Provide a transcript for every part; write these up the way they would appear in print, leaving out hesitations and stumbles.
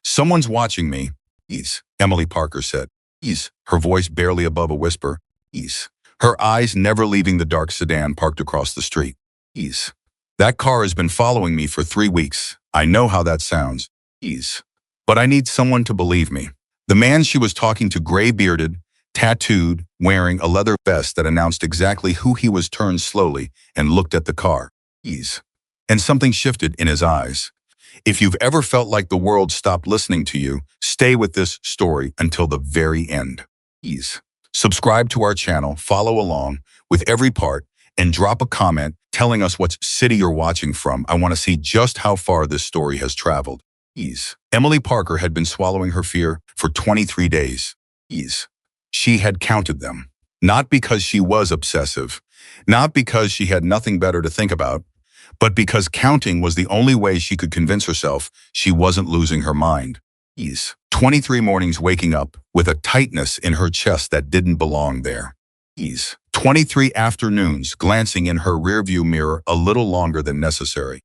Someone's watching me. Emily Parker said. Her voice barely above a whisper. Her eyes never leaving the dark sedan parked across the street. That car has been following me for 3 weeks. I know how that sounds. But I need someone to believe me. The man she was talking to, gray-bearded, tattooed, wearing a leather vest that announced exactly who he was, turned slowly and looked at the car. And something shifted in his eyes. If you've ever felt like the world stopped listening to you, stay with this story until the very end. Subscribe to our channel, follow along with every part, and drop a comment telling us what city you're watching from. I want to see just how far this story has traveled. Emily Parker had been swallowing her fear for 23 days. She had counted them. Not because she was obsessive, not because she had nothing better to think about, but because counting was the only way she could convince herself she wasn't losing her mind. 23 mornings waking up with a tightness in her chest that didn't belong there. 23 afternoons glancing in her rearview mirror a little longer than necessary.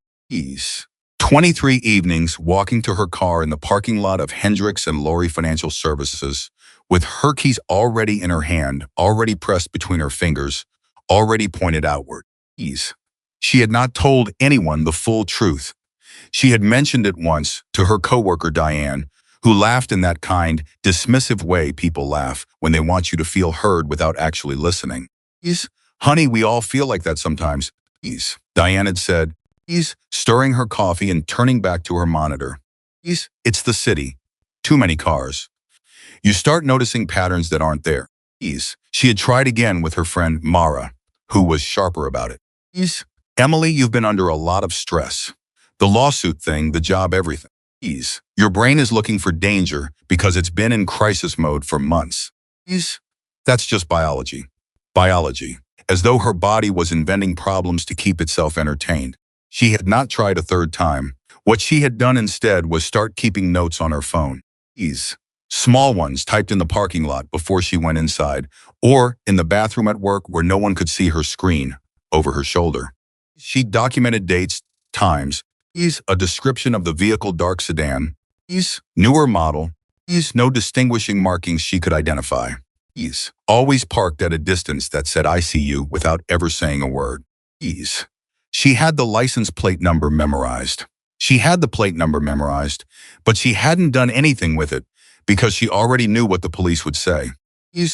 23 evenings walking to her car in the parking lot of Hendricks and Laurie Financial Services, with her keys already in her hand, already pressed between her fingers, already pointed outward. She had not told anyone the full truth. She had mentioned it once to her coworker Diane, who laughed in that kind, dismissive way people laugh when they want you to feel heard without actually listening. Honey, we all feel like that sometimes. Diane had said, stirring her coffee and turning back to her monitor. It's the city. Too many cars. You start noticing patterns that aren't there. She had tried again with her friend Mara, who was sharper about it. Emily, you've been under a lot of stress. The lawsuit thing, the job, everything. Your brain is looking for danger because it's been in crisis mode for months. That's just biology. Biology. As though her body was inventing problems to keep itself entertained. She had not tried a third time. What she had done instead was start keeping notes on her phone. Small ones typed in the parking lot before she went inside, or in the bathroom at work where no one could see her screen, over her shoulder. She documented dates, times, a description of the vehicle, dark sedan, newer model, no distinguishing markings she could identify. Always parked at a distance that said "I see you" without ever saying a word. She had the license plate number memorized. But she hadn't done anything with it because she already knew what the police would say.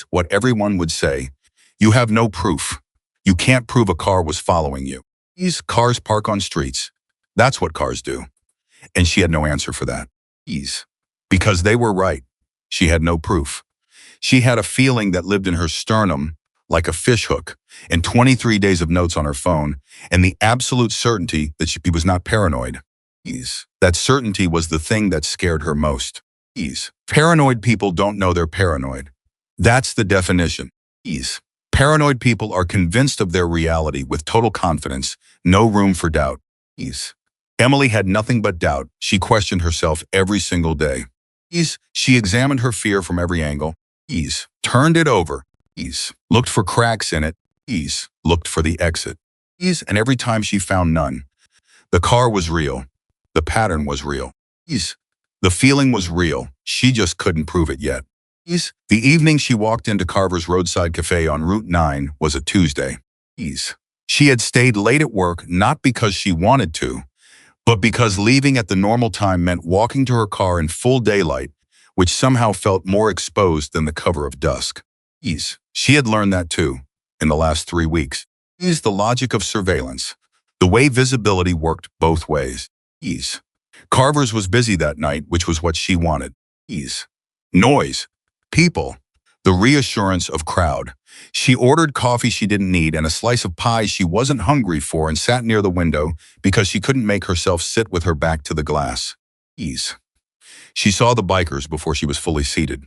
What everyone would say. You have no proof. You can't prove a car was following you. Cars park on streets. That's what cars do. And she had no answer for that. Because they were right. She had no proof. She had a feeling that lived in her sternum, like a fishhook, and 23 days of notes on her phone, and the absolute certainty that she was not paranoid. That certainty was the thing that scared her most. Paranoid people don't know they're paranoid. That's the definition. Paranoid people are convinced of their reality with total confidence, no room for doubt. Emily had nothing but doubt. She questioned herself every single day. She examined her fear from every angle. Turned it over. Looked for cracks in it. Looked for the exit. And every time she found none. The car was real. The pattern was real. The feeling was real. She just couldn't prove it yet. The evening she walked into Carver's roadside cafe on Route 9 was a Tuesday. She had stayed late at work not because she wanted to, but because leaving at the normal time meant walking to her car in full daylight, which somehow felt more exposed than the cover of dusk. She had learned that too, in the last 3 weeks. The logic of surveillance, the way visibility worked both ways. Carver's was busy that night, which was what she wanted. Noise. People. The reassurance of crowd. She ordered coffee she didn't need and a slice of pie she wasn't hungry for and sat near the window because she couldn't make herself sit with her back to the glass. She saw the bikers before she was fully seated.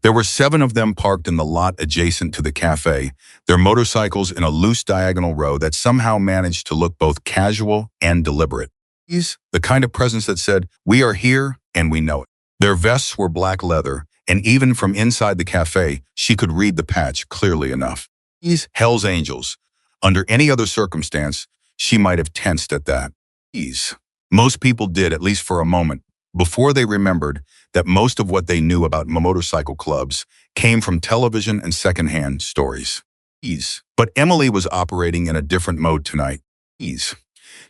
There were 7 of them parked in the lot adjacent to the cafe, their motorcycles in a loose diagonal row that somehow managed to look both casual and deliberate. The kind of presence that said, "We are here and we know it." Their vests were black leather, and even from inside the cafe, she could read the patch clearly enough. Hell's Angels. Under any other circumstance, she might have tensed at that. Most people did, at least for a moment, before they remembered that most of what they knew about motorcycle clubs came from television and secondhand stories. Ease. But Emily was operating in a different mode tonight. Ease.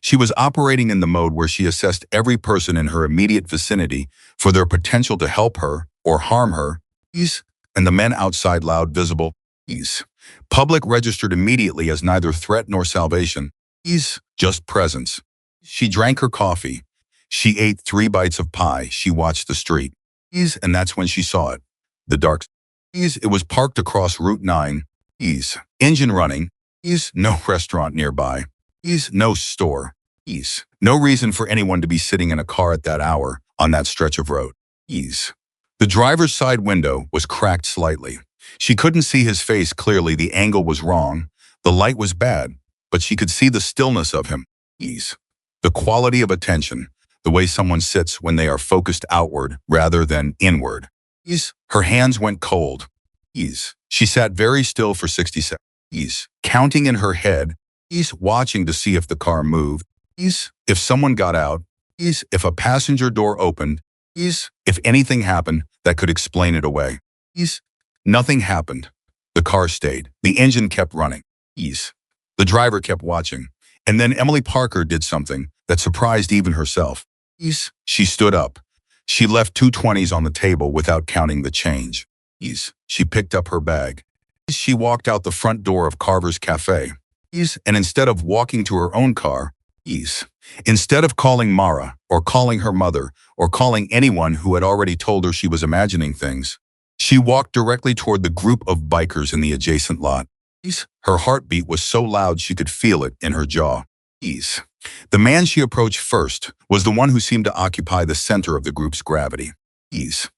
She was operating in the mode where she assessed every person in her immediate vicinity for their potential to help her or harm her. Ease. And the men outside loud, visible. Ease. Public registered immediately as neither threat nor salvation. Ease. Just presence. She drank her coffee. She ate 3 bites of pie. She watched the street. Ease. And that's when she saw it. The dark. Ease. It was parked across Route 9. Ease. Engine running. Ease. No restaurant nearby. Ease. No store. Ease. No reason for anyone to be sitting in a car at that hour on that stretch of road. Ease. The driver's side window was cracked slightly. She couldn't see his face clearly. The angle was wrong. The light was bad, but she could see the stillness of him. Ease. The quality of attention, the way someone sits when they are focused outward rather than inward. Ease. Her hands went cold. Ease. She sat very still for 60 seconds. Ease. Counting in her head. Ease. Watching to see if the car moved. Ease. If someone got out. Ease. If a passenger door opened. Ease. If anything happened that could explain it away. Ease. Nothing happened. The car stayed. The engine kept running. Ease. The driver kept watching. And then Emily Parker did something that surprised even herself. Ease. She stood up. She left 2 20s on the table without counting the change. Ease. She picked up her bag. She walked out the front door of Carver's Cafe. Ease. And instead of walking to her own car, Ease. Instead of calling Mara or calling her mother or calling anyone who had already told her she was imagining things, she walked directly toward the group of bikers in the adjacent lot. Ease. Her heartbeat was so loud she could feel it in her jaw. Ease. The man she approached first was the one who seemed to occupy the center of the group's gravity. Ease.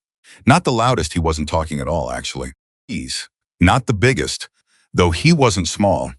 Not the loudest, he wasn't talking at all, actually. Ease. Not the biggest, though he wasn't small.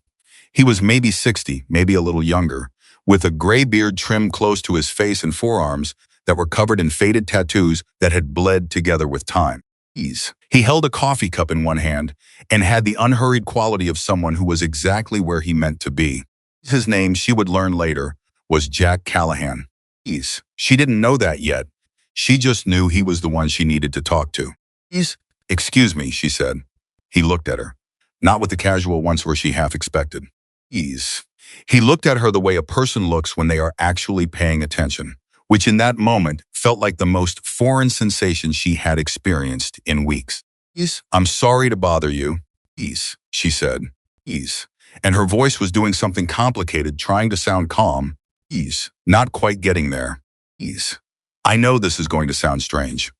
He was maybe 60, maybe a little younger, with a gray beard trimmed close to his face and forearms that were covered in faded tattoos that had bled together with time. Ease. He held a coffee cup in one hand and had the unhurried quality of someone who was exactly where he meant to be. His name, she would learn later, was Jack Callahan. Ease. She didn't know that yet. She just knew he was the one she needed to talk to. Ease. Excuse me, she said. He looked at her, not with the casual once where she half expected. Ease. He looked at her the way a person looks when they are actually paying attention, which in that moment felt like the most foreign sensation she had experienced in weeks. Ease. I'm sorry to bother you. Ease, she said. Ease. And her voice was doing something complicated, trying to sound calm. Ease. Not quite getting there. Ease. I know this is going to sound strange,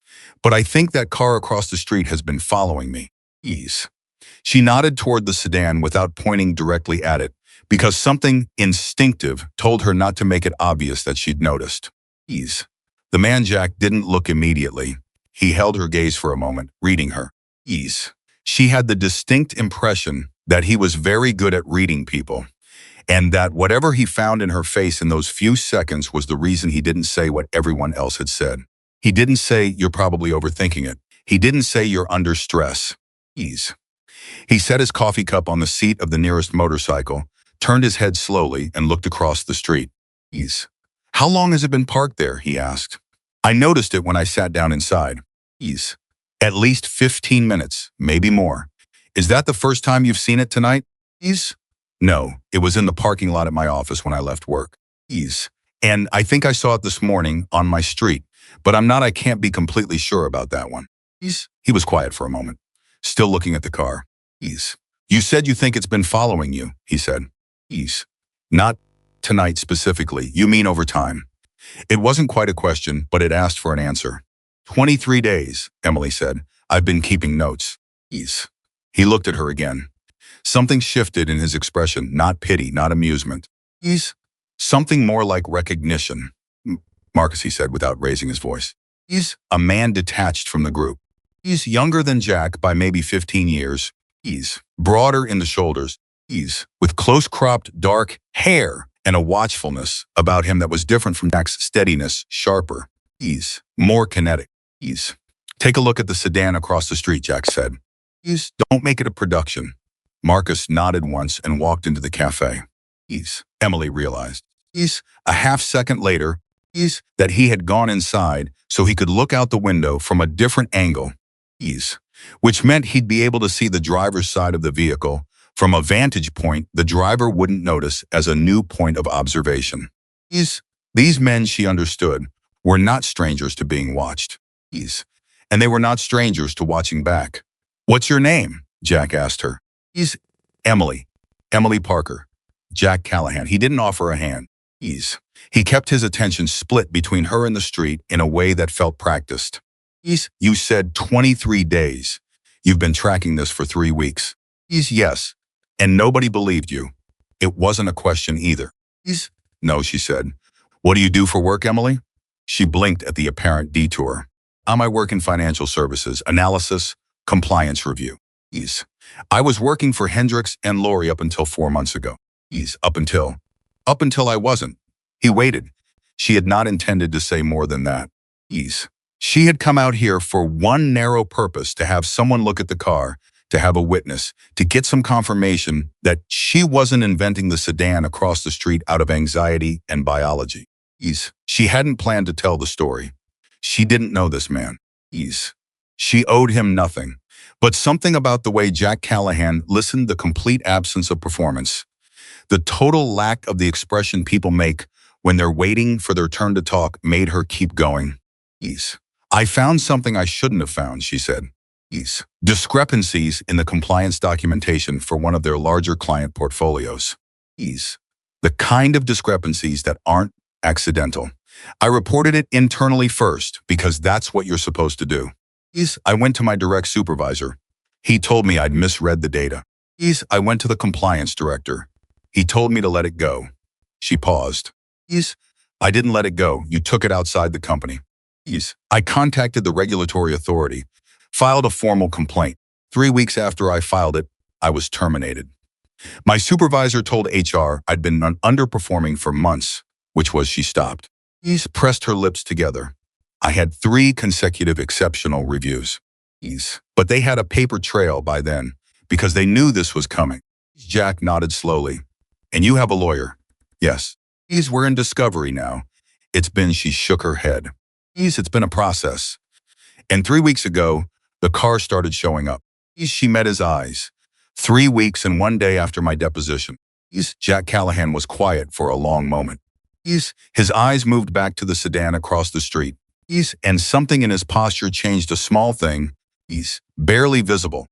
but I think that car across the street has been following me. Ease. She nodded toward the sedan without pointing directly at it, because something instinctive told her not to make it obvious that she'd noticed. Ease. The man Jack didn't look immediately. He held her gaze for a moment, reading her. Ease. She had the distinct impression that he was very good at reading people, and that whatever he found in her face in those few seconds was the reason he didn't say what everyone else had said. He didn't say, "You're probably overthinking it." He didn't say, "You're under stress." Ease. He set his coffee cup on the seat of the nearest motorcycle, turned his head slowly, and looked across the street. Ease. How long has it been parked there? He asked. I noticed it when I sat down inside. Ease. At least 15 minutes, maybe more. Is that the first time you've seen it tonight? Ease. No, it was in the parking lot at my office when I left work. Ease. And I think I saw it this morning on my street, but I can't be completely sure about that one. Ease. He was quiet for a moment, still looking at the car. Ease. You said you think it's been following you, he said. Ease. Not tonight specifically, you mean over time. It wasn't quite a question, but it asked for an answer. 23 days, Emily said. I've been keeping notes. Ease. He looked at her again. Something shifted in his expression, not pity, not amusement. Ease. Something more like recognition. Marcus, he said without raising his voice. Ease. A man detached from the group. He's younger than Jack by maybe 15 years. Ease. Broader in the shoulders. Ease. With close-cropped, dark hair and a watchfulness about him that was different from Jack's steadiness, sharper. Ease. More kinetic. Ease. Take a look at the sedan across the street, Jack said. Ease. Don't make it a production. Marcus nodded once and walked into the cafe. Ease. Emily realized. Ease. A half second later, That he had gone inside so he could look out the window from a different angle, which meant he'd be able to see the driver's side of the vehicle from a vantage point the driver wouldn't notice as a new point of observation. These men, she understood, were not strangers to being watched. And they were not strangers to watching back. "What's your name?" Jack asked her. "Emily. Emily Parker." Jack Callahan. He didn't offer a hand. He kept his attention split between her and the street in a way that felt practiced. "You said 23 days. You've been tracking this for 3 weeks." "Yes. And nobody believed you." It wasn't a question either. "No," she said. "What do you do for work, Emily?" She blinked at the apparent detour. "I work in financial services, analysis, compliance review." "I was working for Hendricks and Lori up until 4 months ago." Up until I wasn't." He waited. She had not intended to say more than that. She had come out here for one narrow purpose: to have someone look at the car, to have a witness, to get some confirmation that she wasn't inventing the sedan across the street out of anxiety and biology. She hadn't planned to tell the story. She didn't know this man. She owed him nothing. But something about the way Jack Callahan listened, the complete absence of performance, the total lack of the expression people make when they're waiting for their turn to talk, made her keep going. "I found something I shouldn't have found," she said. Discrepancies in the compliance documentation for one of their larger client portfolios. The kind of discrepancies that aren't accidental. "I reported it internally first because that's what you're supposed to do. I went to my direct supervisor. He told me I'd misread the data. I went to the compliance director. He told me to let it go." She paused. "I didn't let it go. You took it outside the company." "I contacted the regulatory authority, filed a formal complaint. 3 weeks after I filed it, I was terminated. My supervisor told HR I'd been underperforming for months," which was she stopped. Pressed her lips together. "I had 3 consecutive exceptional reviews." But they had a paper trail by then because they knew this was coming. Jack nodded slowly. "And you have a lawyer?" "Yes." "We're in discovery now." She shook her head. It's been a process. And 3 weeks ago, the car started showing up." She met his eyes. 3 weeks and 1 day after my deposition." Jack Callahan was quiet for a long moment. His eyes moved back to the sedan across the street. And something in his posture changed, a small thing. Barely visible.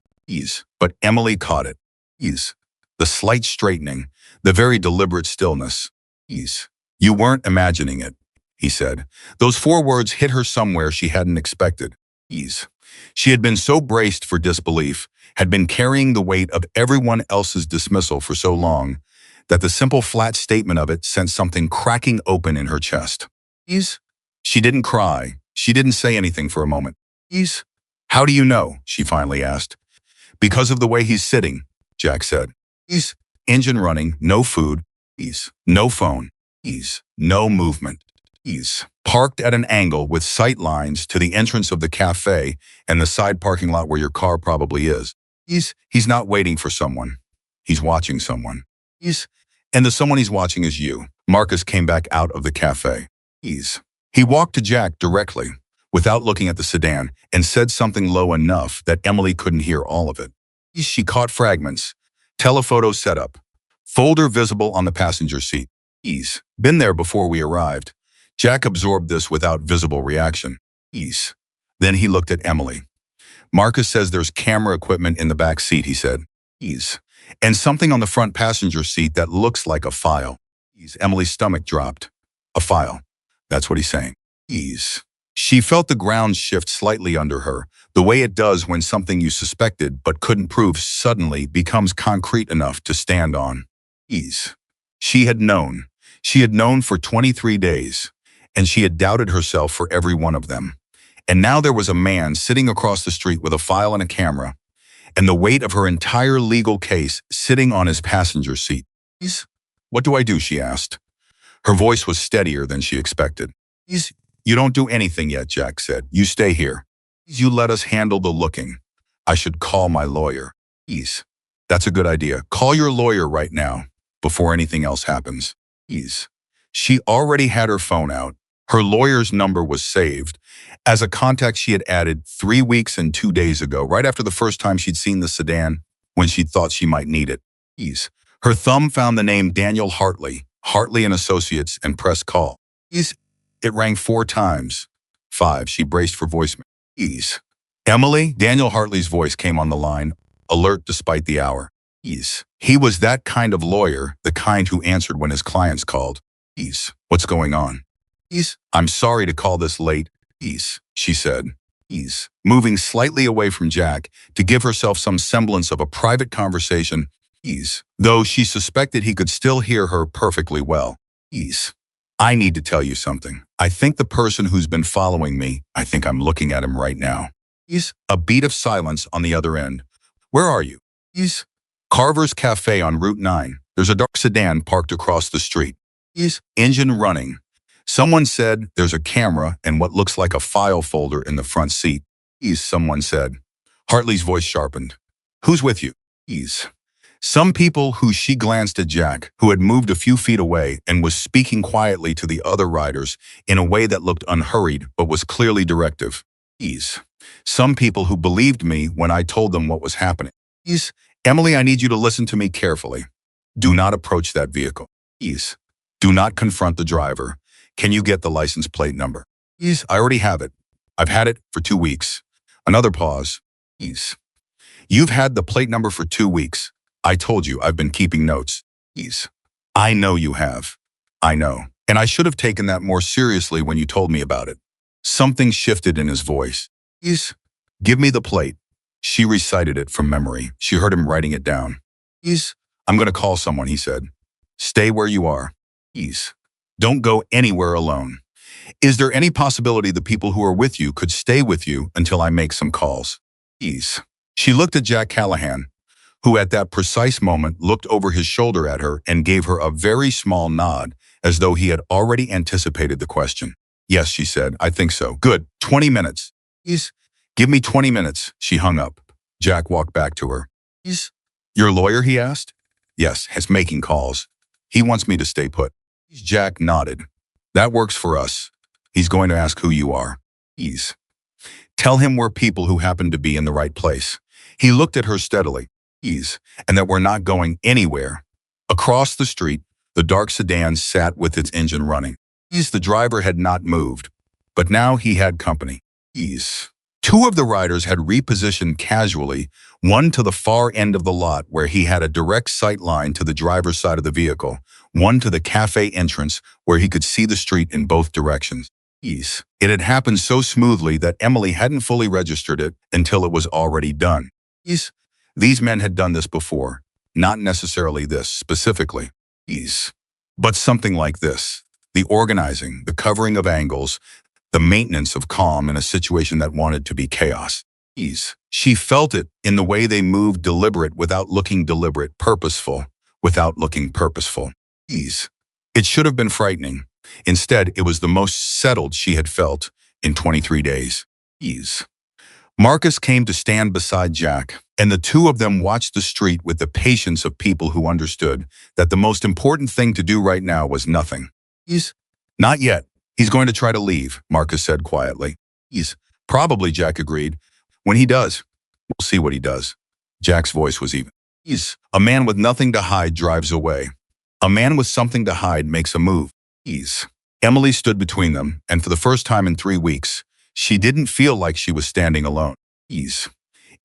But Emily caught it. The slight straightening, the very deliberate stillness. "You weren't imagining it," he said. Those 4 words hit her somewhere she hadn't expected. She had been so braced for disbelief, had been carrying the weight of everyone else's dismissal for so long, that the simple flat statement of it sent something cracking open in her chest. She didn't cry. She didn't say anything for a moment. "How do you know?" she finally asked. "Because of the way he's sitting," Jack said. Engine running, no food, no phone, no movement. Parked at an angle with sight lines to the entrance of the cafe and the side parking lot where your car probably is. He's not waiting for someone. He's watching someone. And the someone he's watching is you. Marcus came back out of the cafe. He walked to Jack directly, without looking at the sedan, and said something low enough that Emily couldn't hear all of it. She caught fragments. "Telephoto setup. Folder visible on the passenger seat. Been there before we arrived." Jack absorbed this without visible reaction. Then he looked at Emily. "Marcus says there's camera equipment in the back seat," he said. "And something on the front passenger seat that looks like a file." Emily's stomach dropped. "A file. That's what he's saying." She felt the ground shift slightly under her, the way it does when something you suspected but couldn't prove suddenly becomes concrete enough to stand on. She had known. She had known for 23 days, and she had doubted herself for every one of them. And now there was a man sitting across the street with a file and a camera, and the weight of her entire legal case sitting on his passenger seat. "What do I do?" she asked. Her voice was steadier than she expected. "You don't do anything yet," Jack said. "You stay here. You let us handle the looking. I should call my lawyer." "That's a good idea. Call your lawyer right now, before anything else happens." She already had her phone out. Her lawyer's number was saved as a contact she had added 3 weeks and 2 days ago, right after the first time she'd seen the sedan when she thought she might need it. Ease. Her thumb found the name Daniel Hartley, Hartley and Associates, and pressed call. Ease. It rang 4 times. 5. She braced for voicemail. Ease. Emily? Daniel Hartley's voice came on the line, alert despite the hour. Ease. He was that kind of lawyer, the kind who answered when his clients called. Ease. What's going on? Ease. I'm sorry to call this late. Ease, she said. Ease. Moving slightly away from Jack to give herself some semblance of a private conversation. Ease. Though she suspected he could still hear her perfectly well. Ease. I need to tell you something. I think the person who's been following me, I think I'm looking at him right now. Ease. A beat of silence on the other end. Where are you? Ease. Carver's Cafe on Route 9. There's a dark sedan parked across the street. Ease. Engine running. Someone said there's a camera and what looks like a file folder in the front seat. Ease, someone said. Hartley's voice sharpened. Who's with you? Ease. Some people who she glanced at Jack, who had moved a few feet away and was speaking quietly to the other riders in a way that looked unhurried but was clearly directive. Ease. Some people who believed me when I told them what was happening. Ease. Emily, I need you to listen to me carefully. Do not approach that vehicle. Ease. Do not confront the driver. Can you get the license plate number? Ease. I already have it. I've had it for 2 weeks. Another pause. Ease. You've had the plate number for 2 weeks. I told you I've been keeping notes. Ease. I know you have. I know. And I should have taken that more seriously when you told me about it. Something shifted in his voice. Ease. Give me the plate. She recited it from memory. She heard him writing it down. Ease. I'm going to call someone, he said. Stay where you are. Ease. Don't go anywhere alone. Is there any possibility the people who are with you could stay with you until I make some calls? Ease. She looked at Jack Callahan, who at that precise moment looked over his shoulder at her and gave her a very small nod, as though he had already anticipated the question. Yes, she said, I think so. Good. 20 minutes. Ease. Give me 20 minutes. She hung up. Jack walked back to her. Ease. Your lawyer, he asked. Yes, he's making calls. He wants me to stay put. Jack nodded. That works for us. He's going to ask who you are. Ease. Tell him we're people who happen to be in the right place. He looked at her steadily. Ease. And that we're not going anywhere. Across the street, the dark sedan sat with its engine running. Ease. The driver had not moved, but now he had company. Ease. 2 of the riders had repositioned casually, one to the far end of the lot where he had a direct sight line to the driver's side of the vehicle, one to the cafe entrance where he could see the street in both directions. Ease. It had happened so smoothly that Emily hadn't fully registered it until it was already done. Ease. These men had done this before, not necessarily this specifically. Ease. But something like this. The organizing, the covering of angles, the maintenance of calm in a situation that wanted to be chaos. Ease. She felt it in the way they moved, deliberate without looking deliberate, purposeful without looking purposeful. Ease. It should have been frightening. Instead, it was the most settled she had felt in 23 days. Ease. Marcus came to stand beside Jack, and the 2 of them watched the street with the patience of people who understood that the most important thing to do right now was nothing. Ease. Not yet. He's going to try to leave, Marcus said quietly. Ease. Probably, Jack agreed. When he does, we'll see what he does. Jack's voice was even. Ease. A man with nothing to hide drives away. A man with something to hide makes a move. Ease. Emily stood between them, and for the first time in 3 weeks, she didn't feel like she was standing alone. Ease.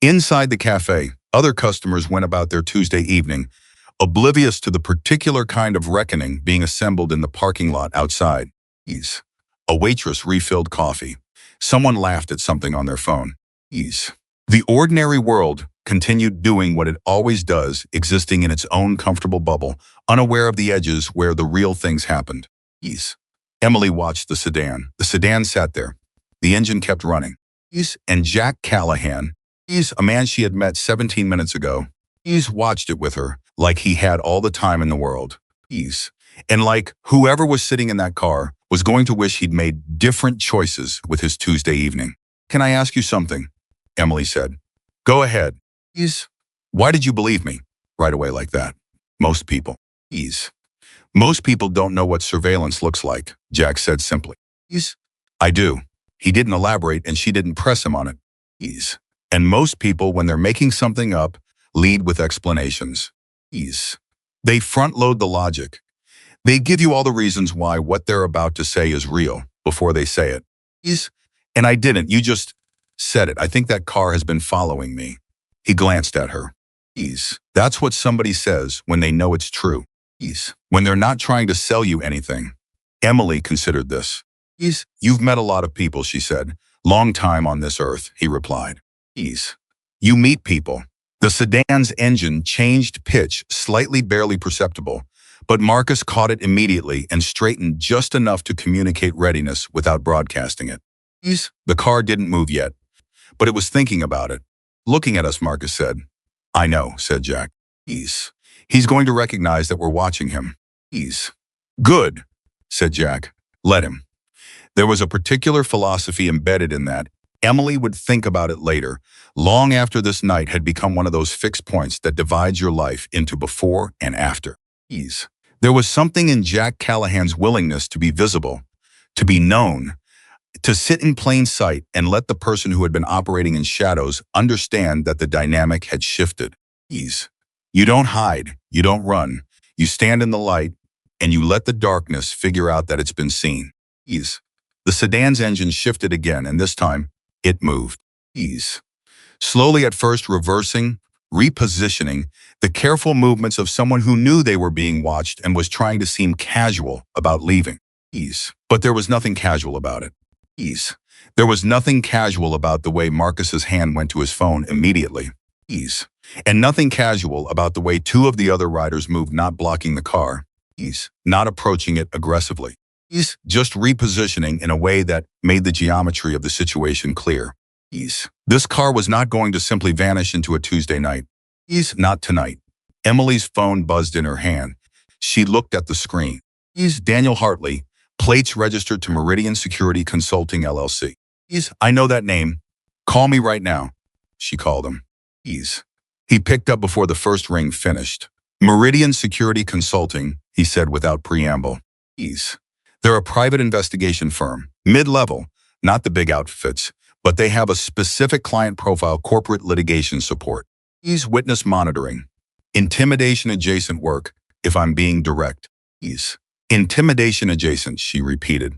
Inside the cafe, other customers went about their Tuesday evening, oblivious to the particular kind of reckoning being assembled in the parking lot outside. Ease. A waitress refilled coffee. Someone laughed at something on their phone. Ease. The ordinary world continued doing what it always does, existing in its own comfortable bubble, unaware of the edges where the real things happened. Ease. Emily watched the sedan. The sedan sat there. The engine kept running. Ease. And Jack Callahan, Ease, a man she had met 17 minutes ago, Ease watched it with her, like he had all the time in the world. Ease. And like whoever was sitting in that car was going to wish he'd made different choices with his Tuesday evening. Can I ask you something? Emily said. Go ahead. Ease. Why did you believe me right away like that? Most people. Ease. Most people don't know what surveillance looks like, Jack said simply. Ease. I do. He didn't elaborate and she didn't press him on it. Ease. And most people, when they're making something up, lead with explanations. Ease. They front-load the logic. They give you all the reasons why what they're about to say is real before they say it. Ease. And I didn't. You just said it. I think that car has been following me. He glanced at her. Ease. That's what somebody says when they know it's true. Ease. When they're not trying to sell you anything. Emily considered this. Ease. You've met a lot of people, she said. Long time on this earth, he replied. Ease. You meet people. The sedan's engine changed pitch, slightly barely perceptible, but Marcus caught it immediately and straightened just enough to communicate readiness without broadcasting it. Ease. The car didn't move yet, but it was thinking about it. Looking at us, Marcus said. I know, said Jack. Ease. He's going to recognize that we're watching him. Ease. Good, said Jack. Let him. There was a particular philosophy embedded in that. Emily would think about it later, long after this night had become one of those fixed points that divides your life into before and after. Ease. There was something in Jack Callahan's willingness to be visible, to be known, to sit in plain sight and let the person who had been operating in shadows understand that the dynamic had shifted. Ease. You don't hide, you don't run, you stand in the light, and you let the darkness figure out that it's been seen. Ease. The sedan's engine shifted again, and this time, it moved. Ease. Slowly at first reversing, repositioning, the careful movements of someone who knew they were being watched and was trying to seem casual about leaving. Ease. But there was nothing casual about it. Ease. There was nothing casual about the way Marcus's hand went to his phone immediately. Ease. And nothing casual about the way two of the other riders moved, not blocking the car. Ease. Not approaching it aggressively. Ease. Just repositioning in a way that made the geometry of the situation clear. Ease. This car was not going to simply vanish into a Tuesday night. Ease. Not tonight. Emily's phone buzzed in her hand. She looked at the screen. Ease. Daniel Hartley. Plates registered to Meridian Security Consulting, LLC. Ease. I know that name. Call me right now. She called him. Ease. He picked up before the first ring finished. Meridian Security Consulting, he said without preamble. Ease. They're a private investigation firm, mid-level, not the big outfits, but they have a specific client profile, corporate litigation support. Ease. Witness monitoring. Intimidation adjacent work, if I'm being direct. Ease. Intimidation adjacent, she repeated.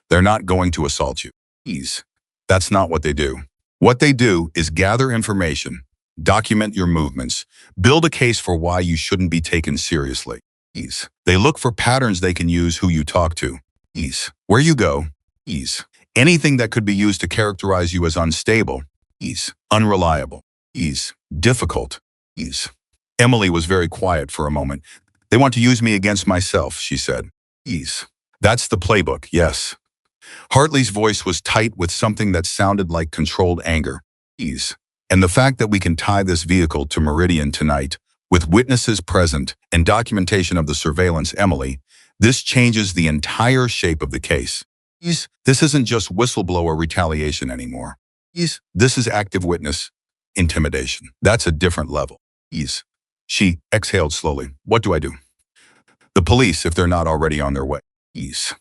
They're not going to assault you. Ease. That's not what they do. What they do is gather information, document your movements, build a case for why you shouldn't be taken seriously. Ease. They look for patterns they can use, who you talk to. Ease. Where you go. Ease. Anything that could be used to characterize you as unstable. Ease. Unreliable. Ease. Difficult. Ease. Emily was very quiet for a moment. They want to use me against myself, she said. Ease. That's the playbook, yes. Hartley's voice was tight with something that sounded like controlled anger. Ease. And the fact that we can tie this vehicle to Meridian tonight, with witnesses present and documentation of the surveillance, Emily, this changes the entire shape of the case. Ease. This isn't just whistleblower retaliation anymore. Ease. This is active witness intimidation. That's a different level. Ease. She exhaled slowly. What do I do? The police, if they're not already on their way. Ease.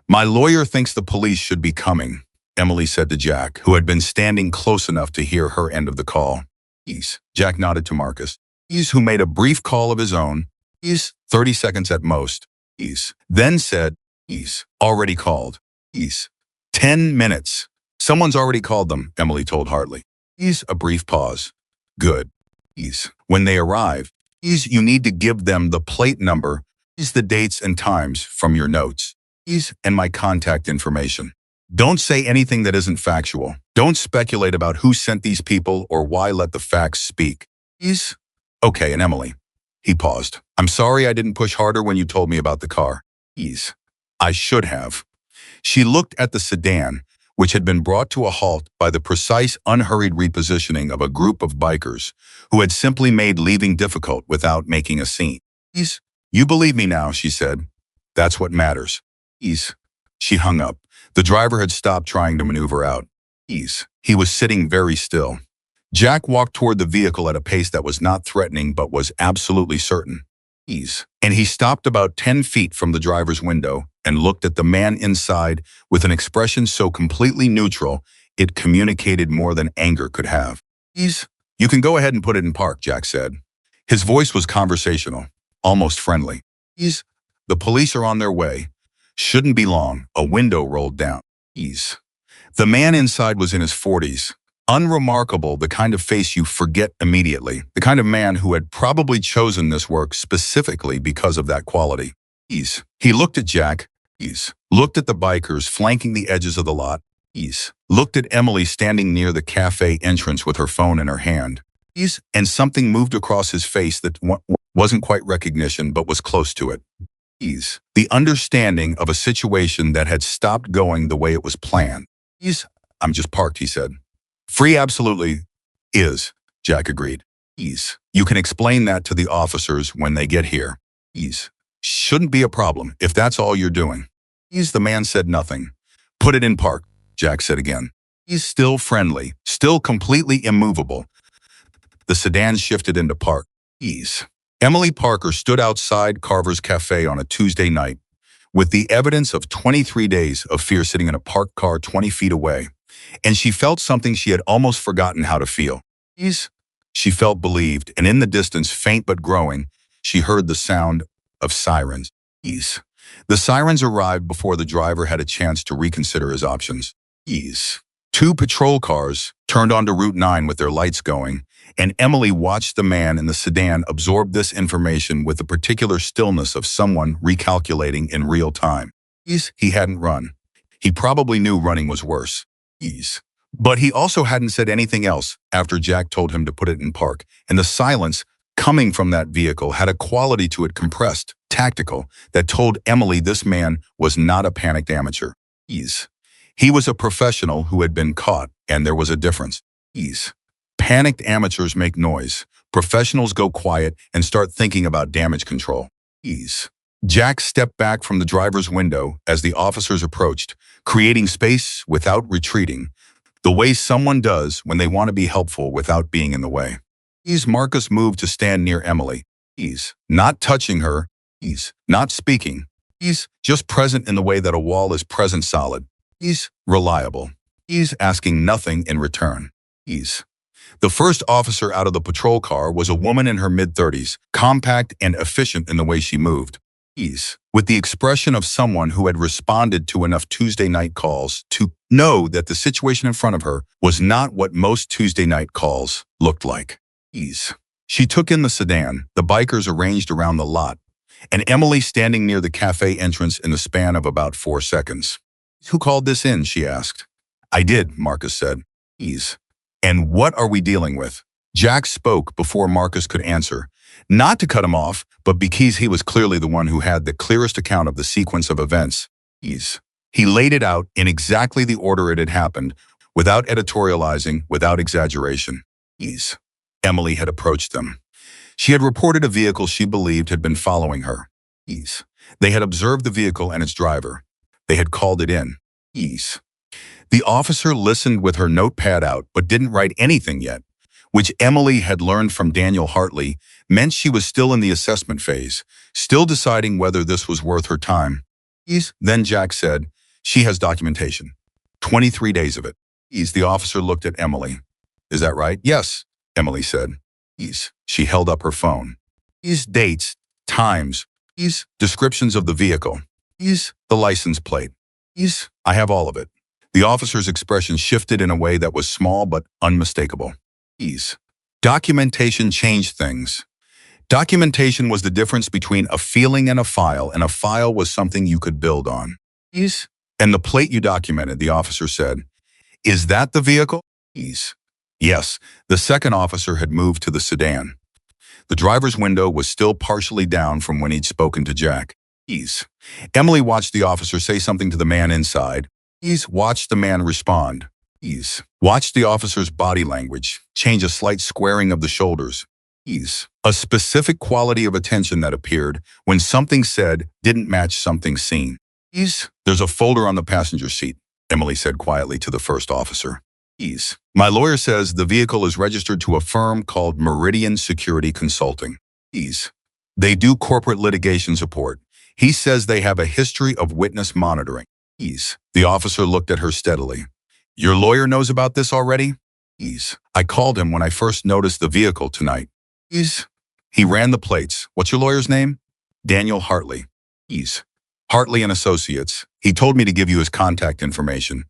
My lawyer thinks the police should be coming, Emily said to Jack, who had been standing close enough to hear her end of the call. Ease. Jack nodded to Marcus. Ease, who made a brief call of his own. Ease. 30 seconds at most. Ease. Then said, Ease. Already called. Ease. 10 minutes. Someone's already called them, Emily told Hartley. Ease. A brief pause. Good. Ease. When they arrive, Ease, you need to give them the plate number, Ease, the dates and times from your notes. Ease, and my contact information. Don't say anything that isn't factual. Don't speculate about who sent these people or why. Let the facts speak. Ease. Okay, and Emily. He paused. I'm sorry I didn't push harder when you told me about the car. Ease. I should have. She looked at the sedan, which had been brought to a halt by the precise, unhurried repositioning of a group of bikers who had simply made leaving difficult without making a scene. Ease. You believe me now, she said. That's what matters. Ease. She hung up. The driver had stopped trying to maneuver out. Ease. He was sitting very still. Jack walked toward the vehicle at a pace that was not threatening but was absolutely certain. And he stopped about 10 feet from the driver's window and looked at the man inside with an expression so completely neutral it communicated more than anger could have. You can go ahead and put it in park, Jack said. His voice was conversational, almost friendly. The police are on their way. Shouldn't be long. A window rolled down. The man inside was in his 40s. Unremarkable, the kind of face you forget immediately. The kind of man who had probably chosen this work specifically because of that quality. He looked at Jack. Looked at the bikers flanking the edges of the lot. Looked at Emily standing near the cafe entrance with her phone in her hand. And something moved across his face that wasn't quite recognition but was close to it. The understanding of a situation that had stopped going the way it was planned. I'm just parked, he said. Free absolutely is, Jack agreed. You can explain that to the officers when they get here. Shouldn't be a problem if that's all you're doing. The man said nothing. Put it in park, Jack said again. He's still friendly, still completely immovable. The sedan shifted into park. Emily Parker stood outside Carver's Cafe on a Tuesday night, with the evidence of 23 days of fear sitting in a parked car 20 feet away, and she felt something she had almost forgotten how to feel. She felt believed, and in the distance, faint but growing, she heard the sound of sirens. The sirens arrived before the driver had a chance to reconsider his options. Two patrol cars turned onto Route 9 with their lights going, and Emily watched the man in the sedan absorb this information with the particular stillness of someone recalculating in real time. He hadn't run. He probably knew running was worse. But he also hadn't said anything else after Jack told him to put it in park, and the silence coming from that vehicle had a quality to it, compressed, tactical, that told Emily this man was not a panicked amateur. He was a professional who had been caught, and there was a difference. Panicked amateurs make noise. Professionals go quiet and start thinking about damage control. Jack stepped back from the driver's window as the officers approached, creating space without retreating, the way someone does when they want to be helpful without being in the way. Marcus moved to stand near Emily. Not touching her. Not speaking. Just present in the way that a wall is present, solid. Reliable. Asking nothing in return. The first officer out of the patrol car was a woman in her mid-30s, compact and efficient in the way she moved. With the expression of someone who had responded to enough Tuesday night calls to know that the situation in front of her was not what most Tuesday night calls looked like. She took in the sedan, the bikers arranged around the lot, and Emily standing near the cafe entrance in the span of about 4 seconds. Who called this in, she asked. I did, Marcus said. And what are we dealing with? Jack spoke before Marcus could answer, not to cut him off, but because he was clearly the one who had the clearest account of the sequence of events. He laid it out in exactly the order it had happened, without editorializing, without exaggeration. Emily had approached them. She had reported a vehicle she believed had been following her. They had observed the vehicle and its driver. They had called it in. The officer listened with her notepad out but didn't write anything yet, which Emily had learned from Daniel Hartley meant she was still in the assessment phase, still deciding whether this was worth her time. Then Jack said, she has documentation. 23 days of it. The officer looked at Emily. Is that right? Yes, Emily said. She held up her phone. Dates, times, descriptions of the vehicle, the license plate. I have all of it. The officer's expression shifted in a way that was small but unmistakable. Documentation changed things. Documentation was the difference between a feeling and a file was something you could build on. And the plate you documented, the officer said. Is that the vehicle? Yes, the second officer had moved to the sedan. The driver's window was still partially down from when he'd spoken to Jack. Emily watched the officer say something to the man inside. Watched the man respond. Watched the officer's body language change, a slight squaring of the shoulders. A specific quality of attention that appeared when something said didn't match something seen. There's a folder on the passenger seat, Emily said quietly to the first officer. My lawyer says the vehicle is registered to a firm called Meridian Security Consulting. They do corporate litigation support. He says they have a history of witness monitoring. Ease. The officer looked at her steadily. Your lawyer knows about this already? Ease. I called him when I first noticed the vehicle tonight. Ease. He ran the plates. What's your lawyer's name? Daniel Hartley. Ease. Hartley and Associates. He told me to give you his contact information.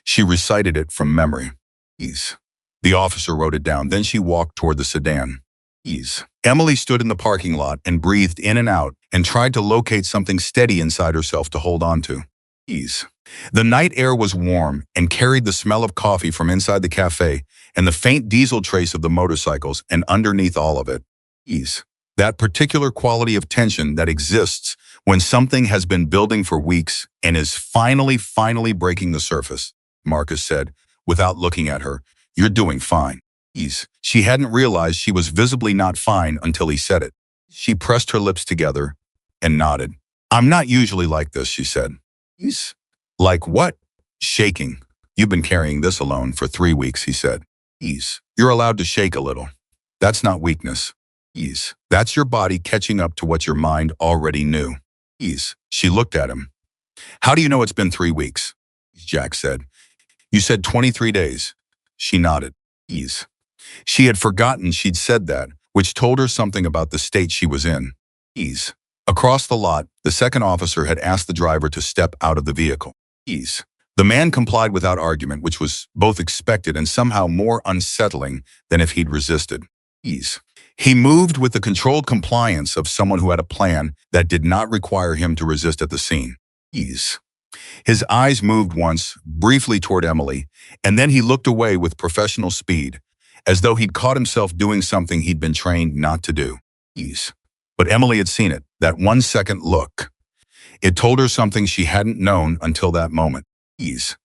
She recited it from memory. Ease. The officer wrote it down. Then she walked toward the sedan. Ease. Emily stood in the parking lot and breathed in and out and tried to locate something steady inside herself to hold on to. Ease. The night air was warm and carried the smell of coffee from inside the cafe and the faint diesel trace of the motorcycles, and underneath all of it, ease. That particular quality of tension that exists when something has been building for weeks and is finally breaking the surface, Marcus said, without looking at her. You're doing fine. Ease. She hadn't realized she was visibly not fine until he said it. She pressed her lips together and nodded. I'm not usually like this, she said. Ease. Like what? Shaking. You've been carrying this alone for 3 weeks, he said. Ease. You're allowed to shake a little. That's not weakness. Ease. That's your body catching up to what your mind already knew. Ease. She looked at him. How do you know it's been 3 weeks? Jack said. You said 23 days. She nodded. Ease. She had forgotten she'd said that, which told her something about the state she was in. Ease. Across the lot, the second officer had asked the driver to step out of the vehicle. Ease. The man complied without argument, which was both expected and somehow more unsettling than if he'd resisted. Ease. He moved with the controlled compliance of someone who had a plan that did not require him to resist at the scene. Ease. His eyes moved once, briefly toward Emily, and then he looked away with professional speed, as though he'd caught himself doing something he'd been trained not to do. Ease. But Emily had seen it, that 1 second look. It told her something she hadn't known until that moment. Ease.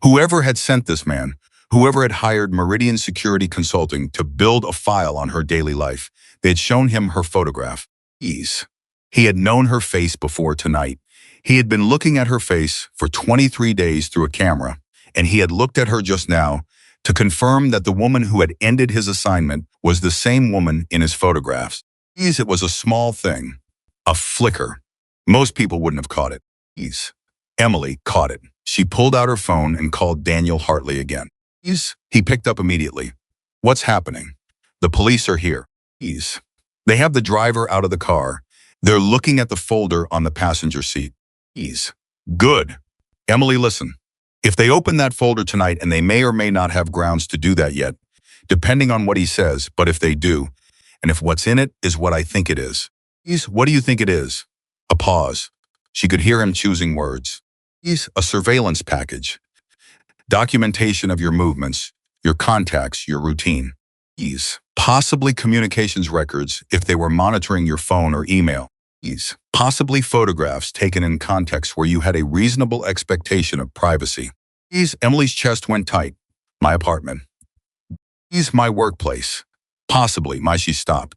Whoever had sent this man, whoever had hired Meridian Security Consulting to build a file on her daily life, they had shown him her photograph. Ease. He had known her face before tonight. He had been looking at her face for 23 days through a camera, and he had looked at her just now to confirm that the woman who had ended his assignment was the same woman in his photographs. Ease. It was a small thing. A flicker. Most people wouldn't have caught it. Ease. Emily caught it. She pulled out her phone and called Daniel Hartley again. Ease. He picked up immediately. What's happening? The police are here. Ease. They have the driver out of the car. They're looking at the folder on the passenger seat. Ease. Good. Emily, listen. If they open that folder tonight, and they may or may not have grounds to do that yet, depending on what he says, but if they do, and if what's in it is what I think it is. Ease. What do you think it is? A pause. She could hear him choosing words. Ease. A surveillance package. Documentation of your movements, your contacts, your routine. Ease. Possibly communications records if they were monitoring your phone or email. Ease. Possibly photographs taken in context where you had a reasonable expectation of privacy. Ease. Emily's chest went tight. My apartment. Ease. My workplace. Possibly. She stopped.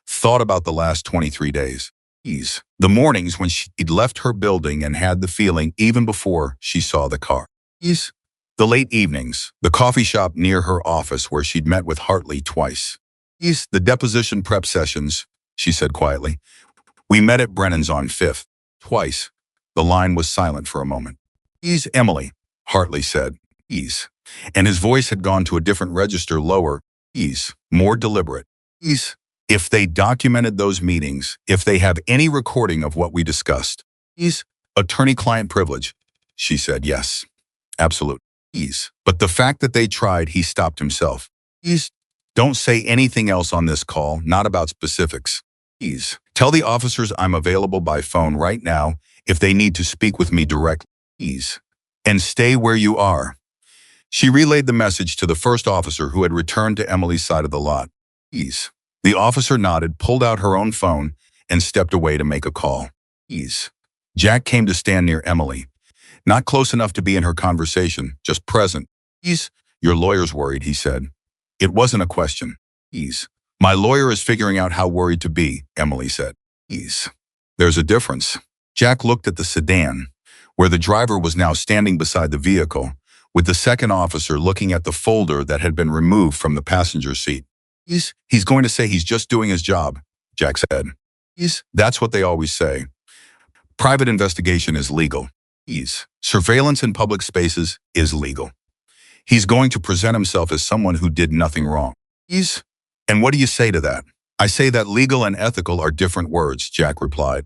Thought about the last 23 days. Ease. The mornings when she'd left her building and had the feeling even before she saw the car. Ease. The late evenings, the coffee shop near her office where she'd met with Hartley twice. Ease. The deposition prep sessions, she said quietly. We met at Brennan's on 5th. Twice. The line was silent for a moment. Ease. Emily, Hartley said. Ease. And his voice had gone to a different register, lower. Ease. More deliberate. Ease. If they documented those meetings, if they have any recording of what we discussed. Ease. Attorney-client privilege. She said yes. Absolute. Ease. But the fact that they tried, he stopped himself. Ease. Don't say anything else on this call, not about specifics. Ease. Tell the officers I'm available by phone right now if they need to speak with me directly. Ease. And stay where you are. She relayed the message to the first officer who had returned to Emily's side of the lot. Ease. The officer nodded, pulled out her own phone, and stepped away to make a call. Ease. Jack came to stand near Emily. Not close enough to be in her conversation, just present. Ease. Your lawyer's worried, he said. It wasn't a question. Ease. My lawyer is figuring out how worried to be, Emily said. Ease. There's a difference. Jack looked at the sedan, where the driver was now standing beside the vehicle, with the second officer looking at the folder that had been removed from the passenger seat. He's going to say he's just doing his job, Jack said. That's what they always say. Private investigation is legal. Surveillance in public spaces is legal. He's going to present himself as someone who did nothing wrong. And what do you say to that? I say that legal and ethical are different words, Jack replied.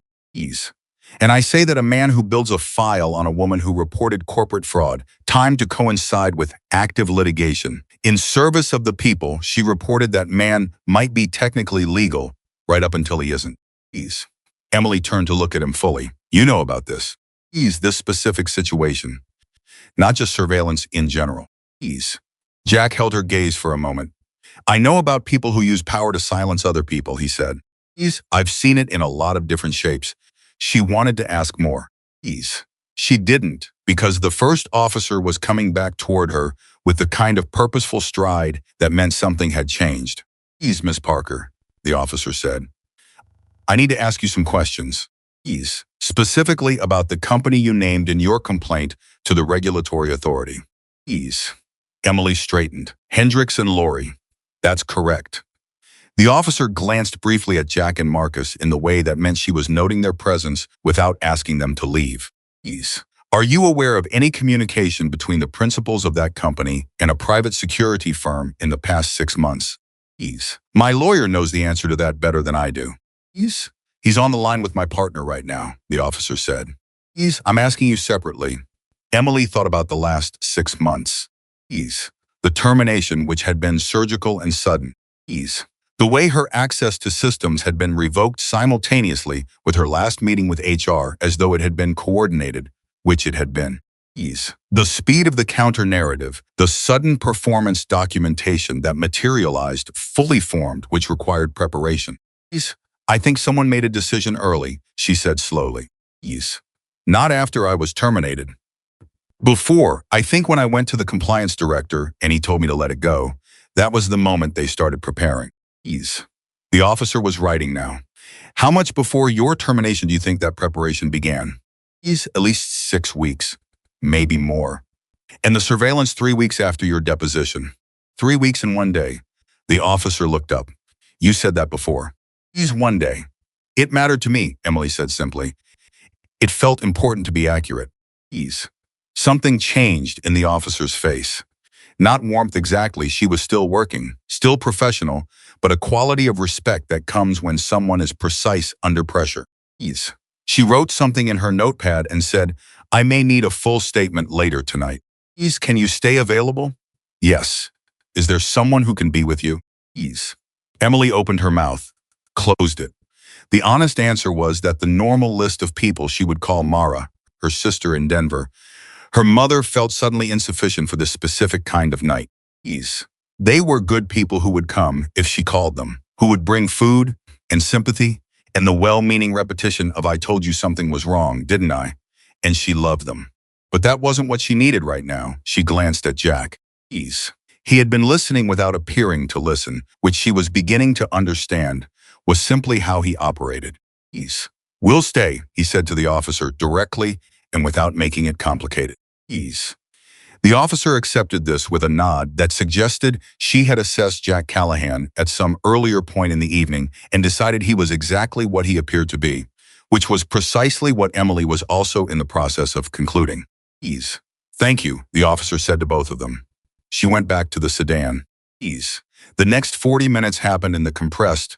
And I say that a man who builds a file on a woman who reported corporate fraud, timed to coincide with active litigation, in service of the people, she reported that man might be technically legal, right up until he isn't. Emily turned to look at him fully. You know about this. This specific situation, not just surveillance in general. Jack held her gaze for a moment. I know about people who use power to silence other people, he said. I've seen it in a lot of different shapes. She wanted to ask more. She didn't, because the first officer was coming back toward her with the kind of purposeful stride that meant something had changed. Miss Parker, the officer said. I need to ask you some questions. Specifically about the company you named in your complaint to the regulatory authority. Emily straightened. Hendricks and Lori. That's correct. The officer glanced briefly at Jack and Marcus in the way that meant she was noting their presence without asking them to leave. Are you aware of any communication between the principals of that company and a private security firm in the past 6 months? My lawyer knows the answer to that better than I do. He's on the line with my partner right now, the officer said. I'm asking you separately. Emily thought about the last 6 months. The termination, which had been surgical and sudden. The way her access to systems had been revoked simultaneously with her last meeting with HR as though it had been coordinated, which it had been. The speed of the counter-narrative, the sudden performance documentation that materialized, fully formed, which required preparation. I think someone made a decision early, she said slowly. Not after I was terminated. Before, I think when I went to the compliance director and he told me to let it go, that was the moment they started preparing. The officer was writing now. How much before your termination do you think that preparation began? At least 6 weeks, maybe more. And the surveillance 3 weeks after your deposition. 3 weeks and 1 day. The officer looked up. You said that before. 1 day. It mattered to me, Emily said simply. It felt important to be accurate. Something changed in the officer's face. Not warmth exactly, she was still working, still professional, but a quality of respect that comes when someone is precise under pressure. She wrote something in her notepad and said, I may need a full statement later tonight. Can you stay available? Yes. Is there someone who can be with you? Emily opened her mouth, closed it. The honest answer was that the normal list of people she would call Mara, her sister in Denver. Her mother felt suddenly insufficient for this specific kind of night. They were good people who would come if she called them, who would bring food and sympathy and the well-meaning repetition of I told you something was wrong, didn't I? And she loved them. But that wasn't what she needed right now. She glanced at Jack. He had been listening without appearing to listen, which she was beginning to understand was simply how he operated. We'll stay, he said to the officer directly and without making it complicated. The officer accepted this with a nod that suggested she had assessed Jack Callahan at some earlier point in the evening and decided he was exactly what he appeared to be, which was precisely what Emily was also in the process of concluding. Thank you, the officer said to both of them. She went back to the sedan. The next 40 minutes happened in the compressed,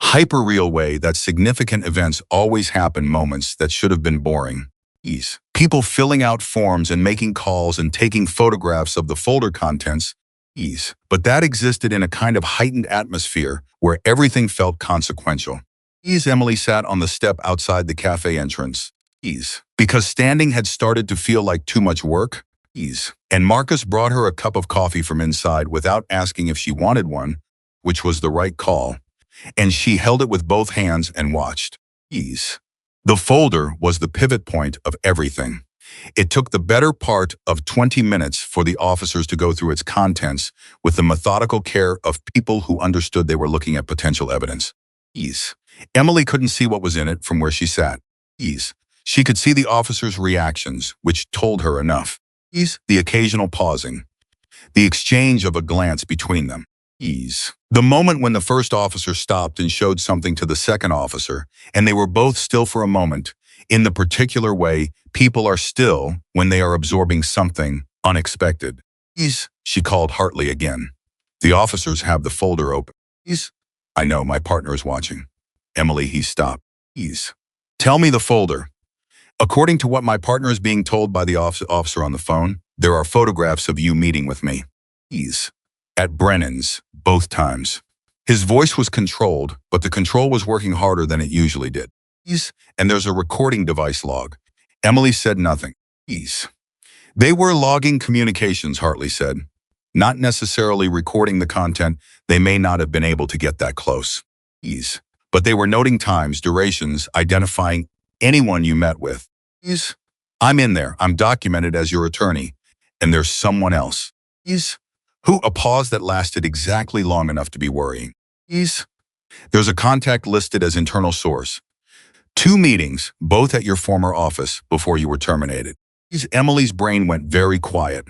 hyper-real way that significant events always happen, moments that should have been boring. People filling out forms and making calls and taking photographs of the folder contents. But that existed in a kind of heightened atmosphere where everything felt consequential. Emily sat on the step outside the cafe entrance. Because standing had started to feel like too much work. And Marcus brought her a cup of coffee from inside without asking if she wanted one, which was the right call. And she held it with both hands and watched. The folder was the pivot point of everything. It took the better part of 20 minutes for the officers to go through its contents with the methodical care of people who understood they were looking at potential evidence. Emily couldn't see what was in it from where she sat. She could see the officers' reactions, which told her enough. The occasional pausing. The exchange of a glance between them. Ease. The moment when the first officer stopped and showed something to the second officer, and they were both still for a moment, in the particular way people are still when they are absorbing something unexpected. Ease, she called Hartley again. The officers have the folder open. Ease. I know, my partner is watching. Emily, he stopped. Ease. Tell me the folder. According to what my partner is being told by the officer on the phone, there are photographs of you meeting with me. Ease. At Brennan's, both times. His voice was controlled, but the control was working harder than it usually did. Ease. And there's a recording device log. Emily said nothing. Ease. They were logging communications, Hartley said. Not necessarily recording the content. They may not have been able to get that close. Ease. But they were noting times, durations, identifying anyone you met with. Ease. I'm in there. I'm documented as your attorney. And there's someone else. Ease. Who? A pause that lasted exactly long enough to be worrying. Ease. There's a contact listed as internal source. 2 meetings, both at your former office, before you were terminated. Emily's brain went very quiet.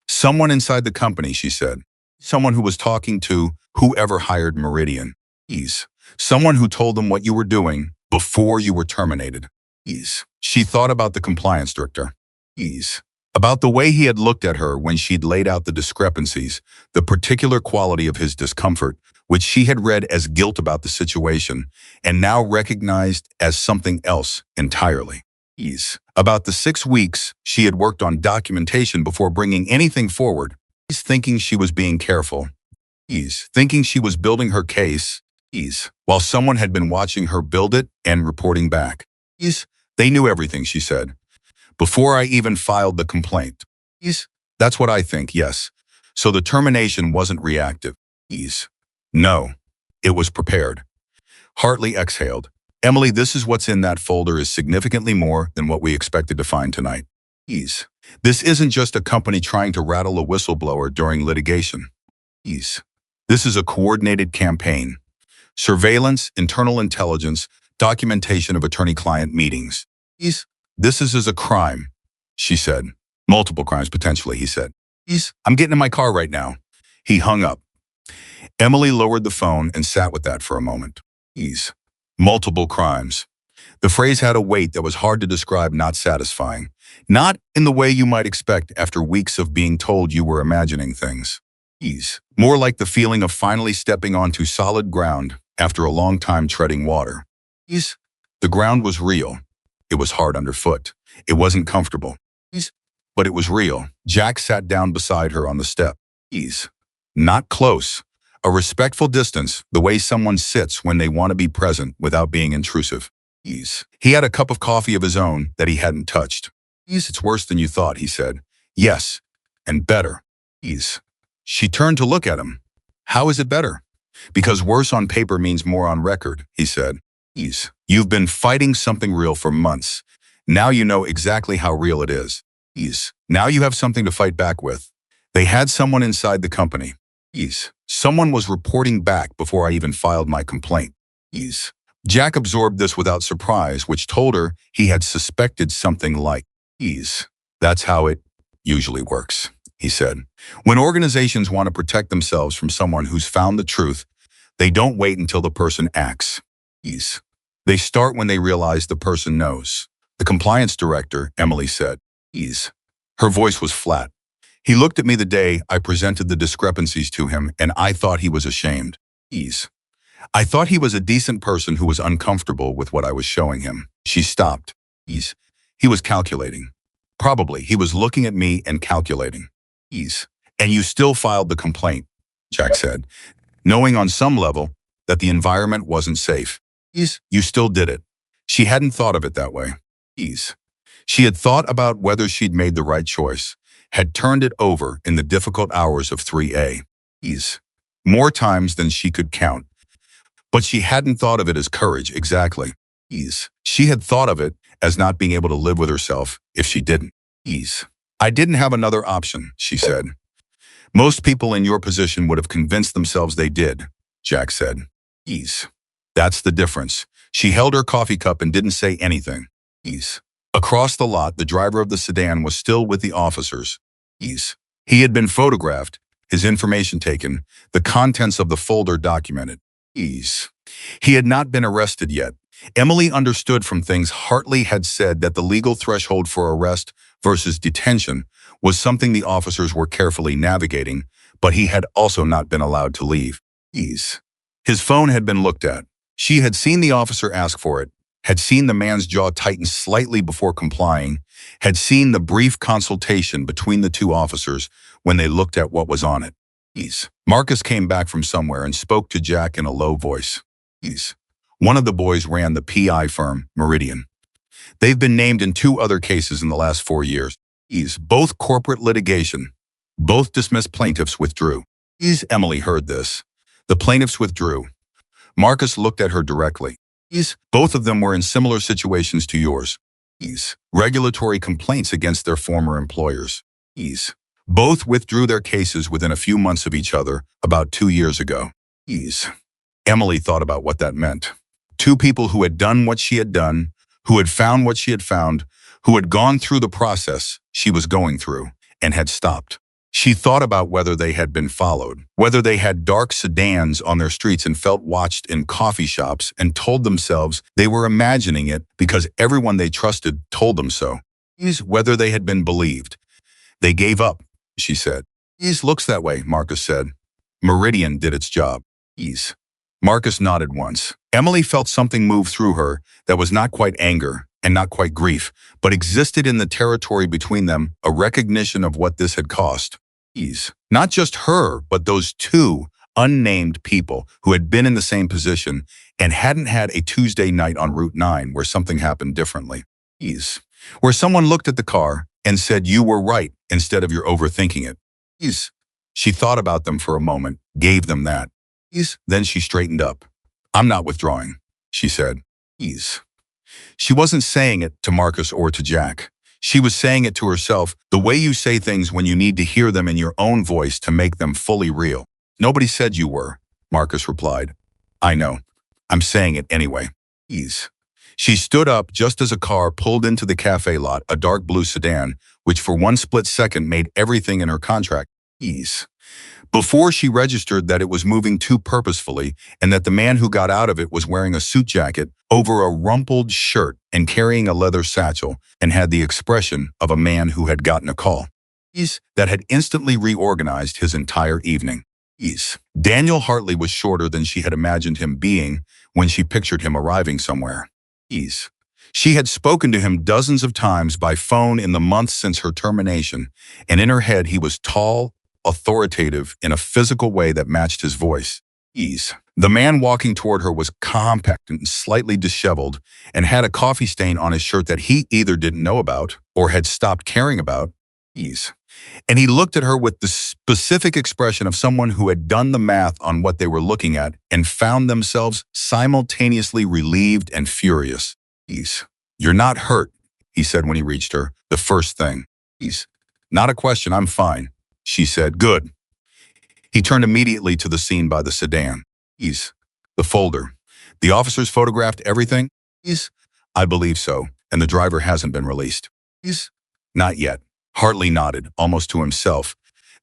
Someone inside the company, she said. Someone who was talking to whoever hired Meridian. Ease. Someone who told them what you were doing before you were terminated. Ease. She thought about the compliance director. Ease. About the way he had looked at her when she'd laid out the discrepancies, the particular quality of his discomfort, which she had read as guilt about the situation, and now recognized as something else entirely. Ease. About the 6 weeks she had worked on documentation before bringing anything forward. Ease. Thinking she was being careful. Ease. Thinking she was building her case. Ease. While someone had been watching her build it and reporting back. Ease. They knew everything, she said. Before I even filed the complaint. Ease. That's what I think, yes. So the termination wasn't reactive. Ease. No. It was prepared. Hartley exhaled. Emily, this is what's in that folder is significantly more than what we expected to find tonight. Ease. This isn't just a company trying to rattle a whistleblower during litigation. Ease. This is a coordinated campaign. Surveillance, internal intelligence, documentation of attorney-client meetings. Ease. This is a crime, she said. Multiple crimes, potentially, he said. Ease. I'm getting in my car right now. He hung up. Emily lowered the phone and sat with that for a moment. Ease. Multiple crimes. The phrase had a weight that was hard to describe, not satisfying. Not in the way you might expect after weeks of being told you were imagining things. Ease. More like the feeling of finally stepping onto solid ground after a long time treading water. Ease. The ground was real. It was hard underfoot. It wasn't comfortable. Ease. But it was real. Jack sat down beside her on the step. Ease. Not close. A respectful distance, the way someone sits when they want to be present without being intrusive. Ease. He had a cup of coffee of his own that he hadn't touched. Ease. It's worse than you thought, he said. Yes, and better. Ease. She turned to look at him. How is it better? Because worse on paper means more on record, he said. Ease. You've been fighting something real for months. Now you know exactly how real it is. Ease. Now you have something to fight back with. They had someone inside the company. Ease. Someone was reporting back before I even filed my complaint. Ease. Jack absorbed this without surprise, which told her he had suspected something like ease. That's how it usually works, he said. When organizations want to protect themselves from someone who's found the truth, they don't wait until the person acts. Ease. They start when they realize the person knows. The compliance director, Emily said. Ease. Her voice was flat. He looked at me the day I presented the discrepancies to him, and I thought he was ashamed. Ease. I thought he was a decent person who was uncomfortable with what I was showing him. She stopped. Ease. He was calculating. Probably. He was looking at me and calculating. Ease. And you still filed the complaint, Jack said, knowing on some level that the environment wasn't safe. Ease. You still did it. She hadn't thought of it that way. Ease. She had thought about whether she'd made the right choice, had turned it over in the difficult hours of 3A. Ease. More times than she could count. But she hadn't thought of it as courage, exactly. Ease. She had thought of it as not being able to live with herself if she didn't. Ease. I didn't have another option, she said. Most people in your position would have convinced themselves they did, Jack said. Ease. That's the difference. She held her coffee cup and didn't say anything. Ease. Across the lot, the driver of the sedan was still with the officers. Ease. He had been photographed, his information taken, the contents of the folder documented. Ease. He had not been arrested yet. Emily understood from things Hartley had said that the legal threshold for arrest versus detention was something the officers were carefully navigating, but he had also not been allowed to leave. Ease. His phone had been looked at. She had seen the officer ask for it, had seen the man's jaw tighten slightly before complying, had seen the brief consultation between the two officers when they looked at what was on it. Ease. Marcus came back from somewhere and spoke to Jack in a low voice. Ease. One of the boys ran the PI firm, Meridian. They've been named in 2 other cases in the last 4 years. Ease. Both corporate litigation. Both dismissed plaintiffs withdrew. Ease. Emily heard this. The plaintiffs withdrew. Marcus looked at her directly. Ease. Both of them were in similar situations to yours. Ease. Regulatory complaints against their former employers. Ease. Both withdrew their cases within a few months of each other, about 2 years ago. Ease. Emily thought about what that meant. 2 people who had done what she had done, who had found what she had found, who had gone through the process she was going through, and had stopped. She thought about whether they had been followed, whether they had dark sedans on their streets and felt watched in coffee shops and told themselves they were imagining it because everyone they trusted told them so. Whether they had been believed. They gave up, she said. Ease looks that way, Marcus said. Meridian did its job. Ease. Marcus nodded once. Emily felt something move through her that was not quite anger and not quite grief, but existed in the territory between them, a recognition of what this had cost. Ease. Not just her, but those 2 unnamed people who had been in the same position and hadn't had a Tuesday night on Route 9 where something happened differently. Ease. Where someone looked at the car and said, "You were right," instead of "You're overthinking it." Ease. She thought about them for a moment, gave them that. Ease. Then she straightened up. "I'm not withdrawing," she said. Ease. She wasn't saying it to Marcus or to Jack. She was saying it to herself, the way you say things when you need to hear them in your own voice to make them fully real. "Nobody said you were," Marcus replied. "I know. I'm saying it anyway." Ease. She stood up just as a car pulled into the cafe lot, a dark blue sedan, which for one split second made everything in her contract ease. Before she registered that it was moving too purposefully and that the man who got out of it was wearing a suit jacket over a rumpled shirt and carrying a leather satchel and had the expression of a man who had gotten a call. That had instantly reorganized his entire evening. Daniel Hartley was shorter than she had imagined him being when she pictured him arriving somewhere. She had spoken to him dozens of times by phone in the months since her termination, and in her head he was tall, authoritative in a physical way that matched his voice. The man walking toward her was compact and slightly disheveled and had a coffee stain on his shirt that he either didn't know about or had stopped caring about. And he looked at her with the specific expression of someone who had done the math on what they were looking at and found themselves simultaneously relieved and furious. "You're not hurt," he said when he reached her, the first thing. "Not a question, I'm fine," she said. "Good." He turned immediately to the scene by the sedan. "The folder. The officers photographed everything?" "I believe so, and the driver hasn't been released." "Not yet." Hartley nodded, almost to himself,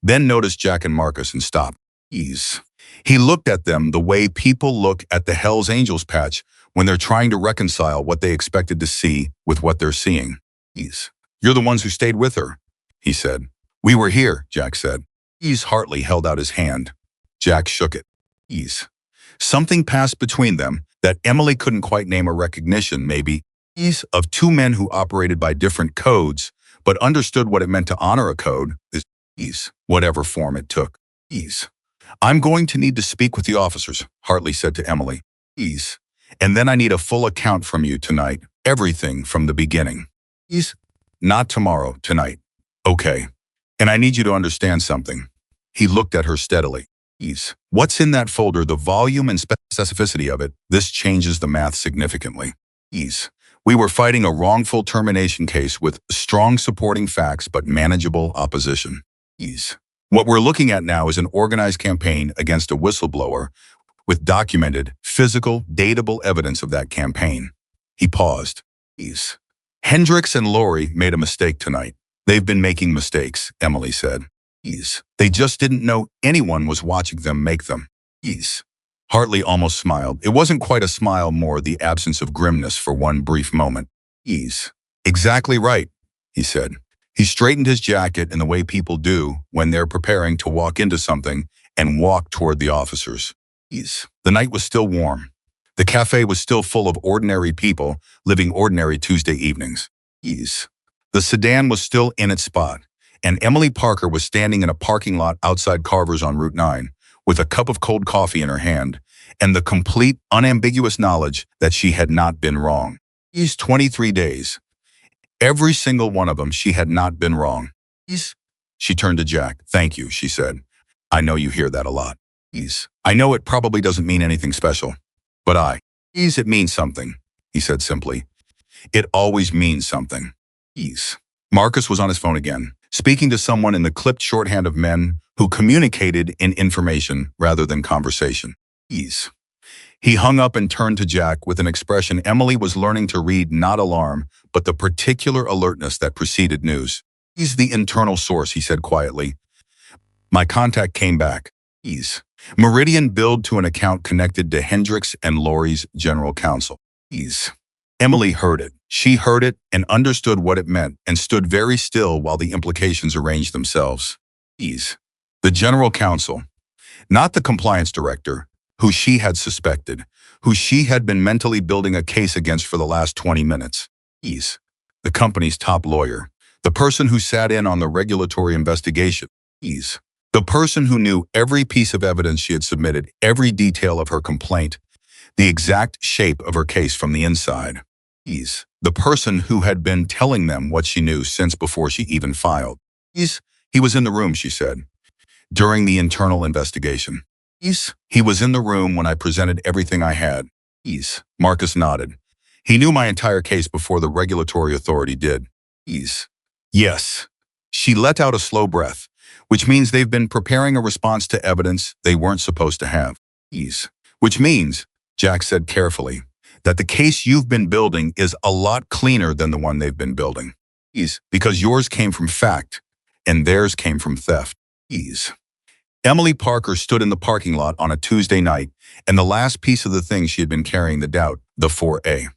then noticed Jack and Marcus and stopped. He looked at them the way people look at the Hells Angels patch when they're trying to reconcile what they expected to see with what they're seeing. "You're the ones who stayed with her," he said. "We were here," Jack said. Hartley held out his hand. Jack shook it. Something passed between them that Emily couldn't quite name, a recognition, maybe, of two men who operated by different codes, but understood what it meant to honor a code, whatever form it took. "I'm going to need to speak with the officers," Hartley said to Emily. "And then I need a full account from you tonight, everything from the beginning." "Not tomorrow, tonight." "Okay. And I need you to understand something." He looked at her steadily. "What's in that folder, the volume and specificity of it, this changes the math significantly." "We were fighting a wrongful termination case with strong supporting facts but manageable opposition." "What we're looking at now is an organized campaign against a whistleblower with documented, physical, datable evidence of that campaign." He paused. "Hendricks and Lori made a mistake tonight." "They've been making mistakes," Emily said. Ease. They just didn't know anyone was watching them make them. Ease. Hartley almost smiled. It wasn't quite a smile, more the absence of grimness for one brief moment. Ease. Exactly right, he said. He straightened his jacket in the way people do when they're preparing to walk into something and walked toward the officers. Ease. The night was still warm. The cafe was still full of ordinary people living ordinary Tuesday evenings. Ease. The sedan was still in its spot, and Emily Parker was standing in a parking lot outside Carver's on Route 9, with a cup of cold coffee in her hand, and the complete, unambiguous knowledge that she had not been wrong. These 23 days, every single one of them, she had not been wrong. She turned to Jack. Thank you, she said. I know you hear that a lot. I know it probably doesn't mean anything special, but it means something, he said simply. It always means something. Marcus was on his phone again, speaking to someone in the clipped shorthand of men who communicated in information rather than conversation. He hung up and turned to Jack with an expression Emily was learning to read, not alarm, but the particular alertness that preceded news. He's the internal source, he said quietly. My contact came back. Meridian billed to an account connected to Hendricks and Laurie's general counsel. Emily heard it. She heard it and understood what it meant and stood very still while the implications arranged themselves. The general counsel, not the compliance director, who she had suspected, who she had been mentally building a case against for the last 20 minutes. The company's top lawyer, the person who sat in on the regulatory investigation. The person who knew every piece of evidence she had submitted, every detail of her complaint, the exact shape of her case from the inside. The person who had been telling them what she knew since before she even filed. He was in the room, she said, during the internal investigation. He was in the room when I presented everything I had. Marcus nodded. He knew my entire case before the regulatory authority did. Yes. She let out a slow breath, which means they've been preparing a response to evidence they weren't supposed to have. Which means, Jack said carefully, that the case you've been building is a lot cleaner than the one they've been building. Because yours came from fact, and theirs came from theft. Emily Parker stood in the parking lot on a Tuesday night, and the last piece of the thing she had been carrying, the doubt, the 4A.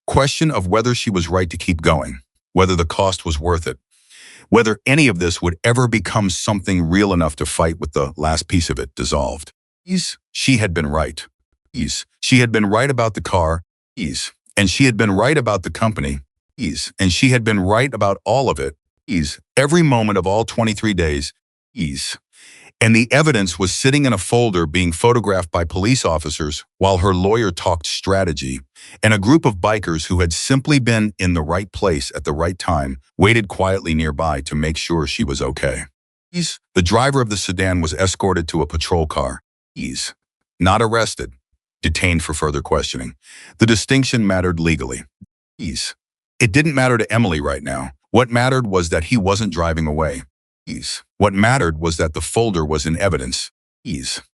Question of whether she was right to keep going, whether the cost was worth it, whether any of this would ever become something real enough to fight with the last piece of it dissolved. She had been right. She had been right about the car. And she had been right about the company. And she had been right about all of it. Every moment of all 23 days. And the evidence was sitting in a folder being photographed by police officers while her lawyer talked strategy, and a group of bikers who had simply been in the right place at the right time waited quietly nearby to make sure she was okay. The driver of the sedan was escorted to a patrol car. Not arrested, detained for further questioning. The distinction mattered legally. It didn't matter to Emily right now. What mattered was that he wasn't driving away. What mattered was that the folder was in evidence.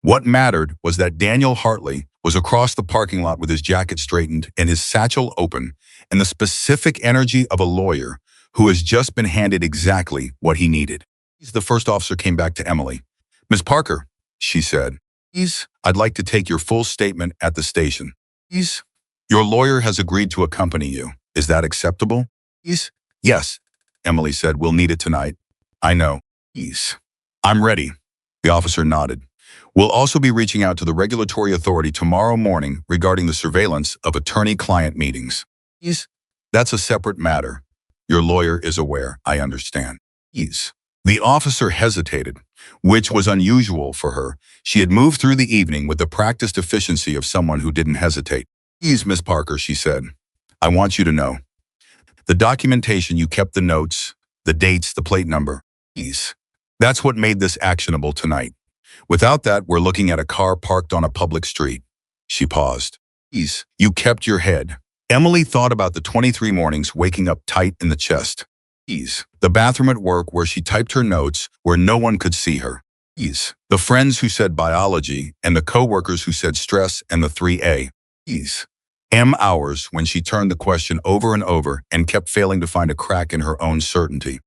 What mattered was that Daniel Hartley was across the parking lot with his jacket straightened and his satchel open, and the specific energy of a lawyer who has just been handed exactly what he needed. The first officer came back to Emily. Miss Parker, she said, I'd like to take your full statement at the station. Your lawyer has agreed to accompany you. Is that acceptable? Yes, Emily said. We'll need it tonight. I know. I'm ready. The officer nodded. We'll also be reaching out to the regulatory authority tomorrow morning regarding the surveillance of attorney-client meetings. That's a separate matter. Your lawyer is aware, I understand. The officer hesitated, which was unusual for her. She had moved through the evening with the practiced efficiency of someone who didn't hesitate. Miss Parker, she said. I want you to know. The documentation, you kept the notes, the dates, the plate number. That's what made this actionable tonight. Without that, we're looking at a car parked on a public street. She paused. You kept your head. Emily thought about the 23 mornings waking up tight in the chest. The bathroom at work where she typed her notes where no one could see her. The friends who said biology and the coworkers who said stress and the 3A. Hours when she turned the question over and over and kept failing to find a crack in her own certainty.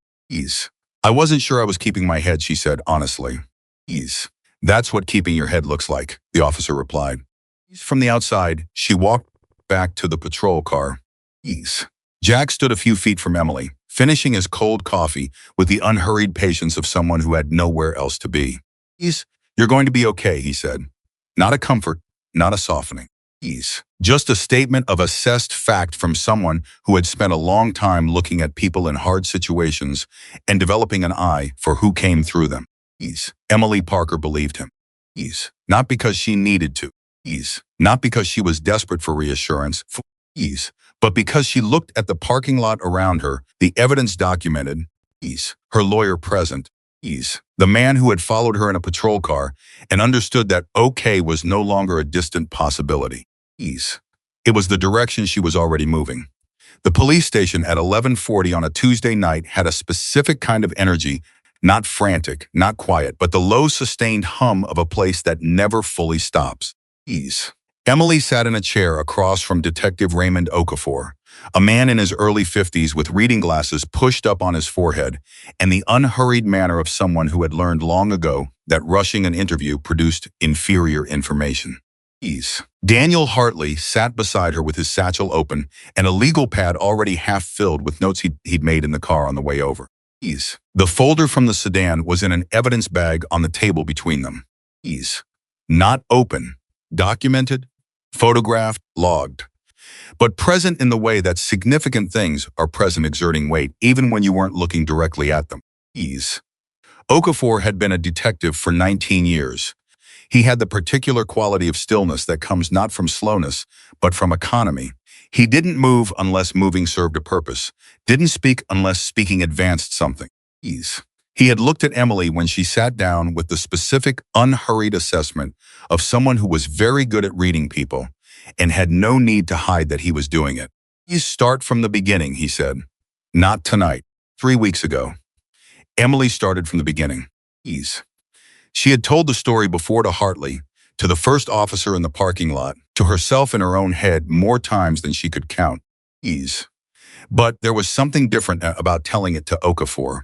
I wasn't sure I was keeping my head, she said honestly. Ease. That's what keeping your head looks like, the officer replied. From the outside, she walked back to the patrol car. Ease. Jack stood a few feet from Emily, finishing his cold coffee with the unhurried patience of someone who had nowhere else to be. Ease. You're going to be okay, he said. Not a comfort, not a softening. Ease. Just a statement of assessed fact from someone who had spent a long time looking at people in hard situations and developing an eye for who came through them. Ease. Emily Parker believed him. Ease. Not because she needed to. Ease. Not because she was desperate for reassurance. Ease. But because she looked at the parking lot around her, the evidence documented. Ease. Her lawyer present. Ease. The man who had followed her in a patrol car and understood that okay was no longer a distant possibility. Ease. It was the direction she was already moving. The police station at 11:40 on a Tuesday night had a specific kind of energy, not frantic, not quiet, but the low sustained hum of a place that never fully stops. Ease. Emily sat in a chair across from Detective Raymond Okafor, a man in his early 50s with reading glasses pushed up on his forehead and the unhurried manner of someone who had learned long ago that rushing an interview produced inferior information. Ease. Daniel Hartley sat beside her with his satchel open and a legal pad already half filled with notes he'd made in the car on the way over. Ease. The folder from the sedan was in an evidence bag on the table between them. Ease. Not open. Documented. Photographed. Logged. But present in the way that significant things are present, exerting weight even when you weren't looking directly at them. Ease. Okafor had been a detective for 19 years. He had the particular quality of stillness that comes not from slowness, but from economy. He didn't move unless moving served a purpose, didn't speak unless speaking advanced something. Ease. He had looked at Emily when she sat down with the specific, unhurried assessment of someone who was very good at reading people and had no need to hide that he was doing it. You start from the beginning, he said. Not tonight. 3 weeks ago. Emily started from the beginning. Ease. She had told the story before to Hartley, to the first officer in the parking lot, to herself in her own head more times than she could count. Ease. But there was something different about telling it to Okafor,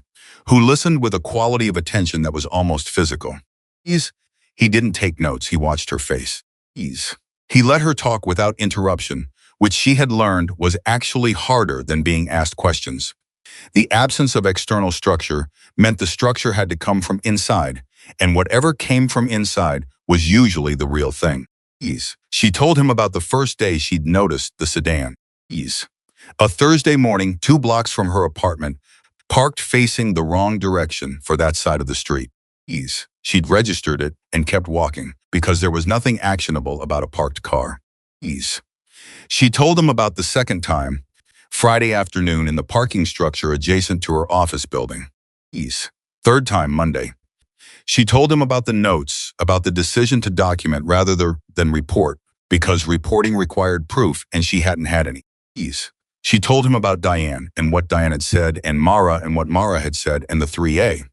who listened with a quality of attention that was almost physical. Ease. He didn't take notes, he watched her face. Ease. He let her talk without interruption, which she had learned was actually harder than being asked questions. The absence of external structure meant the structure had to come from inside, and whatever came from inside was usually the real thing. Ease. She told him about the first day she'd noticed the sedan. Ease. A Thursday morning, 2 blocks from her apartment, parked facing the wrong direction for that side of the street. Ease. She'd registered it and kept walking because there was nothing actionable about a parked car. Ease. She told him about the second time, Friday afternoon in the parking structure adjacent to her office building. Ease. Third time, Monday. She told him about the notes, about the decision to document rather than report, because reporting required proof and she hadn't had any. Ease. She told him about Diane and what Diane had said, and Mara and what Mara had said, and the 3A.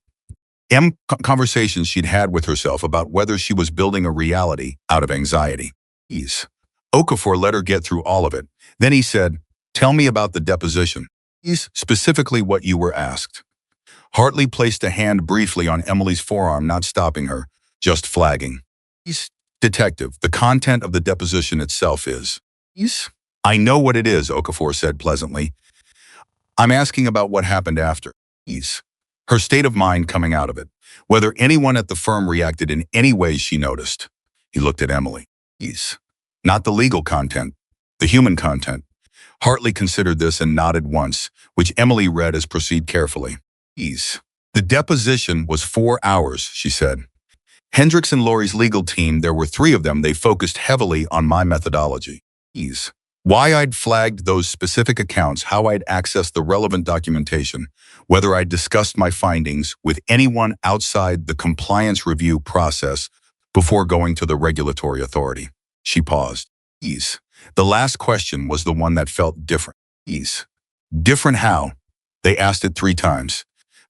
Conversations she'd had with herself about whether she was building a reality out of anxiety. Ease. Okafor let her get through all of it. Then he said, "Tell me about the deposition. Ease. Specifically what you were asked." Hartley placed a hand briefly on Emily's forearm, not stopping her, just flagging. Ease. Detective, the content of the deposition itself is. Ease. I know what it is, Okafor said pleasantly. I'm asking about what happened after. Ease. Her state of mind coming out of it. Whether anyone at the firm reacted in any way she noticed. He looked at Emily. Ease. Not the legal content, the human content. Hartley considered this and nodded once, which Emily read as proceed carefully. Ease. The deposition was 4 hours, she said. Hendricks and Laurie's legal team, there were 3 of them, they focused heavily on my methodology. Ease. Why I'd flagged those specific accounts, how I'd accessed the relevant documentation, whether I'd discussed my findings with anyone outside the compliance review process before going to the regulatory authority. She paused. Ease. The last question was the one that felt different. Ease. Different how? They asked it 3 times.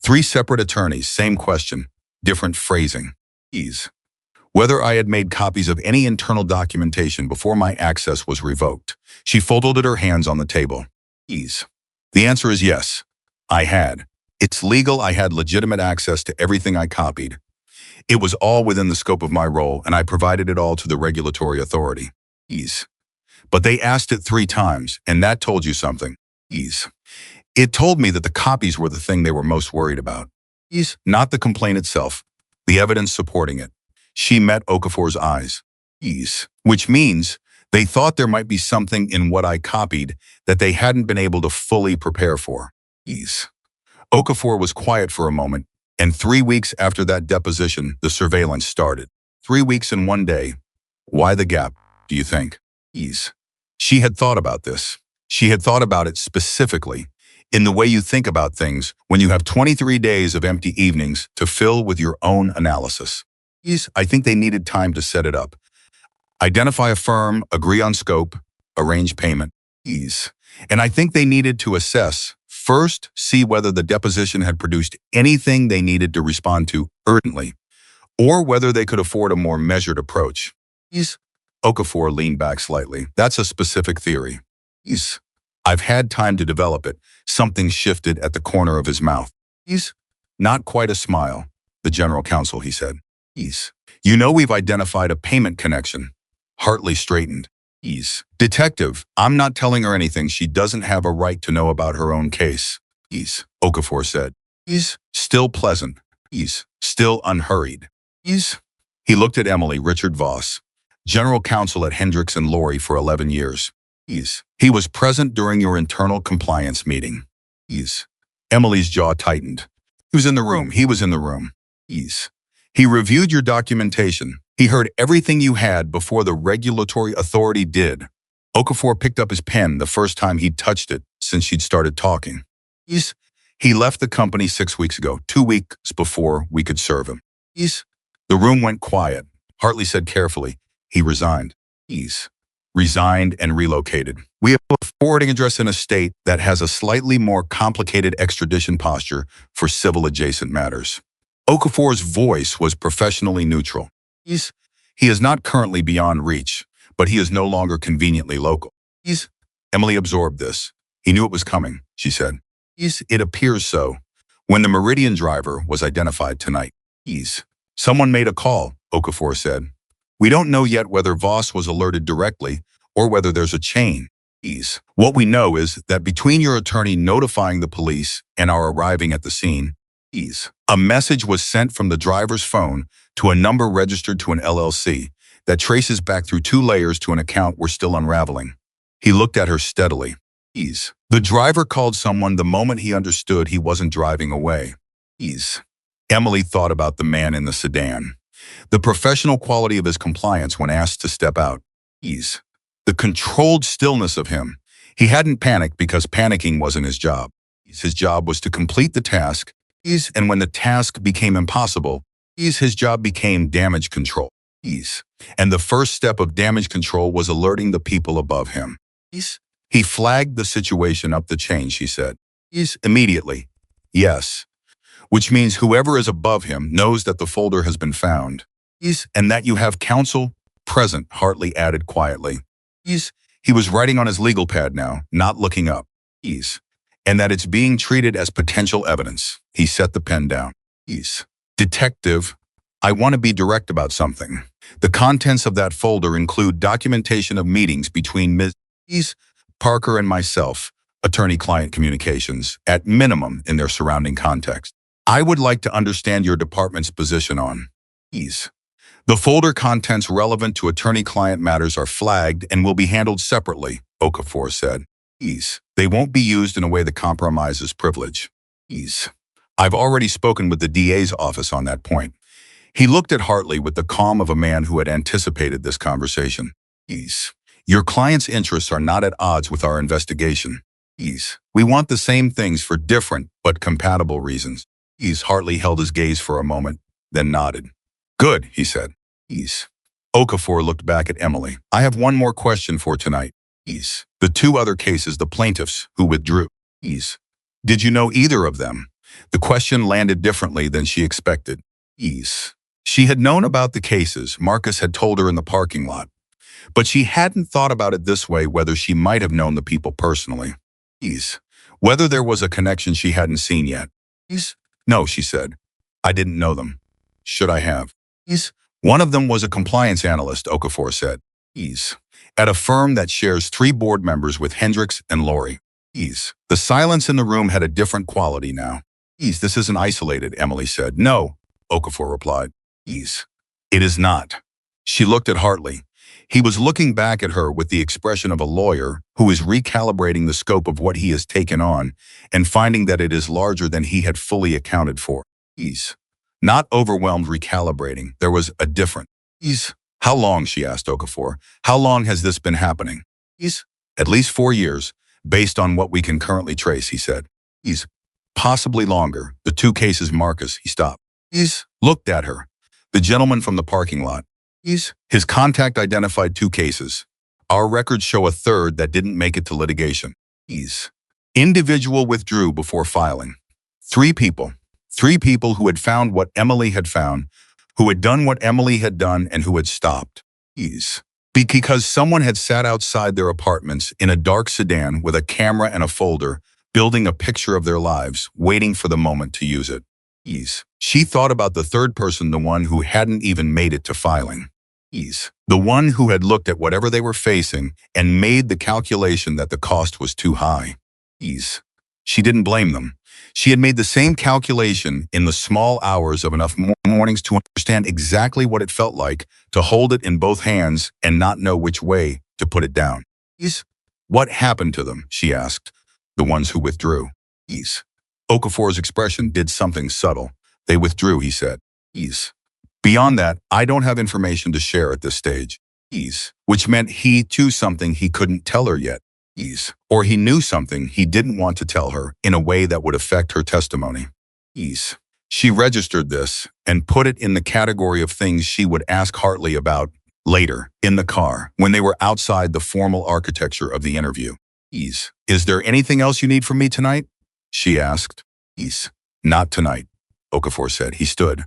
3 separate attorneys, same question, different phrasing. Ease. Whether I had made copies of any internal documentation before my access was revoked. She folded her hands on the table. Ease. The answer is yes, I had. It's legal. I had legitimate access to everything I copied. It was all within the scope of my role, and I provided it all to the regulatory authority. Ease. But they asked it 3 times, and that told you something. Ease. It told me that the copies were the thing they were most worried about. Ease. Not the complaint itself, the evidence supporting it. She met Okafor's eyes. Ease. Which means they thought there might be something in what I copied that they hadn't been able to fully prepare for. Ease. Okafor was quiet for a moment, and 3 weeks after that deposition, the surveillance started. 3 weeks in one day. Why the gap, do you think? Ease. She had thought about this. She had thought about it specifically, in the way you think about things when you have 23 days of empty evenings to fill with your own analysis. Ease. I think they needed time to set it up. Identify a firm, agree on scope, arrange payment. Ease. And I think they needed to assess, first, see whether the deposition had produced anything they needed to respond to urgently, or whether they could afford a more measured approach. Ease. Okafor leaned back slightly. That's a specific theory. Ease. I've had time to develop it. Something shifted at the corner of his mouth. Ease. Not quite a smile. The general counsel, he said. Ease. You know we've identified a payment connection. Hartley straightened. Ease. Detective, I'm not telling her anything. She doesn't have a right to know about her own case. Ease. Okafor said. Ease. Still pleasant. Ease. Still unhurried. Ease. He looked at Emily Richard Voss, general counsel at Hendricks and Laurie for 11 years. Ease. He was present during your internal compliance meeting. Ease. Emily's jaw tightened. He was in the room. He was in the room. Ease. He reviewed your documentation. He heard everything you had before the regulatory authority did. Okafor picked up his pen the first time he'd touched it since she'd started talking. Ease. He left the company 6 weeks ago, 2 weeks before we could serve him. Ease. The room went quiet. Hartley said carefully, he resigned. Ease. Resigned and relocated. We have a forwarding address in a state that has a slightly more complicated extradition posture for civil adjacent matters. Okafor's voice was professionally neutral. He is not currently beyond reach, but he is no longer conveniently local. Emily absorbed this. He knew it was coming, she said. It appears so. When the Meridian driver was identified tonight. Someone made a call, Okafor said. We don't know yet whether Voss was alerted directly or whether there's a chain. What we know is that between your attorney notifying the police and our arriving at the scene, a message was sent from the driver's phone to a number registered to an LLC that traces back through 2 layers to an account we're still unraveling. He looked at her steadily. The driver called someone the moment he understood he wasn't driving away. Emily thought about the man in the sedan. The professional quality of his compliance when asked to step out. The controlled stillness of him. He hadn't panicked because panicking wasn't his job. His job was to complete the task, and when the task became impossible, his job became damage control. And the first step of damage control was alerting the people above him. He flagged the situation up the chain, she said. Immediately. Yes. Which means whoever is above him knows that the folder has been found. And that you have counsel present, Hartley added quietly. He was writing on his legal pad now, not looking up. And that it's being treated as potential evidence. He set the pen down. Detective, I want to be direct about something. The contents of that folder include documentation of meetings between Ms. Parker and myself, attorney-client communications, at minimum in their surrounding context. I would like to understand your department's position on The folder contents relevant to attorney-client matters are flagged and will be handled separately, Okafor said. They won't be used in a way that compromises privilege. I've already spoken with the DA's office on that point. He looked at Hartley with the calm of a man who had anticipated this conversation. Your client's interests are not at odds with our investigation. We want the same things for different but compatible reasons. Hartley held his gaze for a moment, then nodded. Good, he said. Okafor looked back at Emily. I have one more question for tonight. The 2 other cases, the plaintiffs who withdrew. Did you know either of them? The question landed differently than she expected. She had known about the cases, Marcus had told her in the parking lot. But she hadn't thought about it this way, whether she might have known the people personally. Whether there was a connection she hadn't seen yet. Ease. No, she said. I didn't know them. Should I have? Ease. One of them was a compliance analyst, Okafor said. Ease. At a firm that shares 3 board members with Hendricks and Lori. Ease. The silence in the room had a different quality now. Ease, this isn't isolated, Emily said. No, Okafor replied. Ease. It is not. She looked at Hartley. He was looking back at her with the expression of a lawyer who is recalibrating the scope of what he has taken on and finding that it is larger than he had fully accounted for. Ease. Not overwhelmed recalibrating. There was a difference. Ease. How long, she asked Okafor. How long has this been happening? Ease. At least 4 years, based on what we can currently trace, he said. Ease. Possibly longer. The 2 cases, Marcus, he stopped. Ease. Looked at her. The gentleman from the parking lot. Ease. His contact identified 2 cases. Our records show a third that didn't make it to litigation. Ease. Individual withdrew before filing. 3 people. 3 people who had found what Emily had found, who had done what Emily had done, and who had stopped. Ease. Because someone had sat outside their apartments in a dark sedan with a camera and a folder, building a picture of their lives, waiting for the moment to use it. Ease. She thought about the third person, the one who hadn't even made it to filing. Ease. The one who had looked at whatever they were facing and made the calculation that the cost was too high. Ease. She didn't blame them. She had made the same calculation in the small hours of enough mornings to understand exactly what it felt like to hold it in both hands and not know which way to put it down. Ease. What happened to them, she asked. The ones who withdrew. Ease. Okafor's expression did something subtle. They withdrew, he said. Ease. Beyond that, I don't have information to share at this stage. Ease. Which meant he too something he couldn't tell her yet. Ease. Or he knew something he didn't want to tell her in a way that would affect her testimony. Ease. She registered this and put it in the category of things she would ask Hartley about later in the car when they were outside the formal architecture of the interview. Ease. Is there anything else you need from me tonight? She asked. Ease. Not tonight, Okafor said. He stood,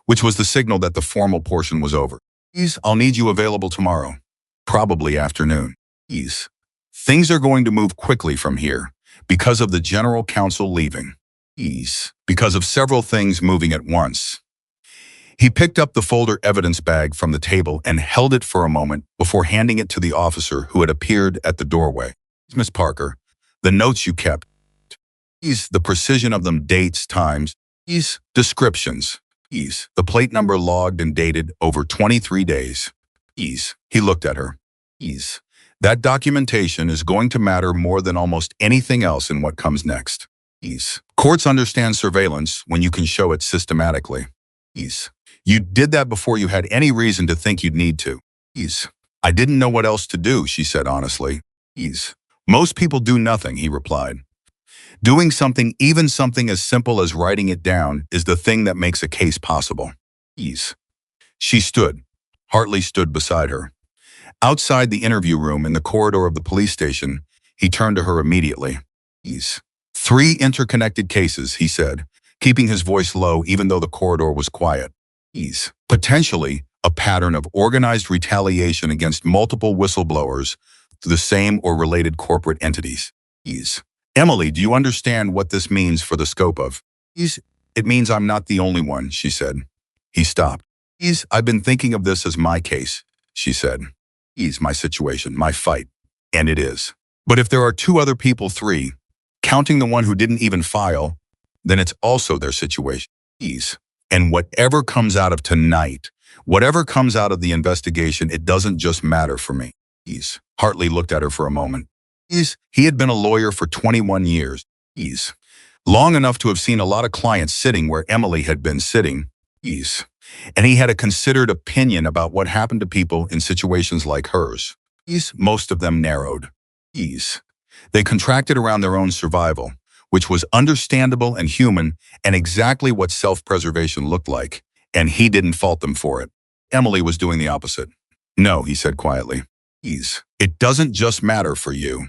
which was the signal that the formal portion was over. Ease. I'll need you available tomorrow. Probably afternoon. Ease. Things are going to move quickly from here because of the general counsel leaving. Ease. Because of several things moving at once. He picked up the folder evidence bag from the table and held it for a moment before handing it to the officer who had appeared at the doorway. Miss Parker, the notes you kept. Ease. The precision of them, dates, times. Ease. Descriptions. Ease. The plate number logged and dated over 23 days. Ease. He looked at her. Ease. That documentation is going to matter more than almost anything else in what comes next. Ease. Courts understand surveillance when you can show it systematically. Ease. You did that before you had any reason to think you'd need to. Ease. I didn't know what else to do, she said honestly. Ease. Most people do nothing, he replied. Doing something, even something as simple as writing it down, is the thing that makes a case possible. Ease. She stood. Hartley stood beside her. Outside the interview room in the corridor of the police station, he turned to her immediately. Ease. 3 interconnected cases, he said, keeping his voice low even though the corridor was quiet. Ease. Potentially a pattern of organized retaliation against multiple whistleblowers to the same or related corporate entities. Ease. Emily, do you understand what this means for the scope of? Ease. It means I'm not the only one, she said. He stopped. Ease. I've been thinking of this as my case, she said. Ease. My situation, my fight. And it is. But if there are 2 other people, 3, counting the one who didn't even file, then it's also their situation. Ease. And whatever comes out of tonight, whatever comes out of the investigation, it doesn't just matter for me. Ease. Hartley looked at her for a moment. Ease. He had been a lawyer for 21 years. Ease. Long enough to have seen a lot of clients sitting where Emily had been sitting. Ease. And he had a considered opinion about what happened to people in situations like hers. Ease. Most of them narrowed. Ease. They contracted around their own survival, which was understandable and human and exactly what self-preservation looked like, and he didn't fault them for it. Emily was doing the opposite. No, he said quietly. Ease. It doesn't just matter for you.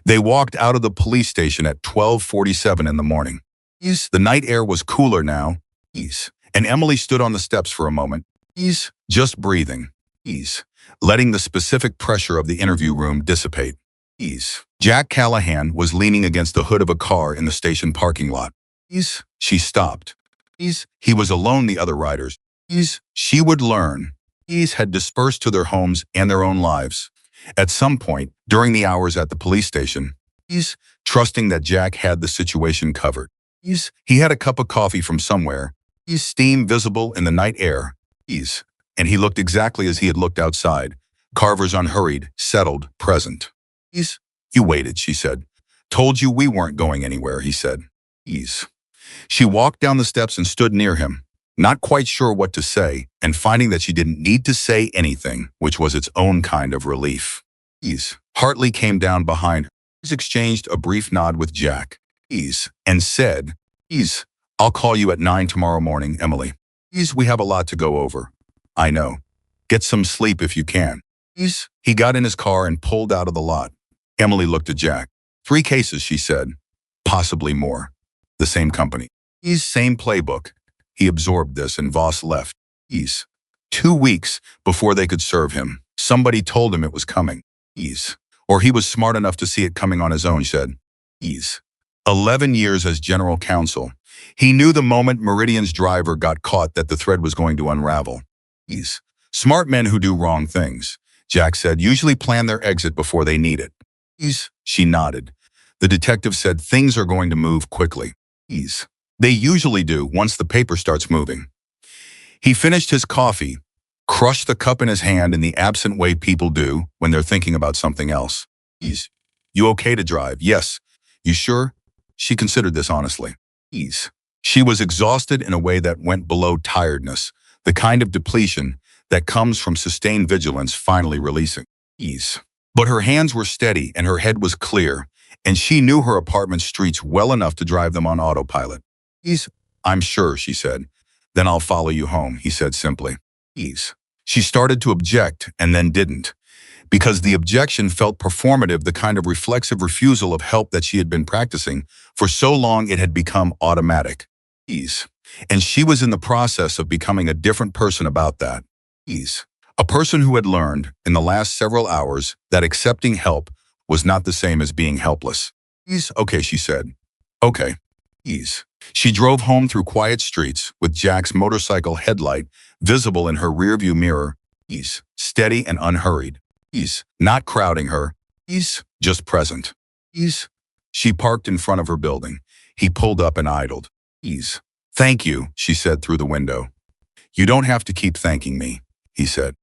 They walked out of the police station at 12:47 in the morning. Ease. The night air was cooler now. Ease. And Emily stood on the steps for a moment. Ease. Just breathing. Ease. Letting the specific pressure of the interview room dissipate. Ease. Jack Callahan was leaning against the hood of a car in the station parking lot. She stopped. He was alone, the other riders. She would learn. Had dispersed to their homes and their own lives. At some point, during the hours at the police station, trusting that Jack had the situation covered. He had a cup of coffee from somewhere, steam visible in the night air, and he looked exactly as he had looked outside, Carver's unhurried, settled, present. You waited, she said. Told you we weren't going anywhere, he said. She walked down the steps and stood near him, not quite sure what to say, and finding that she didn't need to say anything, which was its own kind of relief. Hartley came down behind her. Exchanged a brief nod with Jack, and said, I'll call you at 9 tomorrow morning, Emily. We have a lot to go over. I know. Get some sleep if you can. He got in his car and pulled out of the lot. Emily looked at Jack. 3 cases, she said. Possibly more. The same company. Same playbook. He absorbed this and Voss left. 2 weeks before they could serve him, somebody told him it was coming. Or he was smart enough to see it coming on his own, said. 11 years as general counsel. He knew the moment Meridian's driver got caught that the thread was going to unravel. Smart men who do wrong things, Jack said, usually plan their exit before they need it. She nodded. The detective said things are going to move quickly. They usually do once the paper starts moving. He finished his coffee, crushed the cup in his hand in the absent way people do when they're thinking about something else. You okay to drive? Yes. You sure? She considered this honestly. She was exhausted in a way that went below tiredness, the kind of depletion that comes from sustained vigilance finally releasing. But her hands were steady and her head was clear, and she knew her apartment streets well enough to drive them on autopilot. I'm sure, she said. Then I'll follow you home, he said simply. She started to object and then didn't, because the objection felt performative, the kind of reflexive refusal of help that she had been practicing. For so long it had become automatic. And she was in the process of becoming a different person about that. A person who had learned, in the last several hours, that accepting help was not the same as being helpless. Okay, she said. Okay. She drove home through quiet streets, with Jack's motorcycle headlight visible in her rearview mirror. Steady and unhurried. Not crowding her. Just present. She parked in front of her building. He pulled up and idled. Thank you, she said through the window. You don't have to keep thanking me, he said.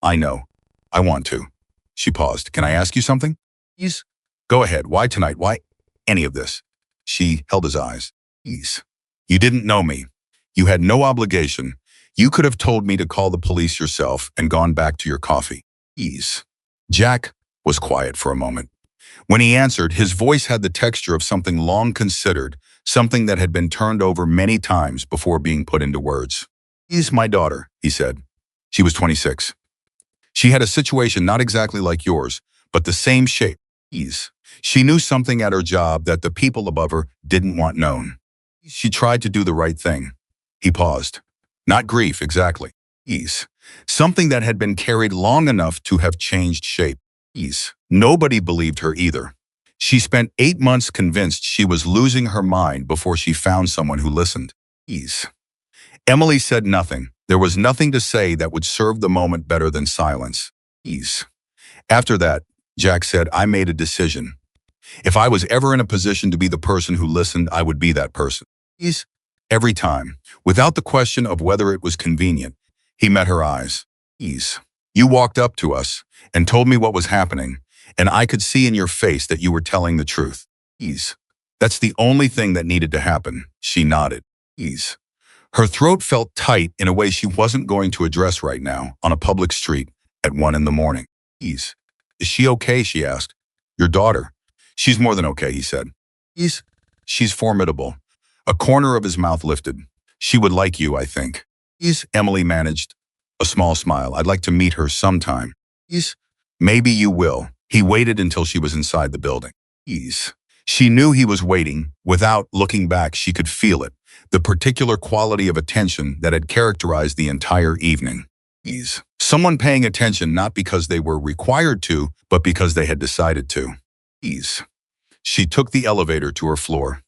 I know. I want to. She paused. Can I ask you something? Go ahead. Why tonight? Why any of this? She held his eyes. You didn't know me. You had no obligation. You could have told me to call the police yourself and gone back to your coffee. Jack was quiet for a moment. When he answered, his voice had the texture of something long considered, something that had been turned over many times before being put into words. My daughter, he said. She was 26. She had a situation not exactly like yours, but the same shape. She knew something at her job that the people above her didn't want known. She tried to do the right thing. He paused. Not grief, exactly. Something that had been carried long enough to have changed shape. Nobody believed her either. She spent 8 months convinced she was losing her mind before she found someone who listened. Emily said nothing. There was nothing to say that would serve the moment better than silence. After that, Jack said, I made a decision. If I was ever in a position to be the person who listened, I would be that person. Every time, without the question of whether it was convenient, he met her eyes. You walked up to us and told me what was happening, and I could see in your face that you were telling the truth. That's the only thing that needed to happen. She nodded. Her throat felt tight in a way she wasn't going to address right now on a public street at 1 a.m. Is she okay? She asked. Your daughter. She's more than okay, he said. She's formidable. A corner of his mouth lifted. She would like you, I think. Emily managed a small smile. I'd like to meet her sometime. Maybe you will. He waited until she was inside the building. She knew he was waiting. Without looking back, she could feel it, the particular quality of attention that had characterized the entire evening. Someone paying attention not because they were required to, but because they had decided to. She took the elevator to her floor.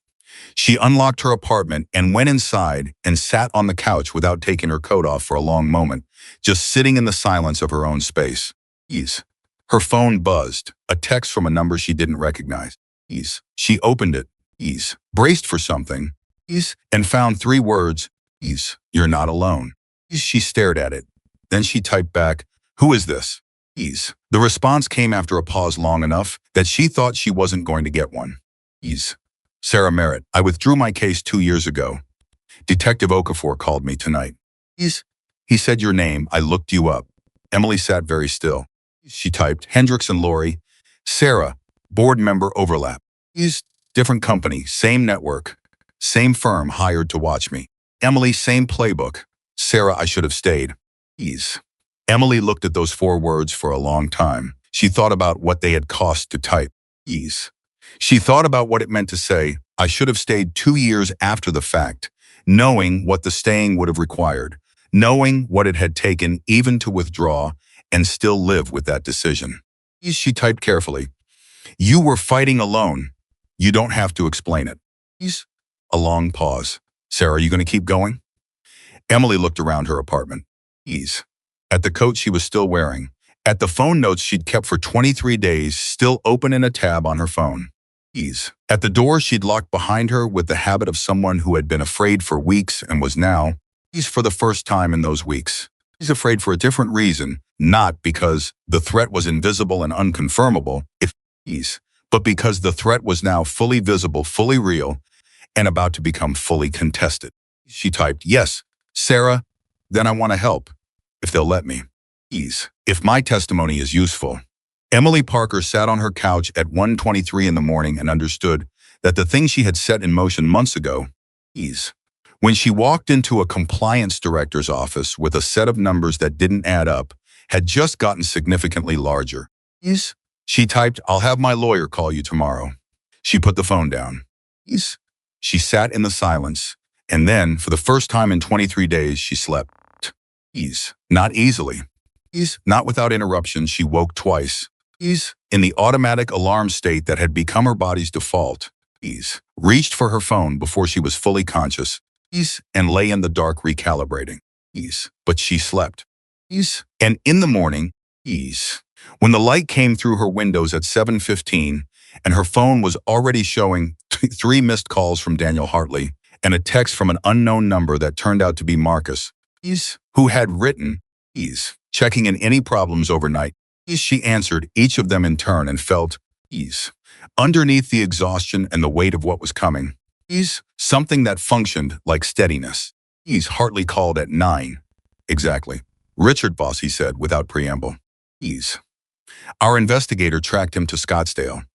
She unlocked her apartment and went inside and sat on the couch without taking her coat off for a long moment, just sitting in the silence of her own space. Ease. Her phone buzzed, a text from a number she didn't recognize. Ease. She opened it. Ease. Braced for something. Ease. And found 3 words. Ease. You're not alone. Ease. She stared at it. Then she typed back, "Who is this?" Ease. The response came after a pause long enough that she thought she wasn't going to get one. Ease. Sarah Merritt, I withdrew my case 2 years ago. Detective Okafor called me tonight. Ease. He said your name. I looked you up. Emily sat very still. She typed, Hendricks and Lori. Sarah, board member overlap. Ease. Different company, same network. Same firm hired to watch me. Emily, same playbook. Sarah, I should have stayed. Ease. Emily looked at those 4 words for a long time. She thought about what they had cost to type. Ease. She thought about what it meant to say, I should have stayed 2 years after the fact, knowing what the staying would have required, knowing what it had taken even to withdraw and still live with that decision. She typed carefully, you were fighting alone. You don't have to explain it. A long pause. Sarah, are you going to keep going? Emily looked around her apartment. Ease. At the coat she was still wearing. At the phone notes she'd kept for 23 days, still open in a tab on her phone. Ease. At the door she'd locked behind her with the habit of someone who had been afraid for weeks and was now, for the first time in those weeks. She's afraid for a different reason, not because the threat was invisible and unconfirmable, but because the threat was now fully visible, fully real, and about to become fully contested. She typed, yes, Sarah, then I want to help, if they'll let me. Ease. If my testimony is useful. Emily Parker sat on her couch at 1:23 in the morning and understood that the thing she had set in motion months ago, ease. When she walked into a compliance director's office with a set of numbers that didn't add up, had just gotten significantly larger. Ease. She typed, I'll have my lawyer call you tomorrow. She put the phone down. Ease. She sat in the silence, and then, for the first time in 23 days, she slept. Ease. Not easily. Ease. Not without interruption, she woke twice. Ease. In the automatic alarm state that had become her body's default. Ease. Reached for her phone before she was fully conscious. Ease. And lay in the dark recalibrating. Ease. But she slept. Ease. And in the morning, ease. When the light came through her windows at 7:15 and her phone was already showing 3 missed calls from Daniel Hartley and a text from an unknown number that turned out to be Marcus, ease, who had written, ease, checking in any problems overnight. She answered each of them in turn and felt ease. Underneath the exhaustion and the weight of what was coming, ease, something that functioned like steadiness. Ease. Hartley called at 9. Exactly. Richard boss, he said without preamble. Ease. Our investigator tracked him to Scottsdale.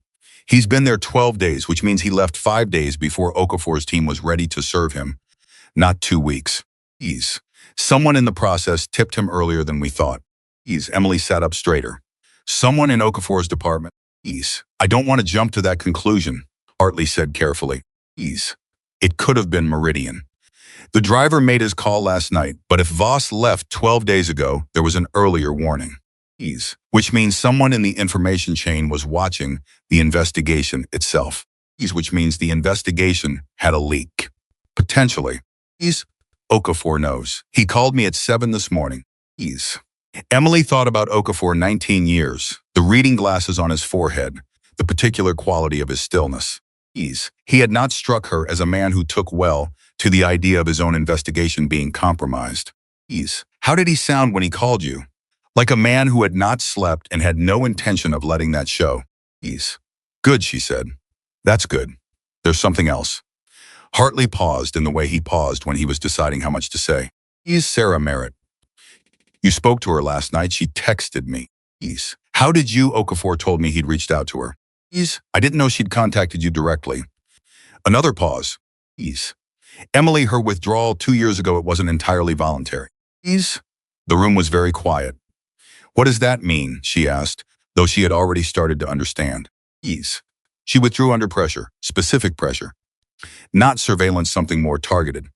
He's been there 12 days, which means he left 5 days before Okafor's team was ready to serve him. Not 2 weeks. Ease. Someone in the process tipped him earlier than we thought. Ease. Emily sat up straighter. Someone in Okafor's department. Ease. I don't want to jump to that conclusion, Hartley said carefully. Ease. It could have been Meridian. The driver made his call last night, but if Voss left 12 days ago, there was an earlier warning. Ease. Which means someone in the information chain was watching the investigation itself. Ease. Which means the investigation had a leak. Potentially. Ease. Okafor knows. He called me at 7 this morning. Ease. Emily thought about Okafor 19 years, the reading glasses on his forehead, the particular quality of his stillness. Ease. He had not struck her as a man who took well to the idea of his own investigation being compromised. Ease. How did he sound when he called you? Like a man who had not slept and had no intention of letting that show. Ease. Good, she said. That's good. There's something else. Hartley paused in the way he paused when he was deciding how much to say. Ease. Sarah Merritt. You spoke to her last night. She texted me. Ease. How did you? Okafor told me he'd reached out to her. Ease. I didn't know she'd contacted you directly. Another pause. Ease. Emily, her withdrawal 2 years ago, it wasn't entirely voluntary. Ease. The room was very quiet. What does that mean? She asked, though she had already started to understand. Ease. She withdrew under pressure, specific pressure. Not surveillance, something more targeted.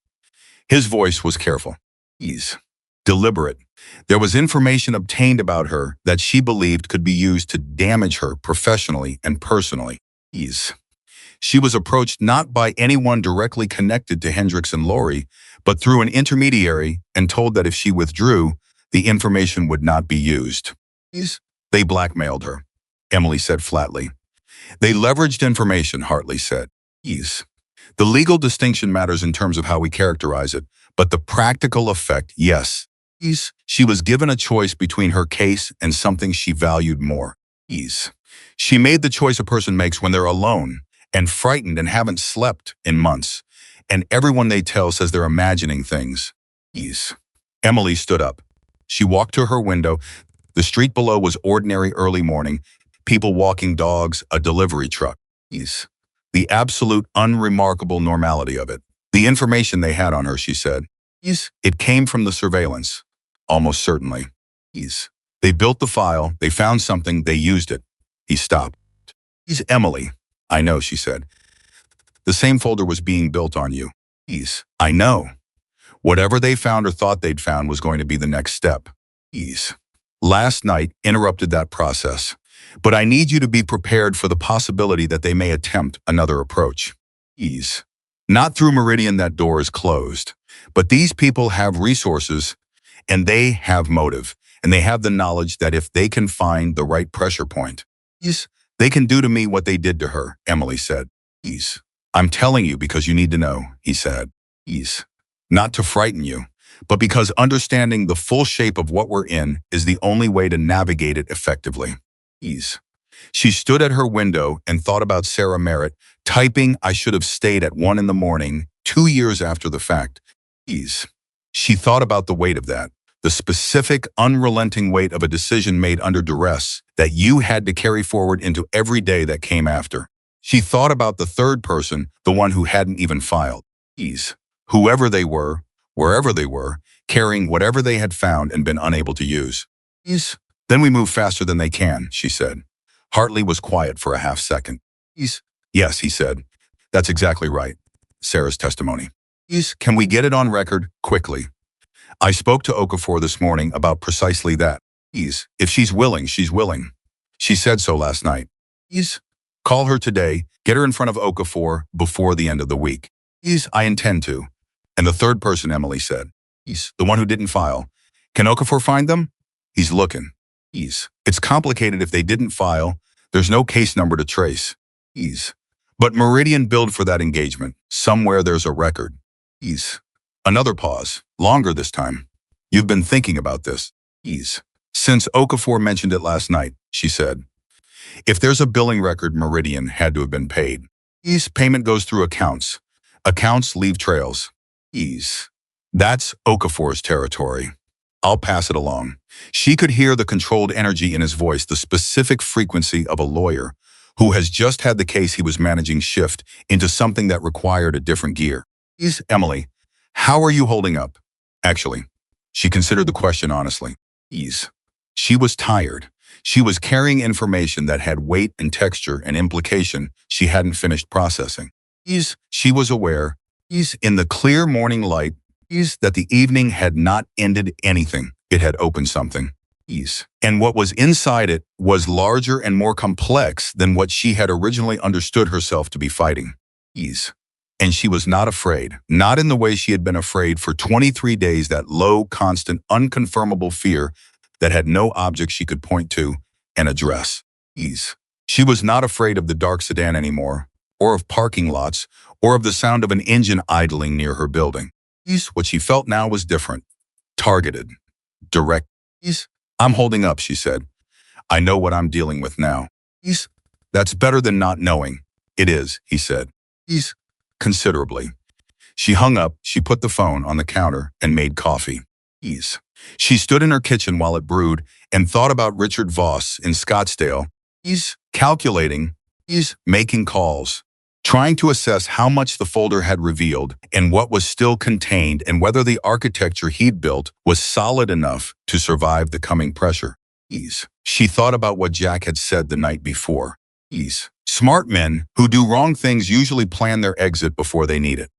His voice was careful. Ease. Deliberate. There was information obtained about her that she believed could be used to damage her professionally and personally. Ease. She was approached not by anyone directly connected to Hendricks and Lori, but through an intermediary and told that if she withdrew, the information would not be used. They blackmailed her, Emily said flatly. They leveraged information, Hartley said. The legal distinction matters in terms of how we characterize it, but the practical effect, yes. She was given a choice between her case and something she valued more. She made the choice a person makes when they're alone and frightened and haven't slept in months, and everyone they tell says they're imagining things. Emily stood up. She walked to her window. The street below was ordinary early morning, people walking dogs, a delivery truck. The absolute unremarkable normality of it. The information they had on her, she said. It came from the surveillance. Almost certainly. They built the file, they found something, they used it. He stopped. Emily. I know, she said. The same folder was being built on you. I know. Whatever they found or thought they'd found was going to be the next step. Last night interrupted that process. But I need you to be prepared for the possibility that they may attempt another approach. Not through Meridian, that door is closed. But these people have resources, and they have motive, and they have the knowledge that if they can find the right pressure point, they can do to me what they did to her, Emily said. I'm telling you because you need to know, he said. Not to frighten you, but because understanding the full shape of what we're in is the only way to navigate it effectively. She stood at her window and thought about Sarah Merritt, typing, "I should have stayed at 1 a.m, 2 years after the fact." She thought about the weight of that, the specific, unrelenting weight of a decision made under duress that you had to carry forward into every day that came after. She thought about the third person, the one who hadn't even filed. Whoever they were, wherever they were, carrying whatever they had found and been unable to use. Then we move faster than they can, she said. Hartley was quiet for a half second. Yes, he said. That's exactly right. Sarah's testimony. Can we get it on record quickly? I spoke to Okafor this morning about precisely that. If she's willing, she's willing. She said so last night. Call her today, get her in front of Okafor before the end of the week. I intend to. And the third person, Emily said. The one who didn't file. Can Okafor find them? He's looking. It's complicated if they didn't file. There's no case number to trace. But Meridian billed for that engagement. Somewhere there's a record. Another pause. Longer this time. You've been thinking about this. Since Okafor mentioned it last night, she said. If there's a billing record, Meridian had to have been paid. Payment goes through accounts. Accounts leave trails. That's Okafor's territory. I'll pass it along. She could hear the controlled energy in his voice, the specific frequency of a lawyer who has just had the case he was managing shift into something that required a different gear. Emily, how are you holding up? Actually, she considered the question honestly. She was tired. She was carrying information that had weight and texture and implication she hadn't finished processing. She was aware, in the clear morning light, that the evening had not ended anything. It had opened something. And what was inside it was larger and more complex than what she had originally understood herself to be fighting. And she was not afraid, not in the way she had been afraid for 23 days, that low, constant, unconfirmable fear that had no object she could point to and address. She was not afraid of the dark sedan anymore, or of parking lots, or of the sound of an engine idling near her building. What she felt now was different, targeted, direct. I'm holding up, she said. I know what I'm dealing with now. That's better than not knowing. It is, he said. Considerably. She hung up, she put the phone on the counter and made coffee. She stood in her kitchen while it brewed and thought about Richard Voss in Scottsdale. Calculating, making calls, trying to assess how much the folder had revealed and what was still contained and whether the architecture he'd built was solid enough to survive the coming pressure. She thought about what Jack had said the night before. Smart men who do wrong things usually plan their exit before they need it.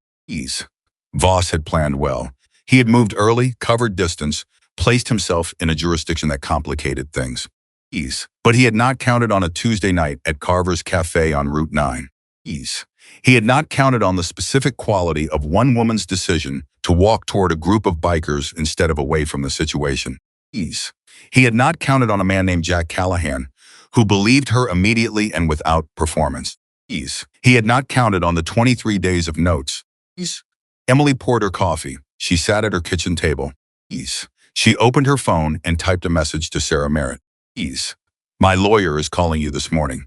Voss had planned well. He had moved early, covered distance, placed himself in a jurisdiction that complicated things. But he had not counted on a Tuesday night at Carver's Cafe on Route 9. He had not counted on the specific quality of one woman's decision to walk toward a group of bikers instead of away from the situation. Ease. He had not counted on a man named Jack Callahan, who believed her immediately and without performance. Ease. He had not counted on the 23 days of notes. Ease. Emily poured her coffee. She sat at her kitchen table. Ease. She opened her phone and typed a message to Sarah Merritt. Ease. My lawyer is calling you this morning.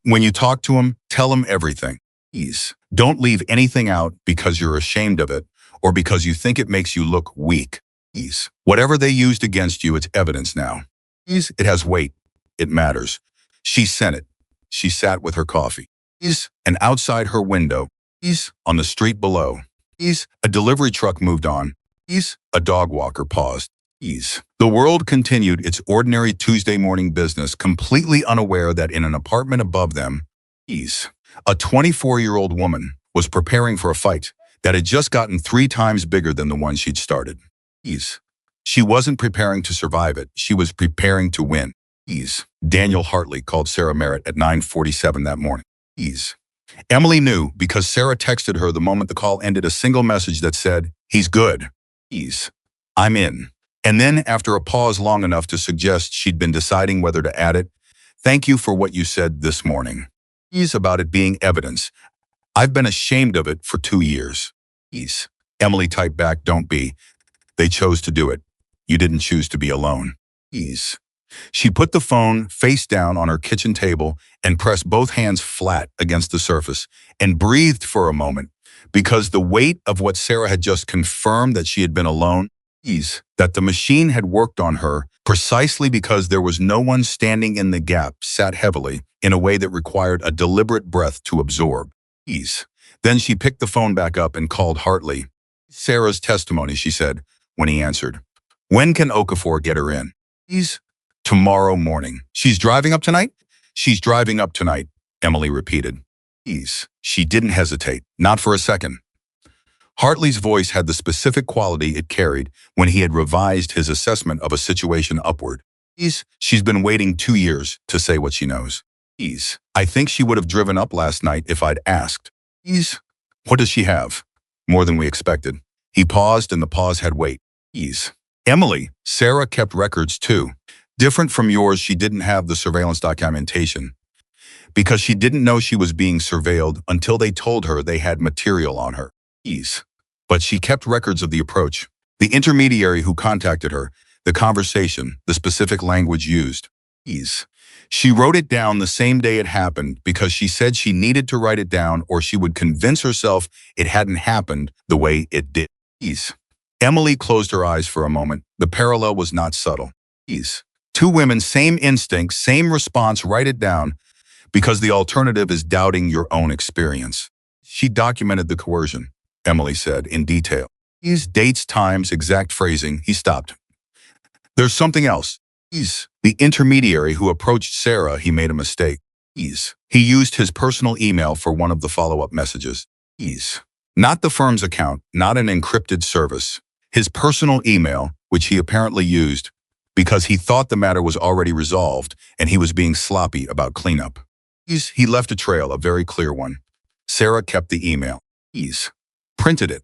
When you talk to him, tell him everything. Ease. Don't leave anything out because you're ashamed of it or because you think it makes you look weak. Ease. Whatever they used against you, it's evidence now. Ease. It has weight. It matters. She sent it. She sat with her coffee. Ease. And outside her window. Ease. On the street below. Ease. A delivery truck moved on. Ease. A dog walker paused. Ease. The world continued its ordinary Tuesday morning business, completely unaware that in an apartment above them, Ease, a 24-year-old woman, was preparing for a fight that had just gotten 3 times bigger than the one she'd started. Ease. She wasn't preparing to survive it. She was preparing to win. Ease. Daniel Hartley called Sarah Merritt at 9:47 that morning. Ease. Emily knew because Sarah texted her the moment the call ended a single message that said, "He's good." Ease. I'm in. And then, after a pause long enough to suggest she'd been deciding whether to add it, "Thank you for what you said this morning." Ease. About it being evidence. I've been ashamed of it for 2 years. Ease. Emily typed back, "Don't be. They chose to do it. You didn't choose to be alone." Ease. She put the phone face down on her kitchen table and pressed both hands flat against the surface and breathed for a moment because the weight of what Sarah had just confirmed that she had been alone, Ease, that the machine had worked on her precisely because there was no one standing in the gap, sat heavily in a way that required a deliberate breath to absorb. Ease. Then she picked the phone back up and called Hartley. "Sarah's testimony," she said, when he answered. "When can Okafor get her in?" Ease. "Tomorrow morning." "She's driving up tonight?" "She's driving up tonight," Emily repeated. Ease. She didn't hesitate, not for a second. Hartley's voice had the specific quality it carried when he had revised his assessment of a situation upward. Ease. She's been waiting 2 years to say what she knows. Ease. I think she would have driven up last night if I'd asked. Ease. What does she have? More than we expected. He paused and the pause had weight. Ease. Emily, Sarah kept records too. Different from yours, she didn't have the surveillance documentation because she didn't know she was being surveilled until they told her they had material on her. Ease. But she kept records of the approach, the intermediary who contacted her, the conversation, the specific language used. Ease. She wrote it down the same day it happened because she said she needed to write it down or she would convince herself it hadn't happened the way it did. Ease. Emily closed her eyes for a moment. The parallel was not subtle. Ease. 2 women, same instinct, same response, write it down because the alternative is doubting your own experience. She documented the coercion, Emily said, in detail. Ease. Dates, times, exact phrasing. He stopped. There's something else. Ease. The intermediary who approached Sarah, he made a mistake. Ease. He used his personal email for one of the follow-up messages. Ease. Not the firm's account, not an encrypted service. His personal email, which he apparently used because he thought the matter was already resolved and he was being sloppy about cleanup. Ease. He left a trail, a very clear one. Sarah kept the email. Ease. Printed it.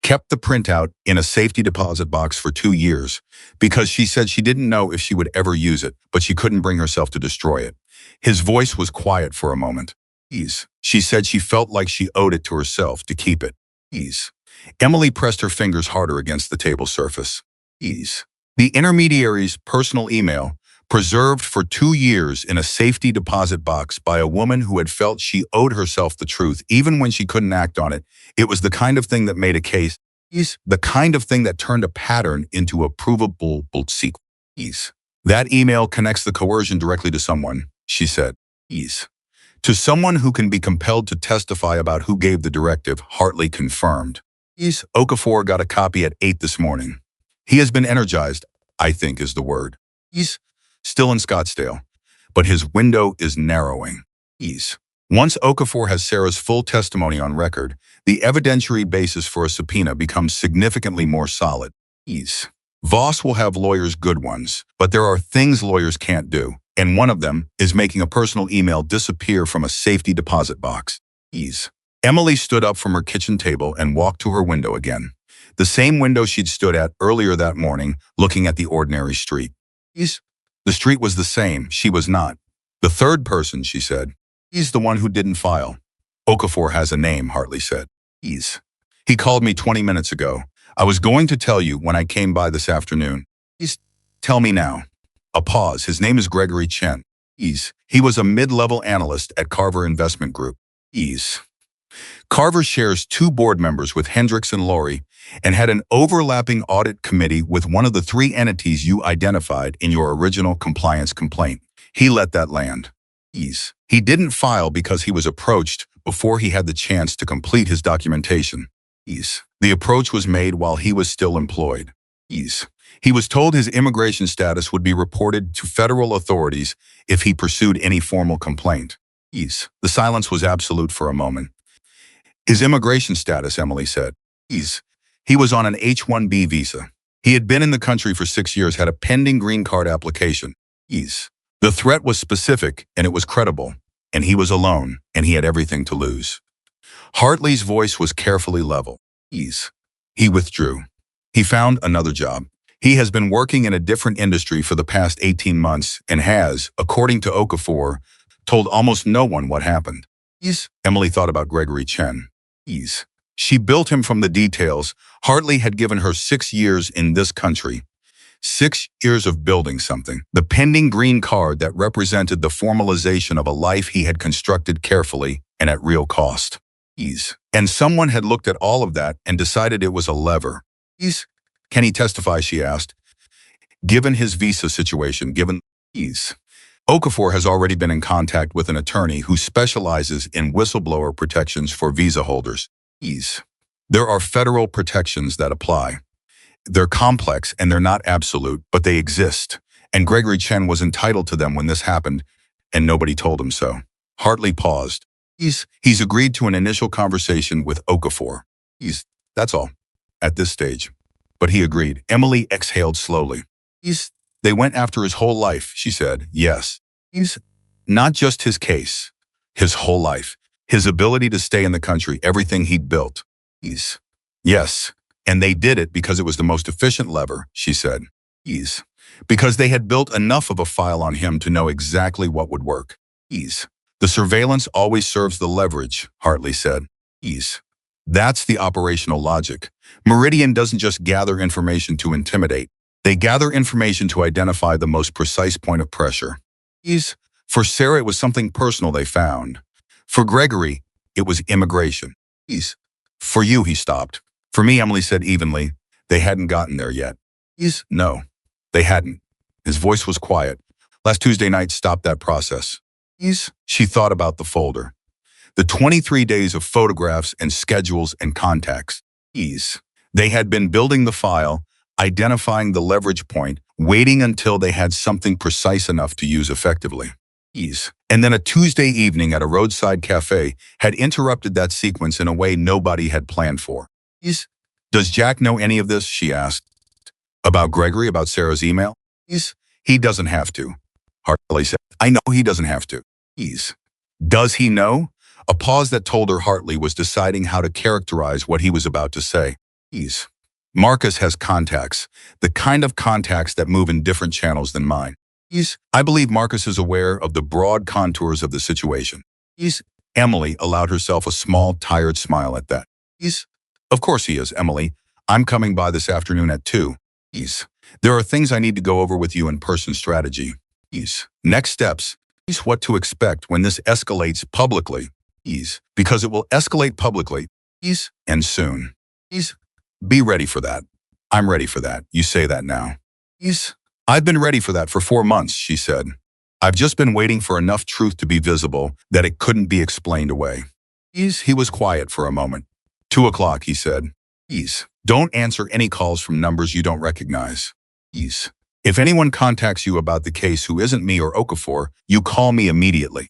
Kept the printout in a safety deposit box for 2 years because she said she didn't know if she would ever use it, but she couldn't bring herself to destroy it. His voice was quiet for a moment. Ease. She said she felt like she owed it to herself to keep it. Ease. Emily pressed her fingers harder against the table surface. Ease. The intermediary's personal email, preserved for 2 years in a safety deposit box by a woman who had felt she owed herself the truth even when she couldn't act on it. It was the kind of thing that made a case. Ease. The kind of thing that turned a pattern into a provable sequel. Ease. That email connects the coercion directly to someone, she said. Ease. To someone who can be compelled to testify about who gave the directive, Hartley confirmed. Ease. Okafor got a copy at 8 this morning. He has been energized, I think is the word. Ease. Still in Scottsdale, but his window is narrowing. Ease. Once Okafor has Sarah's full testimony on record, the evidentiary basis for a subpoena becomes significantly more solid. Ease. Voss will have lawyers, good ones, but there are things lawyers can't do, and one of them is making a personal email disappear from a safety deposit box. Ease. Emily stood up from her kitchen table and walked to her window again. The same window she'd stood at earlier that morning, looking at the ordinary street. Ease. The street was the same, she was not. The third person, she said. He's the one who didn't file. Okafor has a name, Hartley said. Ease. He called me 20 minutes ago. I was going to tell you when I came by this afternoon. Ease. Tell me now. A pause. His name is Gregory Chen. Ease. He was a mid-level analyst at Carver Investment Group. Ease. Carver shares 2 board members with Hendricks and Laurie and had an overlapping audit committee with one of the 3 entities you identified in your original compliance complaint. He let that land. Ease. He didn't file because he was approached before he had the chance to complete his documentation. Ease. The approach was made while he was still employed. Ease. He was told his immigration status would be reported to federal authorities if he pursued any formal complaint. Ease. The silence was absolute for a moment. His immigration status, Emily said. Ease. He was on an H-1B visa. He had been in the country for 6 years, had a pending green card application. Ease. The threat was specific and it was credible, and he was alone and he had everything to lose. Hartley's voice was carefully level. Ease. He withdrew. He found another job. He has been working in a different industry for the past 18 months and has, according to Okafor, told almost no one what happened. Ease. Emily thought about Gregory Chen. Ease. She built him from the details. Hartley had given her 6 years in this country. 6 years of building something. The pending green card that represented the formalization of a life he had constructed carefully and at real cost. Ease. And someone had looked at all of that and decided it was a lever. Ease. Can he testify, she asked. Given his visa situation, given Ease. Okafor has already been in contact with an attorney who specializes in whistleblower protections for visa holders. Ease. There are federal protections that apply. They're complex and they're not absolute, but they exist. And Gregory Chen was entitled to them when this happened, and nobody told him so. Hartley paused. He's agreed to an initial conversation with Okafor. That's all. At this stage. But he agreed. Emily exhaled slowly. They went after his whole life, she said. Yes. Not just his case. His whole life. His ability to stay in the country, everything he'd built. Yes. And they did it because it was the most efficient lever, she said. Because they had built enough of a file on him to know exactly what would work. The surveillance always serves the leverage, Hartley said. That's the operational logic. Meridian doesn't just gather information to intimidate. They gather information to identify the most precise point of pressure. For Sarah, it was something personal they found. For Gregory, it was immigration. For you, he stopped. For me, Emily said evenly, they hadn't gotten there yet. No, they hadn't. His voice was quiet. Last Tuesday night stopped that process. She thought about the folder. The 23 days of photographs and schedules and contacts. They had been building the file, identifying the leverage point, waiting until they had something precise enough to use effectively. And then a Tuesday evening at a roadside cafe had interrupted that sequence in a way nobody had planned for. Does Jack know any of this, she asked. About Gregory, about Sarah's email? He doesn't have to. Hartley said, I know he doesn't have to. Does he know? A pause that told her Hartley was deciding how to characterize what he was about to say. Marcus has contacts, the kind of contacts that move in different channels than mine. I believe Marcus is aware of the broad contours of the situation. Emily allowed herself a small, tired smile at that. Of course he is, Emily. I'm coming by this afternoon at 2. There are things I need to go over with you in person strategy. Next steps. What to expect when this escalates publicly. Because it will escalate publicly. And soon. Be ready for that. I'm ready for that. You say that now. I've been ready for that for 4 months, she said. I've just been waiting for enough truth to be visible that it couldn't be explained away. He was quiet for a moment. 2 o'clock, he said. Don't answer any calls from numbers you don't recognize. If anyone contacts you about the case who isn't me or Okafor, you call me immediately.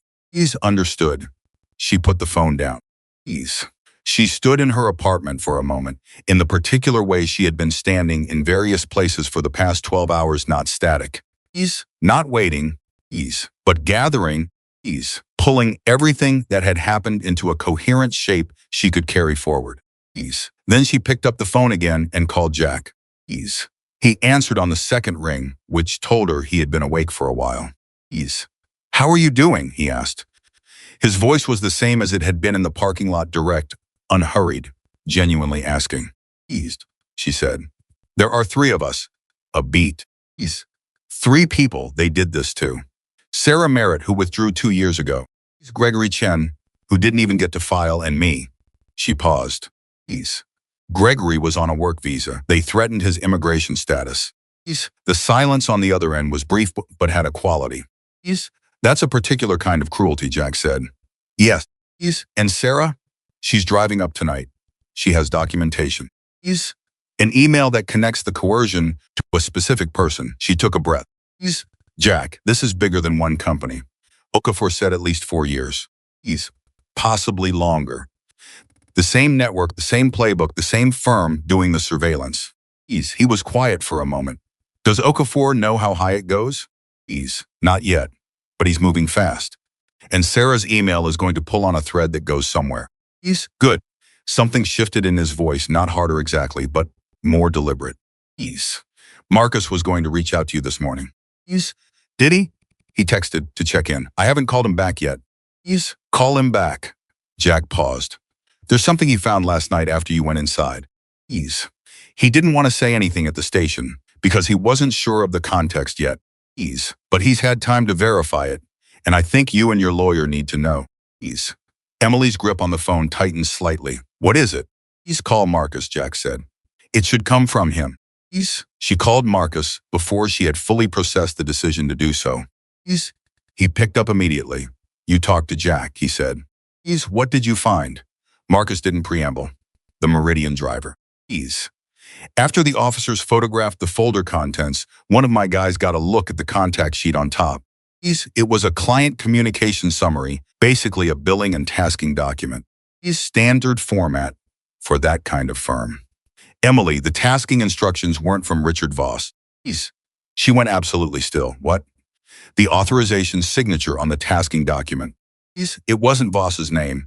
Understood. She put the phone down. She stood in her apartment for a moment, in the particular way she had been standing in various places for the past 12 hours, not static. Not waiting, but gathering, pulling everything that had happened into a coherent shape she could carry forward. Ease. Then she picked up the phone again and called Jack. Ease. He answered on the second ring, which told her he had been awake for a while. Ease. How are you doing? He asked. His voice was the same as it had been in the parking lot, direct, unhurried, genuinely asking. Eased, she said. There are 3 of us. A beat. Ease. 3 people they did this to. Sarah Merritt, who withdrew 2 years ago. Gregory Chen, who didn't even get to file, and me. She paused. Ease. Gregory was on a work visa. They threatened his immigration status. Ease. The silence on the other end was brief but had a quality. Ease. That's a particular kind of cruelty, Jack said. Yes. Ease. And Sarah? She's driving up tonight. She has documentation. Ease. An email that connects the coercion to a specific person. She took a breath. Ease. Jack, this is bigger than one company. Okafor said at least 4 years. Ease. Possibly longer. The same network, the same playbook, the same firm doing the surveillance. Ease. He was quiet for a moment. Does Okafor know how high it goes? Ease. Not yet, but he's moving fast. And Sarah's email is going to pull on a thread that goes somewhere. Ease. Good. Something shifted in his voice, not harder exactly, but more deliberate. Ease. Marcus was going to reach out to you this morning. Ease. Did he? He texted to check in. I haven't called him back yet. Ease. Call him back. Jack paused. There's something he found last night after you went inside. Ease. He didn't want to say anything at the station because he wasn't sure of the context yet. Ease. But he's had time to verify it, and I think you and your lawyer need to know. Ease. Emily's grip on the phone tightened slightly. What is it? Ease. Call Marcus, Jack said. It should come from him. Ease. She called Marcus before she had fully processed the decision to do so. Ease. He picked up immediately. You talked to Jack, he said. Ease. What did you find? Marcus didn't preamble. The Meridian driver. Ease. After the officers photographed the folder contents, one of my guys got a look at the contact sheet on top. Ease. It was a client communication summary, basically a billing and tasking document. Ease. Standard format for that kind of firm. Emily, the tasking instructions weren't from Richard Voss. Ease. She went absolutely still. What? The authorization signature on the tasking document. Ease. It wasn't Voss's name.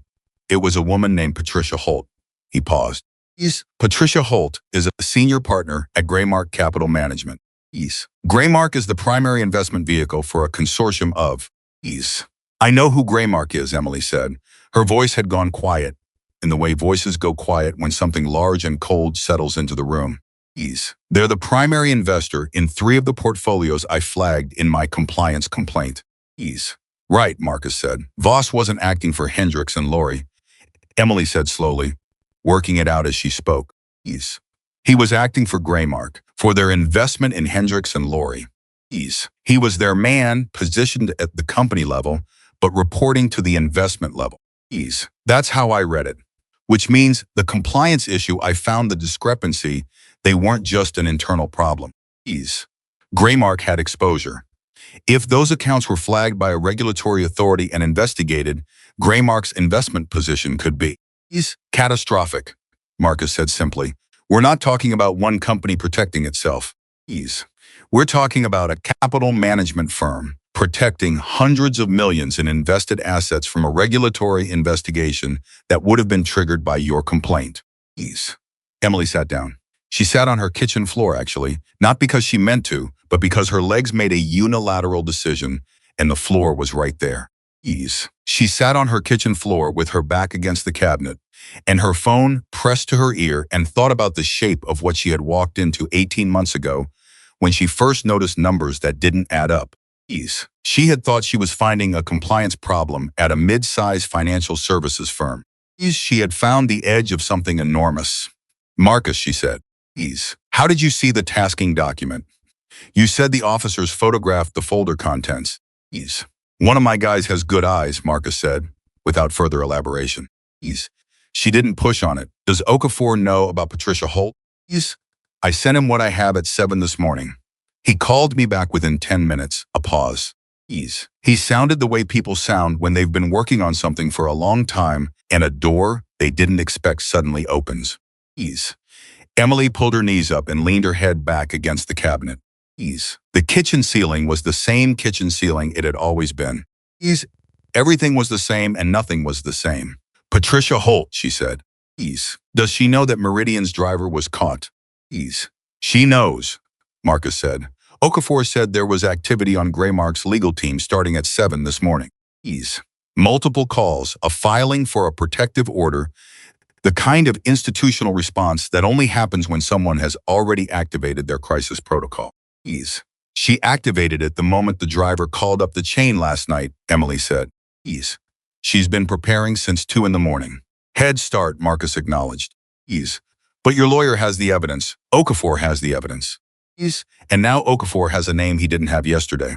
It was a woman named Patricia Holt. He paused. Ease. Patricia Holt is a senior partner at Graymark Capital Management. Ease. Graymark is the primary investment vehicle for a consortium of. Ease. I know who Graymark is, Emily said. Her voice had gone quiet, in the way voices go quiet when something large and cold settles into the room. Ease. They're the primary investor in 3 of the portfolios I flagged in my compliance complaint. Ease. Right, Marcus said. Voss wasn't acting for Hendricks and Lori. Emily said slowly, working it out as she spoke. Ease. He was acting for Graymark, for their investment in Hendricks and Lori. Ease. He was their man, positioned at the company level, but reporting to the investment level. Ease. That's how I read it. Which means the compliance issue, I found the discrepancy. They weren't just an internal problem. Ease. Graymark had exposure. If those accounts were flagged by a regulatory authority and investigated, Graymark's investment position could be catastrophic, Marcus said simply. We're not talking about one company protecting itself. We're talking about a capital management firm protecting hundreds of millions in invested assets from a regulatory investigation that would have been triggered by your complaint. Emily sat down. She sat on her kitchen floor, actually, not because she meant to, but because her legs made a unilateral decision, and the floor was right there. She sat on her kitchen floor with her back against the cabinet, and her phone pressed to her ear and thought about the shape of what she had walked into 18 months ago when she first noticed numbers that didn't add up. She had thought she was finding a compliance problem at a mid-sized financial services firm. She had found the edge of something enormous. Marcus, she said. How did you see the tasking document? You said the officers photographed the folder contents. One of my guys has good eyes, Marcus said, without further elaboration. She didn't push on it. Does Okafor know about Patricia Holt? I sent him what I have at 7 this morning. He called me back within 10 minutes, a pause. He sounded the way people sound when they've been working on something for a long time and a door they didn't expect suddenly opens. Emily pulled her knees up and leaned her head back against the cabinet. The kitchen ceiling was the same kitchen ceiling it had always been. Everything was the same and nothing was the same. Patricia Holt, she said. Ease. Does she know that Meridian's driver was caught? Ease. She knows, Marcus said. Okafor said there was activity on Greymark's legal team starting at 7 this morning. Ease. Multiple calls, a filing for a protective order, the kind of institutional response that only happens when someone has already activated their crisis protocol. Ease. She activated it the moment the driver called up the chain last night, Emily said. Ease. She's been preparing since 2 in the morning. Head start, Marcus acknowledged. Ease. But your lawyer has the evidence. Okafor has the evidence. Ease. And now Okafor has a name he didn't have yesterday.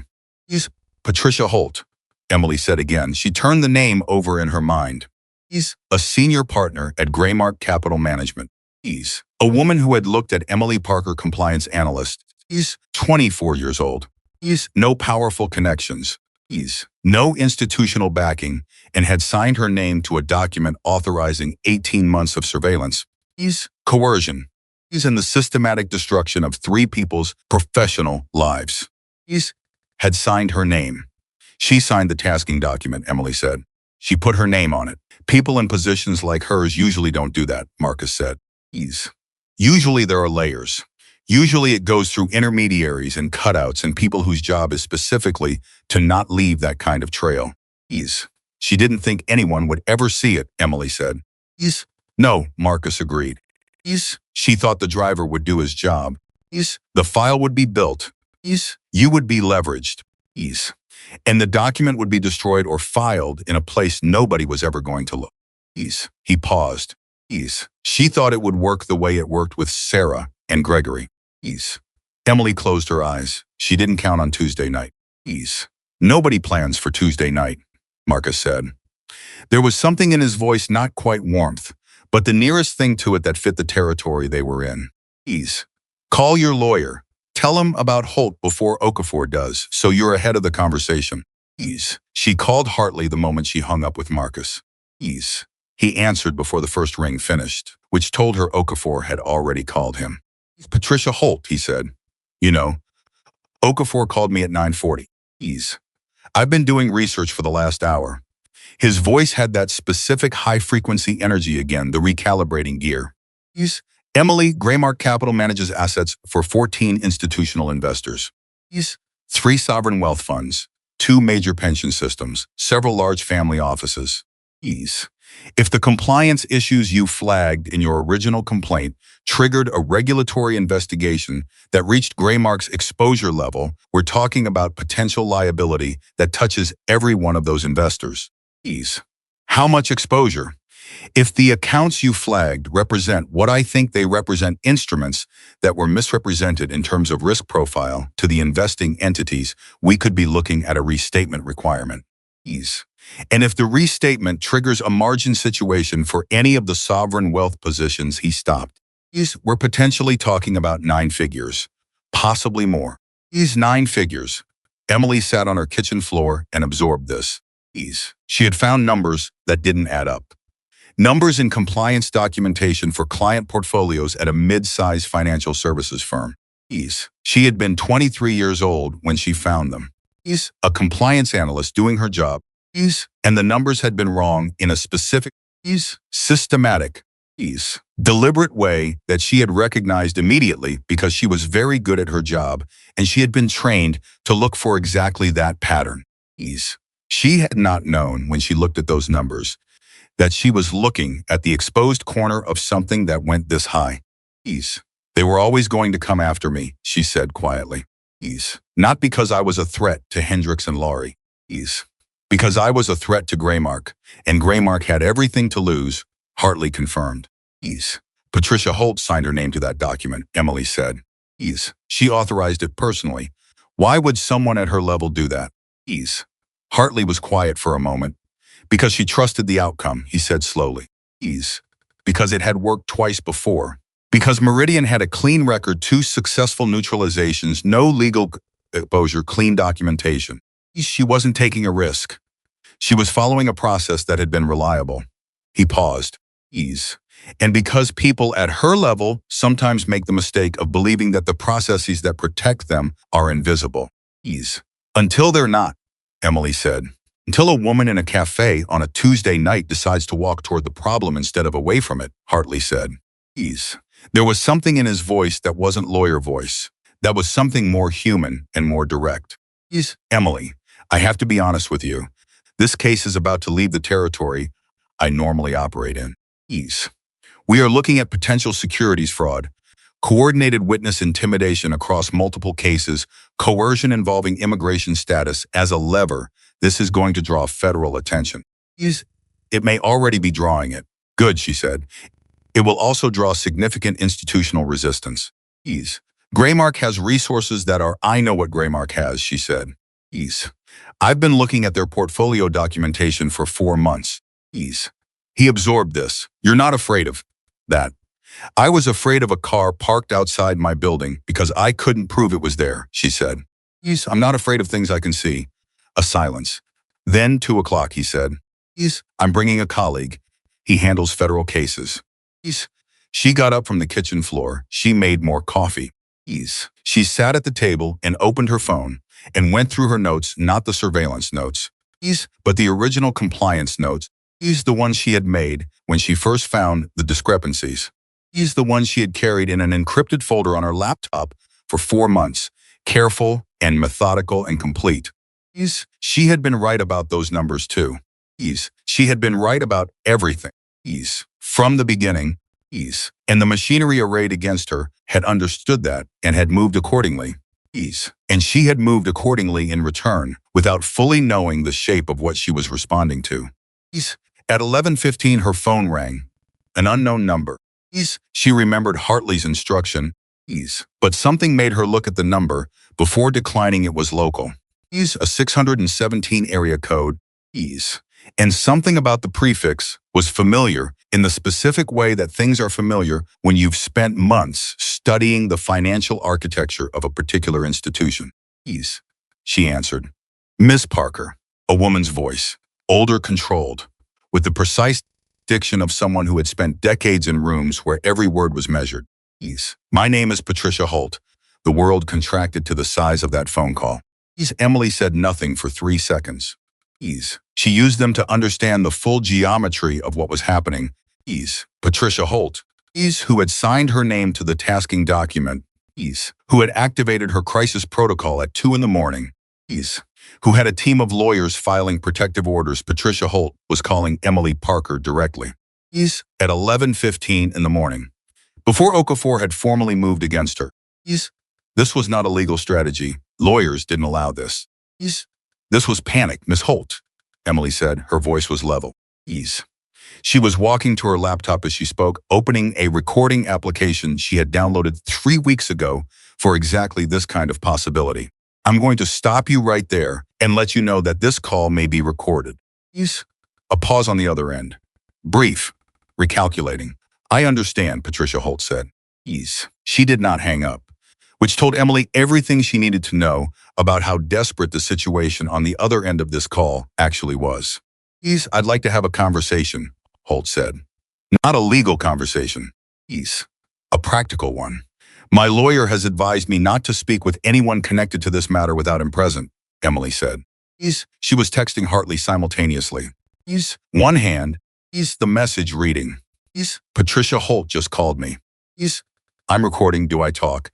Ease. Patricia Holt, Emily said again. She turned the name over in her mind. Ease. A senior partner at Greymark Capital Management. Ease. A woman who had looked at Emily Parker, compliance analyst. Ease. 24 years old. Ease. No powerful connections. Ease. No institutional backing, and had signed her name to a document authorizing 18 months of surveillance. Ease. Coercion. Ease. And the systematic destruction of 3 people's professional lives. Ease. Had signed her name. She signed the tasking document, Emily said. She put her name on it. People in positions like hers usually don't do that, Marcus said. Ease. Usually there are layers. Usually it goes through intermediaries and cutouts and people whose job is specifically to not leave that kind of trail. Ease. She didn't think anyone would ever see it, Emily said. Ease. No, Marcus agreed. Ease. She thought the driver would do his job. Ease. The file would be built. Ease. You would be leveraged. Ease. And the document would be destroyed or filed in a place nobody was ever going to look. Ease. He paused. Ease. She thought it would work the way it worked with Sarah and Gregory. Ease. Emily closed her eyes. She didn't count on Tuesday night. Ease. Nobody plans for Tuesday night, Marcus said. There was something in his voice, not quite warmth, but the nearest thing to it that fit the territory they were in. Ease. Call your lawyer. Tell him about Holt before Okafor does, so you're ahead of the conversation. Ease. She called Hartley the moment she hung up with Marcus. Ease. He answered before the first ring finished, which told her Okafor had already called him. Patricia Holt, he said. You know, Okafor called me at 9:40. Ease. I've been doing research for the last hour. His voice had that specific high-frequency energy again, the recalibrating gear. Ease. Emily, Greymark Capital manages assets for 14 institutional investors. Ease. 3 sovereign wealth funds, 2 major pension systems, several large family offices. Ease. If the compliance issues you flagged in your original complaint triggered a regulatory investigation that reached Greymark's exposure level, we're talking about potential liability that touches every one of those investors. Ease. How much exposure? If the accounts you flagged represent what I think they represent, instruments that were misrepresented in terms of risk profile to the investing entities, we could be looking at a restatement requirement. Ease. And if the restatement triggers a margin situation for any of the sovereign wealth positions he stopped, we're potentially talking about 9 figures, possibly more. 9 figures. Emily sat on her kitchen floor and absorbed this. She had found numbers that didn't add up. Numbers in compliance documentation for client portfolios at a mid-size financial services firm. She had been 23 years old when she found them. A compliance analyst doing her job. And the numbers had been wrong in a specific, systematic, deliberate way that she had recognized immediately because she was very good at her job and she had been trained to look for exactly that pattern. She had not known when she looked at those numbers that she was looking at the exposed corner of something that went this high. They were always going to come after me, she said quietly. Not because I was a threat to Hendricks and Laurie. Because I was a threat to Greymark, and Greymark had everything to lose, Hartley confirmed. Patricia Holt signed her name to that document, Emily said. She authorized it personally. Why would someone at her level do that? Hartley was quiet for a moment. Because she trusted the outcome, he said slowly. Because it had worked twice before. Because Meridian had a clean record, 2 successful neutralizations, no legal exposure, clean documentation. She wasn't taking a risk. She was following a process that had been reliable. He paused. And because people at her level sometimes make the mistake of believing that the processes that protect them are invisible. Until they're not, Emily said. Until a woman in a cafe on a Tuesday night decides to walk toward the problem instead of away from it, Hartley said. Ease. There was something in his voice that wasn't lawyer voice. That was something more human and more direct. Ease. Emily, I have to be honest with you. This case is about to leave the territory I normally operate in. Ease. We are looking at potential securities fraud, coordinated witness intimidation across multiple cases, coercion involving immigration status as a lever. This is going to draw federal attention. It may already be drawing it. Good, she said. It will also draw significant institutional resistance. Ease. Graymark has resources that are, I know what Graymark has, she said. Ease. I've been looking at their portfolio documentation for 4 months. Ease. He absorbed this. You're not afraid of that. I was afraid of a car parked outside my building because I couldn't prove it was there, she said. Ease. I'm not afraid of things I can see. A silence. Then 2 o'clock, he said. Ease. I'm bringing a colleague. He handles federal cases. Ease. She got up from the kitchen floor. She made more coffee. Ease. She sat at the table and opened her phone and went through her notes, not the surveillance notes. Ease. But the original compliance notes. Ease, the ones she had made when she first found the discrepancies. Ease, the ones she had carried in an encrypted folder on her laptop for 4 months, careful and methodical and complete. Ease. She had been right about those numbers too. Ease. She had been right about everything. Ease. From the beginning. Ease. And the machinery arrayed against her had understood that and had moved accordingly. Ease. And she had moved accordingly in return without fully knowing the shape of what she was responding to. Ease. At 11:15 her phone rang. An unknown number. Ease. She remembered Hartley's instruction. Ease. But something made her look at the number before declining. It was local. Ease. A 617 area code. Ease. And something about the prefix was familiar in the specific way that things are familiar when you've spent months studying the financial architecture of a particular institution. Ease. She answered. Miss Parker. A woman's voice. Older, controlled, with the precise diction of someone who had spent decades in rooms where every word was measured. Ease. My name is Patricia Holt. The world contracted to the size of that phone call. Ease. Emily said nothing for 3 seconds. Ease. She used them to understand the full geometry of what was happening. Ease. Patricia Holt. Ease, who had signed her name to the tasking document. Ease. Who had activated her crisis protocol at 2 in the morning. Ease. Who had a team of lawyers filing protective orders. Patricia Holt was calling Emily Parker directly. Ease. At 11:15 in the morning. Before Okafor had formally moved against her. Ease. This was not a legal strategy. Lawyers didn't allow this. Ease. This was panic, Miss Holt, Emily said. Her voice was level. Ease. She was walking to her laptop as she spoke, opening a recording application she had downloaded 3 weeks ago for exactly this kind of possibility. I'm going to stop you right there and let you know that this call may be recorded. Ease. A pause on the other end. Brief. Recalculating. I understand, Patricia Holt said. Ease. She did not hang up, which told Emily everything she needed to know about how desperate the situation on the other end of this call actually was. Ease, I'd like to have a conversation, Holt said. Not a legal conversation. Ease. A practical one. My lawyer has advised me not to speak with anyone connected to this matter without him present, Emily said. Ease. She was texting Hartley simultaneously. Ease. One hand. Ease. The message reading. Ease. Patricia Holt just called me. Ease. I'm recording. Do I talk?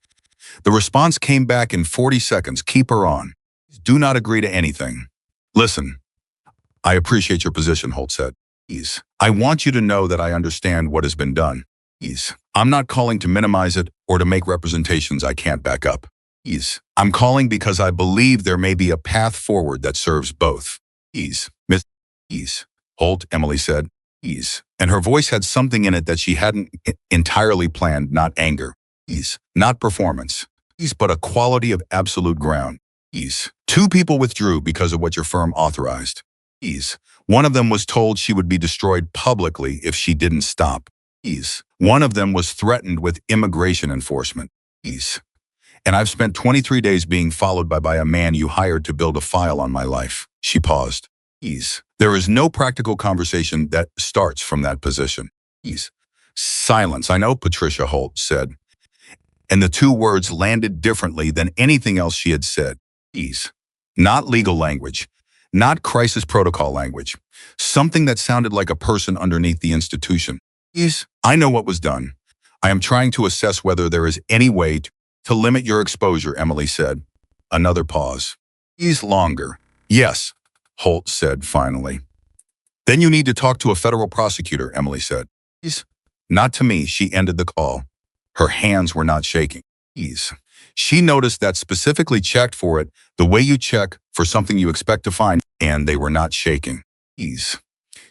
The response came back in 40 seconds. Keep her on. Do not agree to anything. Listen. I appreciate your position, Holt said. Ease. I want you to know that I understand what has been done. Ease. I'm not calling to minimize it or to make representations I can't back up. Ease. I'm calling because I believe there may be a path forward that serves both. Ease. Miss Ease. Holt, Emily said. Ease. And her voice had something in it that she hadn't entirely planned, not anger. Ease. Not performance. Ease, but a quality of absolute ground. Ease. 2 people withdrew because of what your firm authorized. Ease. One of them was told she would be destroyed publicly if she didn't stop. Ease. One of them was threatened with immigration enforcement. Ease. And I've spent 23 days being followed by a man you hired to build a file on my life. She paused. Ease. There is no practical conversation that starts from that position. Ease. Silence. I know, Patricia Holt said. And the 2 words landed differently than anything else she had said. Ease. Not legal language. not crisis protocol language. Something that sounded like a person underneath the institution. Yes, I know what was done. I am trying to assess whether there is any way to limit your exposure, Emily said. Another pause. Is longer. Yes, Holt said finally. Then you need to talk to a federal prosecutor, Emily said. Yes. Not to me, she ended the call. Her hands were not shaking. Ease. She noticed that specifically checked for it the way you check for something you expect to find, and they were not shaking. Ease.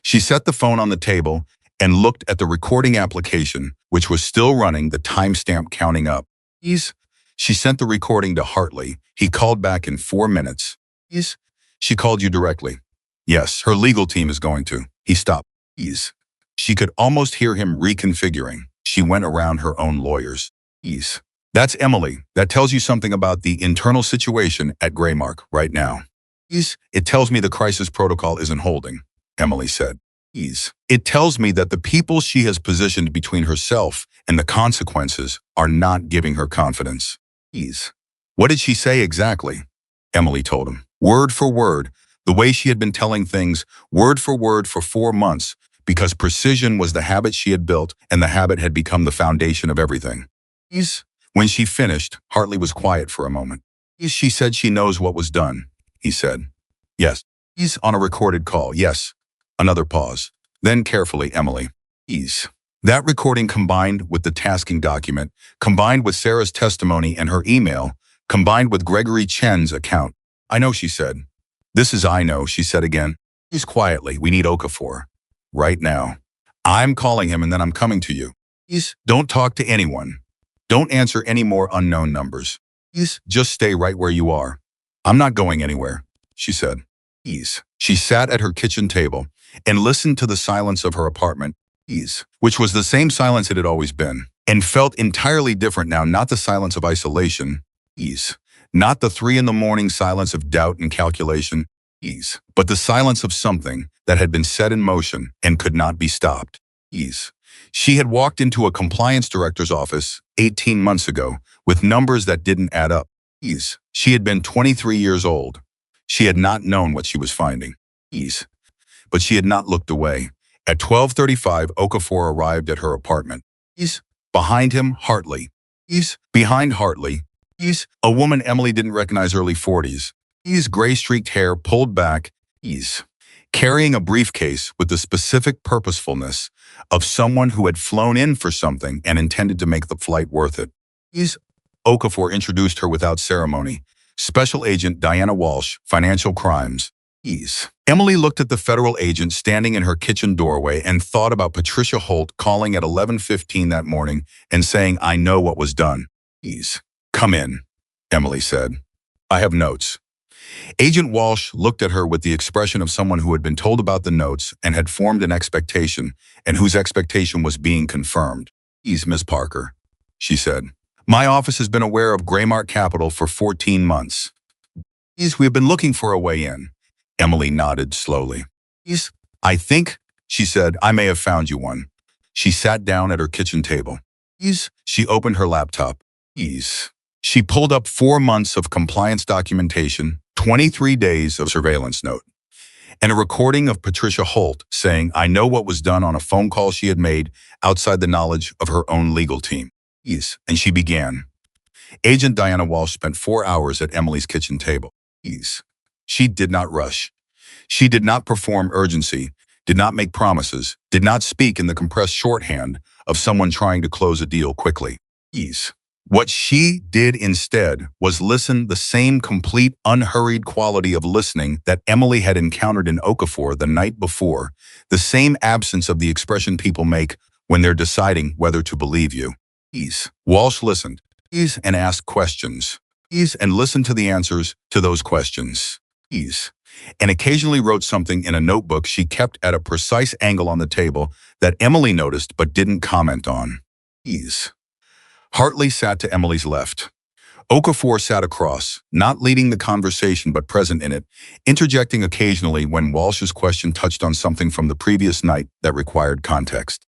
She set the phone on the table and looked at the recording application, which was still running, the timestamp counting up. Ease. She sent the recording to Hartley. He called back in 4 minutes. Ease. She called you directly. Yes, her legal team is going to. He stopped. Ease. She could almost hear him reconfiguring. She went around her own lawyers. Ease. That's Emily. That tells you something about the internal situation at Graymark right now. Ease. It tells me the crisis protocol isn't holding, Emily said. Ease. It tells me that the people she has positioned between herself and the consequences are not giving her confidence. Ease. What did she say exactly? Emily told him. Word for word, the way she had been telling things, word for 4 months, because precision was the habit she had built, and the habit had become the foundation of everything. Ease. When she finished, Hartley was quiet for a moment. She said she knows what was done, he said. Yes. He's on a recorded call, yes. Another pause. Then carefully, Emily. Ease. That recording combined with the tasking document, combined with Sarah's testimony and her email, combined with Gregory Chen's account. I know, she said. This is I know, she said again. He's quietly, we need Okafor. Right now. I'm calling him and then I'm coming to you. Don't talk to anyone. Don't answer any more unknown numbers. Just stay right where you are. I'm not going anywhere, she said. She sat at her kitchen table and listened to the silence of her apartment, which was the same silence it had always been, and felt entirely different now, not the silence of isolation, not the 3 a.m. silence of doubt and calculation, but the silence of something that had been set in motion and could not be stopped. She had walked into a compliance director's office 18 months ago with numbers that didn't add up. She had been 23 years old. She had not known what she was finding. But she had not looked away. At 12:35, Okafor arrived at her apartment. Behind him, Hartley. Behind Hartley, a woman Emily didn't recognize, early 40s. Gray-streaked hair pulled back, carrying a briefcase with the specific purposefulness of someone who had flown in for something and intended to make the flight worth it. Okafor introduced her without ceremony. Special Agent Diana Walsh, Financial Crimes. Emily looked at the federal agent standing in her kitchen doorway and thought about Patricia Holt calling at 11:15 that morning and saying, I know what was done. Come in, Emily said. I have notes. Agent Walsh looked at her with the expression of someone who had been told about the notes and had formed an expectation, and whose expectation was being confirmed. Miss Parker, she said. My office has been aware of Graymark Capital for 14 months. We have been looking for a way in. Emily nodded slowly. I think, she said, I may have found you one. She sat down at her kitchen table. She opened her laptop. She pulled up 4 months of compliance documentation, 23 days of surveillance note, and a recording of Patricia Holt saying, I know what was done, on a phone call she had made outside the knowledge of her own legal team. And she began. Agent Diana Walsh spent 4 hours at Emily's kitchen table. She did not rush. She did not perform urgency, did not make promises, did not speak in the compressed shorthand of someone trying to close a deal quickly. What she did instead was listen, the same complete, unhurried quality of listening that Emily had encountered in Okafor the night before, the same absence of the expression people make when they're deciding whether to believe you. Walsh listened, and asked questions, and listened to the answers to those questions, and occasionally wrote something in a notebook she kept at a precise angle on the table that Emily noticed but didn't comment on. Hartley sat to Emily's left. Okafor sat across, not leading the conversation but present in it, interjecting occasionally when Walsh's question touched on something from the previous night that required context.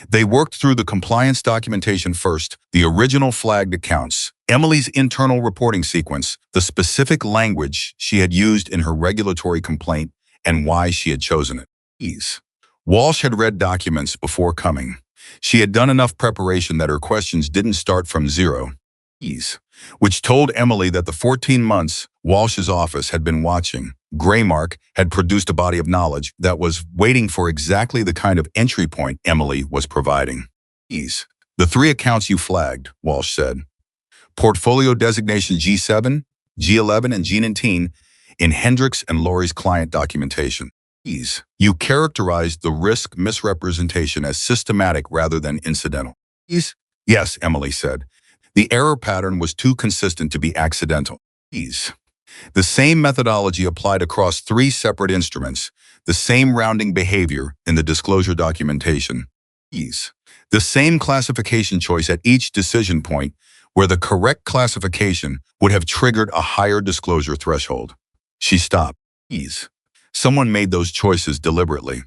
They worked through the compliance documentation first, the original flagged accounts, Emily's internal reporting sequence, the specific language she had used in her regulatory complaint, and why she had chosen it. Ease. Walsh had read documents before coming. She had done enough preparation that her questions didn't start from zero. Ease. Which told Emily that the 14 months Walsh's office had been watching, Graymark had produced a body of knowledge that was waiting for exactly the kind of entry point Emily was providing. Ease. The 3 accounts you flagged, Walsh said. Portfolio designation G7, G11, and G19 in Hendricks and Laurie's client documentation. Ease. You characterized the risk misrepresentation as systematic rather than incidental. Ease. Yes, Emily said. The error pattern was too consistent to be accidental. Ease. The same methodology applied across 3 separate instruments, the same rounding behavior in the disclosure documentation. Ease. The same classification choice at each decision point where the correct classification would have triggered a higher disclosure threshold. She stopped. Ease. Someone made those choices deliberately.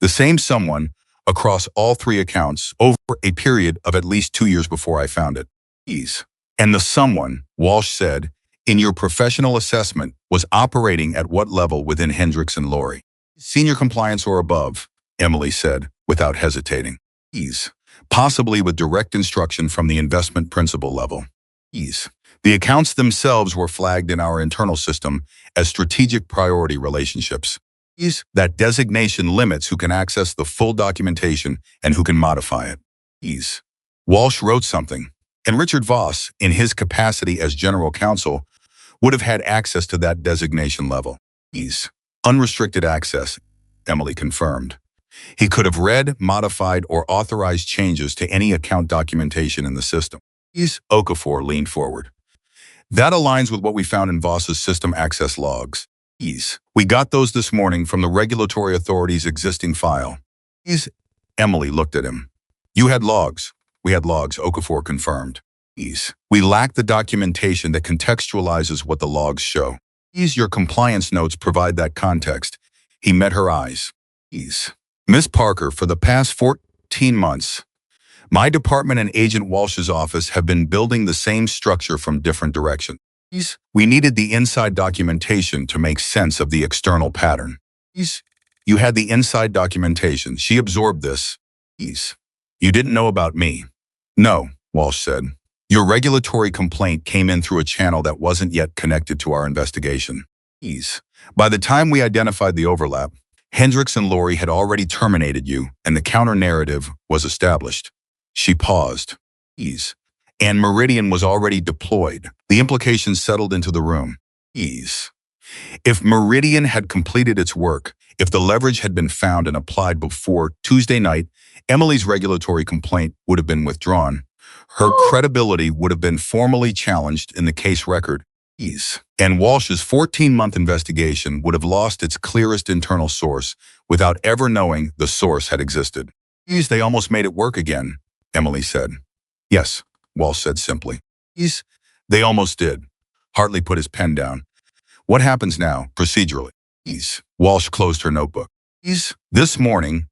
The same someone across all 3 accounts over a period of at least 2 years before I found it. Ease. And the someone, Walsh said, in your professional assessment was operating at what level within Hendricks and Laurie? Senior compliance or above, Emily said, without hesitating. Ease. Possibly with direct instruction from the investment principal level. Ease. The accounts themselves were flagged in our internal system as strategic priority relationships. Ease. That designation limits who can access the full documentation and who can modify it. Ease. Walsh wrote something, and Richard Voss, in his capacity as general counsel, would have had access to that designation level. Ease. Unrestricted access, Emily confirmed. He could have read, modified, or authorized changes to any account documentation in the system. Okafor leaned forward. That aligns with what we found in Voss's system access logs. We got those this morning from the regulatory authority's existing file. Emily looked at him. You had logs. We had logs, Okafor confirmed. We lack the documentation that contextualizes what the logs show. Your compliance notes provide that context. He met her eyes. Miss Parker, for the past 14 months, my department and Agent Walsh's office have been building the same structure from different directions. We needed the inside documentation to make sense of the external pattern. You had the inside documentation. She absorbed this. You didn't know about me. No, Walsh said. Your regulatory complaint came in through a channel that wasn't yet connected to our investigation. By the time we identified the overlap, Hendricks and Laurie had already terminated you, and the counter-narrative was established. She paused. And Meridian was already deployed. The implications settled into the room. If Meridian had completed its work, if the leverage had been found and applied before Tuesday night, Emily's regulatory complaint would have been withdrawn. Her credibility would have been formally challenged in the case record. And Walsh's 14-month investigation would have lost its clearest internal source without ever knowing the source had existed. They almost made it work again, Emily said. Yes, Walsh said simply. They almost did. Hartley put his pen down. What happens now, procedurally? Walsh closed her notebook. This morning,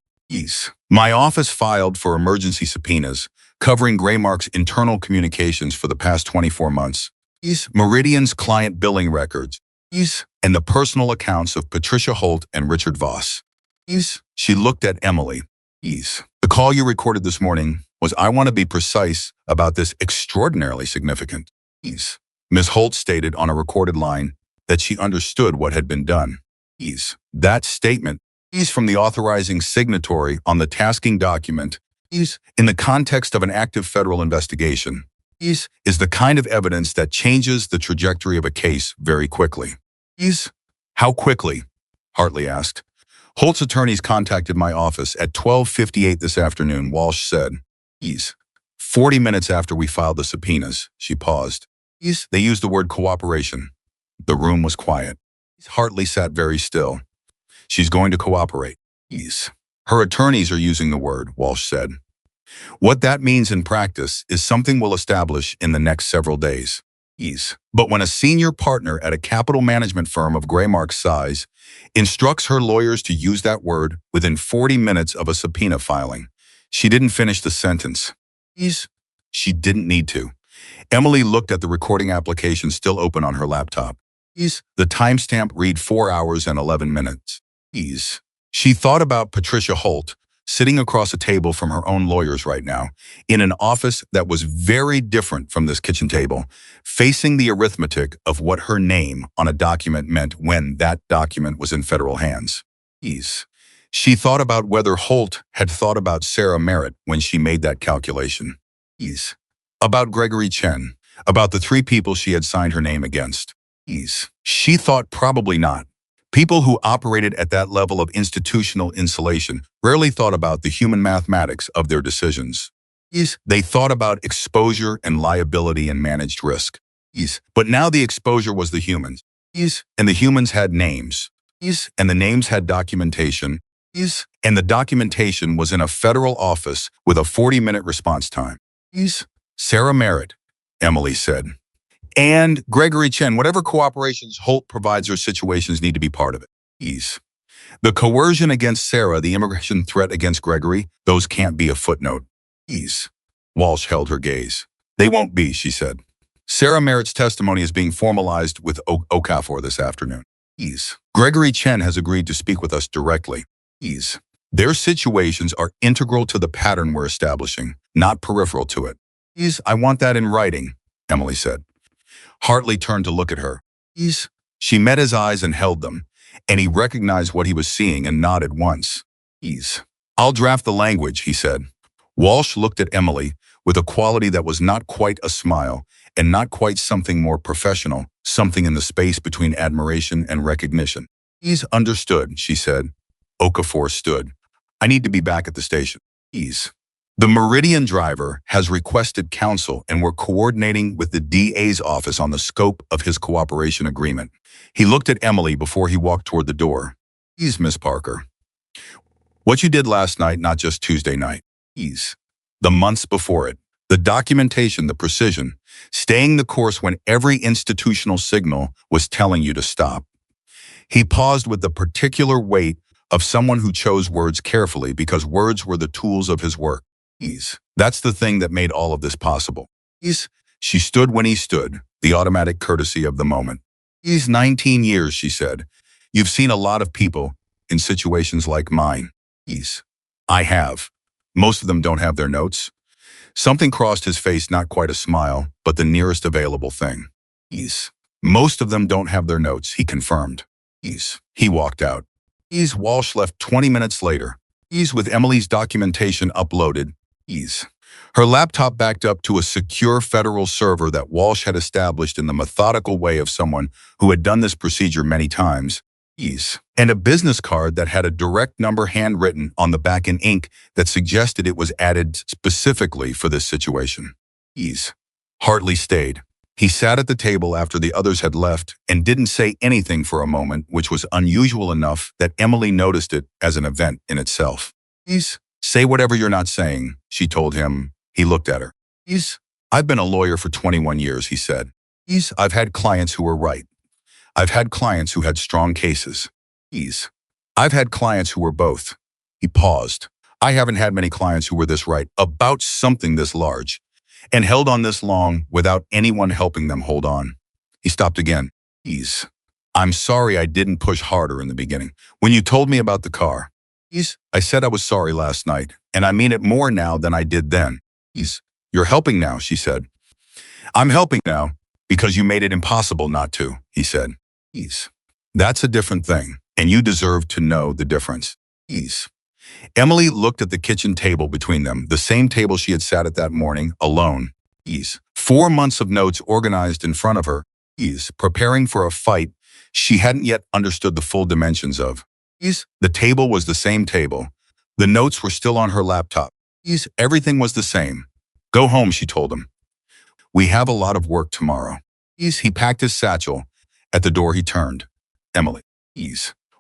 my office filed for emergency subpoenas covering Graymark's internal communications for the past 24 months. Meridian's client billing records, and the personal accounts of Patricia Holt and Richard Voss. She looked at Emily. The call you recorded this morning was, I want to be precise about this, extraordinarily significant. Ms. Holt stated on a recorded line that she understood what had been done. That statement, from the authorizing signatory on the tasking document, in the context of an active federal investigation, is the kind of evidence that changes the trajectory of a case very quickly. How quickly? Hartley asked. Holt's attorneys contacted my office at 12:58 this afternoon, Walsh said. 40 minutes after we filed the subpoenas, she paused. They used the word cooperation. The room was quiet. Hartley sat very still. She's going to cooperate. Her attorneys are using the word, Walsh said. What that means in practice is something we'll establish in the next several days. But when a senior partner at a capital management firm of Graymark's size instructs her lawyers to use that word within 40 minutes of a subpoena filing, she didn't finish the sentence. She didn't need to. Emily looked at the recording application still open on her laptop. The timestamp read 4 hours and 11 minutes. She thought about Patricia Holt, sitting across a table from her own lawyers right now, in an office that was very different from this kitchen table, facing the arithmetic of what her name on a document meant when that document was in federal hands. She thought about whether Holt had thought about Sarah Merritt when she made that calculation. About Gregory Chen, about the 3 people she had signed her name against. She thought probably not. People who operated at that level of institutional insulation rarely thought about the human mathematics of their decisions. They thought about exposure and liability and managed risk. But now the exposure was the humans. And the humans had names. And the names had documentation. And the documentation was in a federal office with a 40-minute response time. Sarah Merritt, Emily said. And Gregory Chen, whatever cooperations Holt provides or situations need to be part of it. The coercion against Sarah, the immigration threat against Gregory, those can't be a footnote. Walsh held her gaze. They won't be, she said. Sarah Merritt's testimony is being formalized with Okafor this afternoon. Gregory Chen has agreed to speak with us directly. Their situations are integral to the pattern we're establishing, not peripheral to it. I want that in writing, Emily said. Hartley turned to look at her. She met his eyes and held them, and he recognized what he was seeing and nodded once. I'll draft the language, he said. Walsh looked at Emily with a quality that was not quite a smile and not quite something more professional, something in the space between admiration and recognition. Understood, she said. Okafor stood. I need to be back at the station. The Meridian driver has requested counsel and we're coordinating with the DA's office on the scope of his cooperation agreement. He looked at Emily before he walked toward the door. Miss Parker. What you did last night, not just Tuesday night. The months before it. The documentation, the precision, staying the course when every institutional signal was telling you to stop. He paused with the particular weight of someone who chose words carefully because words were the tools of his work. That's the thing that made all of this possible. She stood when he stood, the automatic courtesy of the moment. 19 years, she said. You've seen a lot of people in situations like mine. I have. Most of them don't have their notes. Something crossed his face, not quite a smile, but the nearest available thing. Most of them don't have their notes, he confirmed. He walked out. Walsh left 20 minutes later. With Emily's documentation uploaded. Her laptop backed up to a secure federal server that Walsh had established in the methodical way of someone who had done this procedure many times. And a business card that had a direct number handwritten on the back in ink that suggested it was added specifically for this situation. Hartley stayed. He sat at the table after the others had left and didn't say anything for a moment, which was unusual enough that Emily noticed it as an event in itself. Say whatever you're not saying, she told him. He looked at her. I've been a lawyer for 21 years, he said. I've had clients who were right. I've had clients who had strong cases. I've had clients who were both. He paused. I haven't had many clients who were this right about something this large and held on this long without anyone helping them hold on. He stopped again. I'm sorry I didn't push harder in the beginning. When you told me about the car, I said I was sorry last night, and I mean it more now than I did then. You're helping now, she said. I'm helping now because you made it impossible not to, he said. That's a different thing, and you deserve to know the difference. Emily looked at the kitchen table between them, the same table she had sat at that morning, alone. 4 months of notes organized in front of her. Preparing for a fight she hadn't yet understood the full dimensions of. The table was the same table. The notes were still on her laptop. Everything was the same. Go home, she told him. We have a lot of work tomorrow. He packed his satchel. At the door he turned. Emily.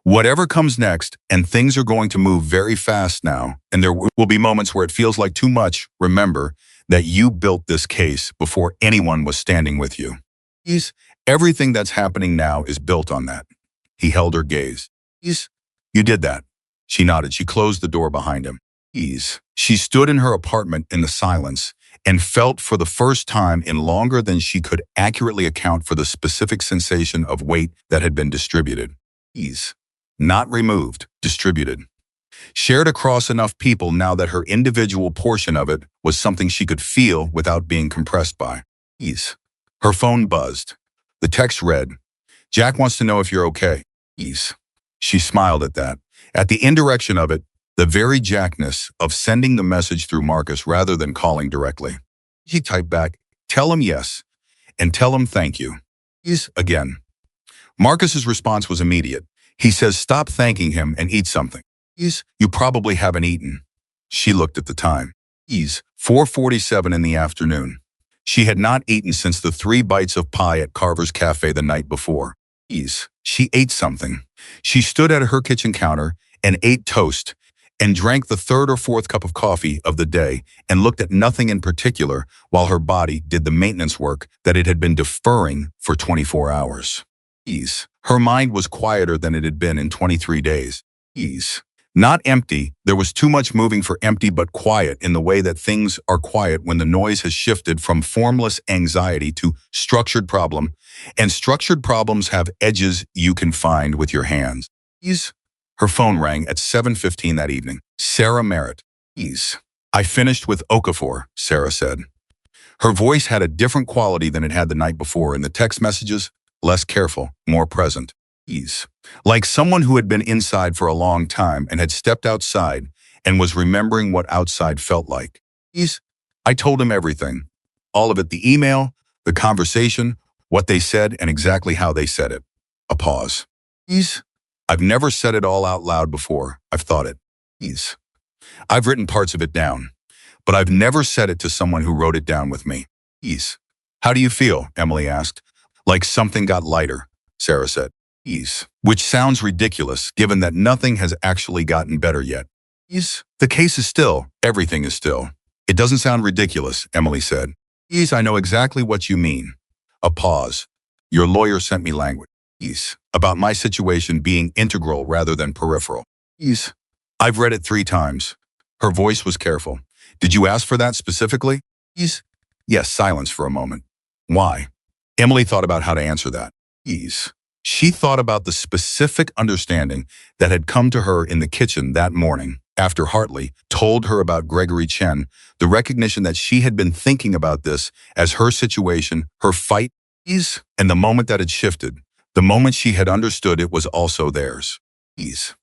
Whatever comes next, and things are going to move very fast now, and there will be moments where it feels like too much, remember that you built this case before anyone was standing with you. Everything that's happening now is built on that. He held her gaze. You did that. She nodded. She closed the door behind him. She stood in her apartment in the silence, and felt for the first time in longer than she could accurately account for the specific sensation of weight that had been distributed. Ease. Not removed, distributed. Shared across enough people now that her individual portion of it was something she could feel without being compressed by. Ease. Her phone buzzed. The text read, "Jack wants to know if you're okay." Ease. She smiled at that. At the indirection of it, the very Jackness of sending the message through Marcus rather than calling directly. She typed back, "Tell him yes, and tell him thank you." Ease again. Marcus's response was immediate. He says, "Stop thanking him and eat something." Ease, "You probably haven't eaten." She looked at the time. Ease, 4:47 in the afternoon. She had not eaten since the 3 bites of pie at Carver's Cafe the night before. Ease, she ate something. She stood at her kitchen counter and ate toast and drank the 3rd or 4th cup of coffee of the day and looked at nothing in particular while her body did the maintenance work that it had been deferring for 24 hours. Ease, her mind was quieter than it had been in 23 days. Ease. Not empty, there was too much moving for empty, but quiet in the way that things are quiet when the noise has shifted from formless anxiety to structured problem, and structured problems have edges you can find with your hands. Ease. Her phone rang at 7:15 that evening. Sarah Merritt. Ease. "I finished with Okafor," Sarah said. Her voice had a different quality than it had the night before in the text messages, less careful, more present. Ease. Like someone who had been inside for a long time and had stepped outside and was remembering what outside felt like. Ease. "I told him everything. All of it, the email, the conversation, what they said, and exactly how they said it." A pause. Ease. "I've never said it all out loud before. I've thought it." Ease. "I've written parts of it down, but I've never said it to someone who wrote it down with me." Ease. "How do you feel?" Emily asked. "Like something got lighter," Sarah said. Ease. "Which sounds ridiculous, given that nothing has actually gotten better yet." Ease. "The case is still, everything is still." "It doesn't sound ridiculous," Emily said. Ease. "I know exactly what you mean." A pause. "Your lawyer sent me language." Ease. "About my situation being integral rather than peripheral." Ease. "I've read it 3 times. Her voice was careful. "Did you ask for that specifically?" Ease. "Yes." Silence for a moment. "Why?" Emily thought about how to answer that. Ease. She thought about the specific understanding that had come to her in the kitchen that morning after Hartley told her about Gregory Chen, the recognition that she had been thinking about this as her situation, her fight, Ease, and the moment that had shifted, the moment she had understood it was also theirs. Ease.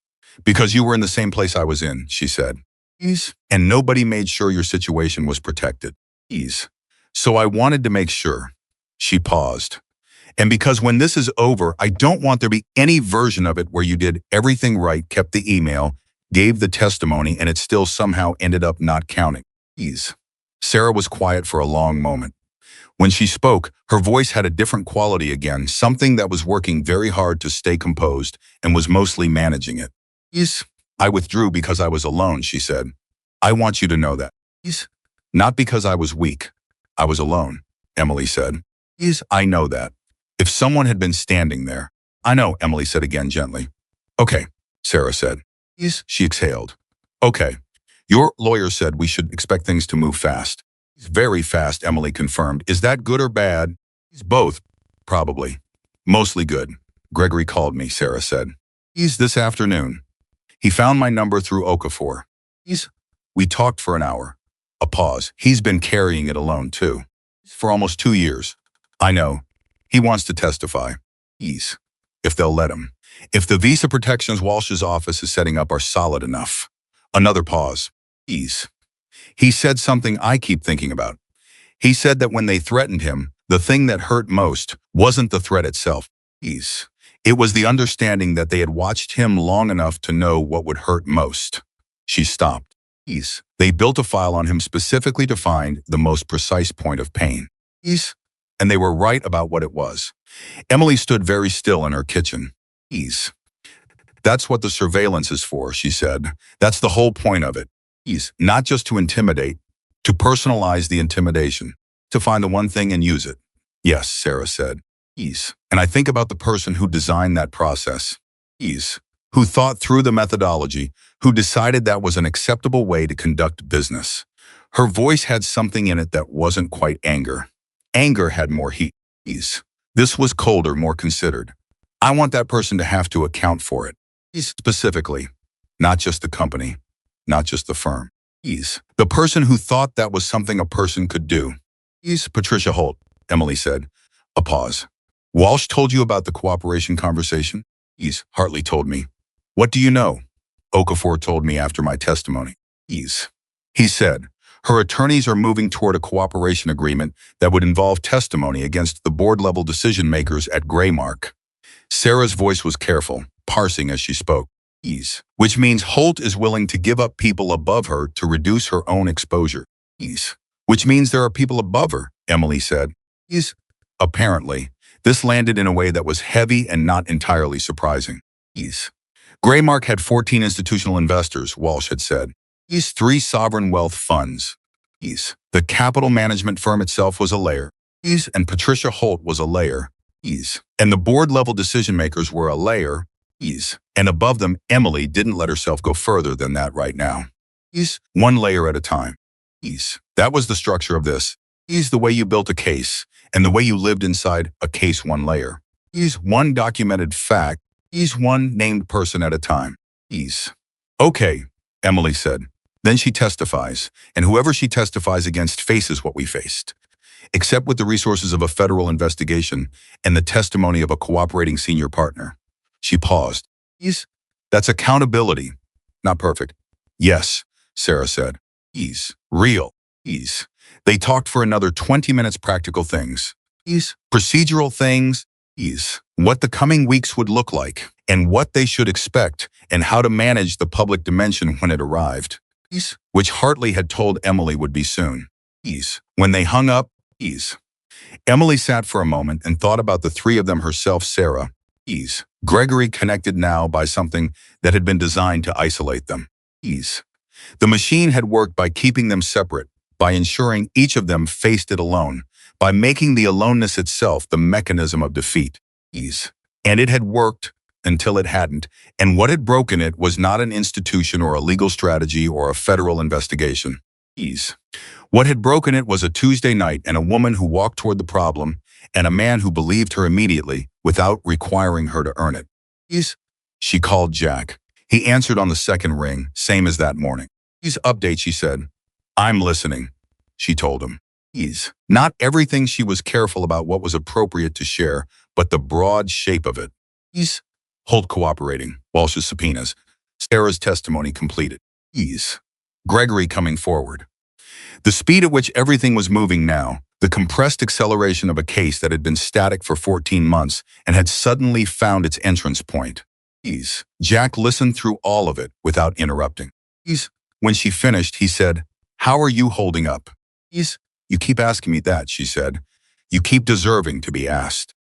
"Because you were in the same place I was in," she said. Ease. "And nobody made sure your situation was protected." Ease. "So I wanted to make sure." She paused. "And because when this is over, I don't want there be any version of it where you did everything right, kept the email, gave the testimony, and it still somehow ended up not counting." Ease. Sarah was quiet for a long moment. When she spoke, her voice had a different quality again, something that was working very hard to stay composed and was mostly managing it. Ease. "I withdrew because I was alone," she said. "I want you to know that." Ease. "Not because I was weak. I was alone," Emily said. Ease. "I know that. If someone had been standing there." "I know," Emily said again gently. "Okay," Sarah said. Ease. She exhaled. "Okay. Your lawyer said we should expect things to move fast." "Very fast," Emily confirmed. "Is that good or bad?" "Both, probably. Mostly good." "Gregory called me," Sarah said. "He's this afternoon. He found my number through Okafor. We talked for an hour." A pause. "He's been carrying it alone, too. For almost 2 years." "I know. He wants to testify." Ease. "If they'll let him. If the visa protections Walsh's office is setting up are solid enough." Another pause. Ease. "He said something I keep thinking about. He said that when they threatened him, the thing that hurt most wasn't the threat itself." Ease. "It was the understanding that they had watched him long enough to know what would hurt most." She stopped. Ease. "They built a file on him specifically to find the most precise point of pain." Ease. "And they were right about what it was." Emily stood very still in her kitchen. Ease. "That's what the surveillance is for," she said. "That's the whole point of it. Ease. Not just to intimidate, to personalize the intimidation, to find the one thing and use it." "Yes," Sarah said. Ease. "And I think about the person who designed that process." Ease. "Who thought through the methodology, who decided that was an acceptable way to conduct business. Her voice had something in it that wasn't quite anger. Anger had more heat. This was colder, more considered. I want that person to have to account for it. Specifically, not just the company, not just the firm. The person who thought that was something a person could do. Patricia Holt, Emily said. A pause. Walsh told you about the cooperation conversation? Hartley told me. What do you know? Okafor told me after my testimony. He said, her attorneys are moving toward a cooperation agreement that would involve testimony against the board-level decision-makers at Graymark. Sarah's voice was careful, parsing as she spoke. Which means Holt is willing to give up people above her to reduce her own exposure. Which means there are people above her, Emily said. Apparently, this landed in a way that was heavy and not entirely surprising. Graymark had 14 institutional investors, Walsh had said. 3 sovereign wealth funds. The capital management firm itself was a layer. And Patricia Holt was a layer. And the board-level decision-makers were a layer. And above them, Emily didn't let herself go further than that right now. One layer at a time. That was the structure of this. The way you built a case, and the way you lived inside a case one layer. One documented fact. One named person at a time. Okay, Emily said. Then she testifies, and whoever she testifies against faces what we faced. Except with the resources of a federal investigation and the testimony of a cooperating senior partner. She paused. That's accountability. Not perfect. Yes, Sarah said. Real. They talked for another 20 minutes practical things. Procedural things. What the coming weeks would look like, and what they should expect, and how to manage the public dimension when it arrived. Which Hartley had told Emily would be soon. When they hung up, Emily sat for a moment and thought about the 3 of them herself, Sarah. Gregory connected now by something that had been designed to isolate them. The machine had worked by keeping them separate, by ensuring each of them faced it alone, by making the aloneness itself the mechanism of defeat. And it had worked until it hadn't, and what had broken it was not an institution or a legal strategy or a federal investigation. What had broken it was a Tuesday night and a woman who walked toward the problem, and a man who believed her immediately without requiring her to earn it. She called Jack. He answered on the second ring, same as that morning. Update, she said. I'm listening, she told him. Not everything. She was careful about what was appropriate to share, but the broad shape of it. Holt cooperating, Walsh's subpoenas, Sarah's testimony completed. Gregory coming forward. The speed at which everything was moving now, the compressed acceleration of a case that had been static for 14 months and had suddenly found its entrance point. Jack listened through all of it without interrupting. When she finished, he said, "How are you holding up?" "You keep asking me that," she said. "You keep deserving to be asked."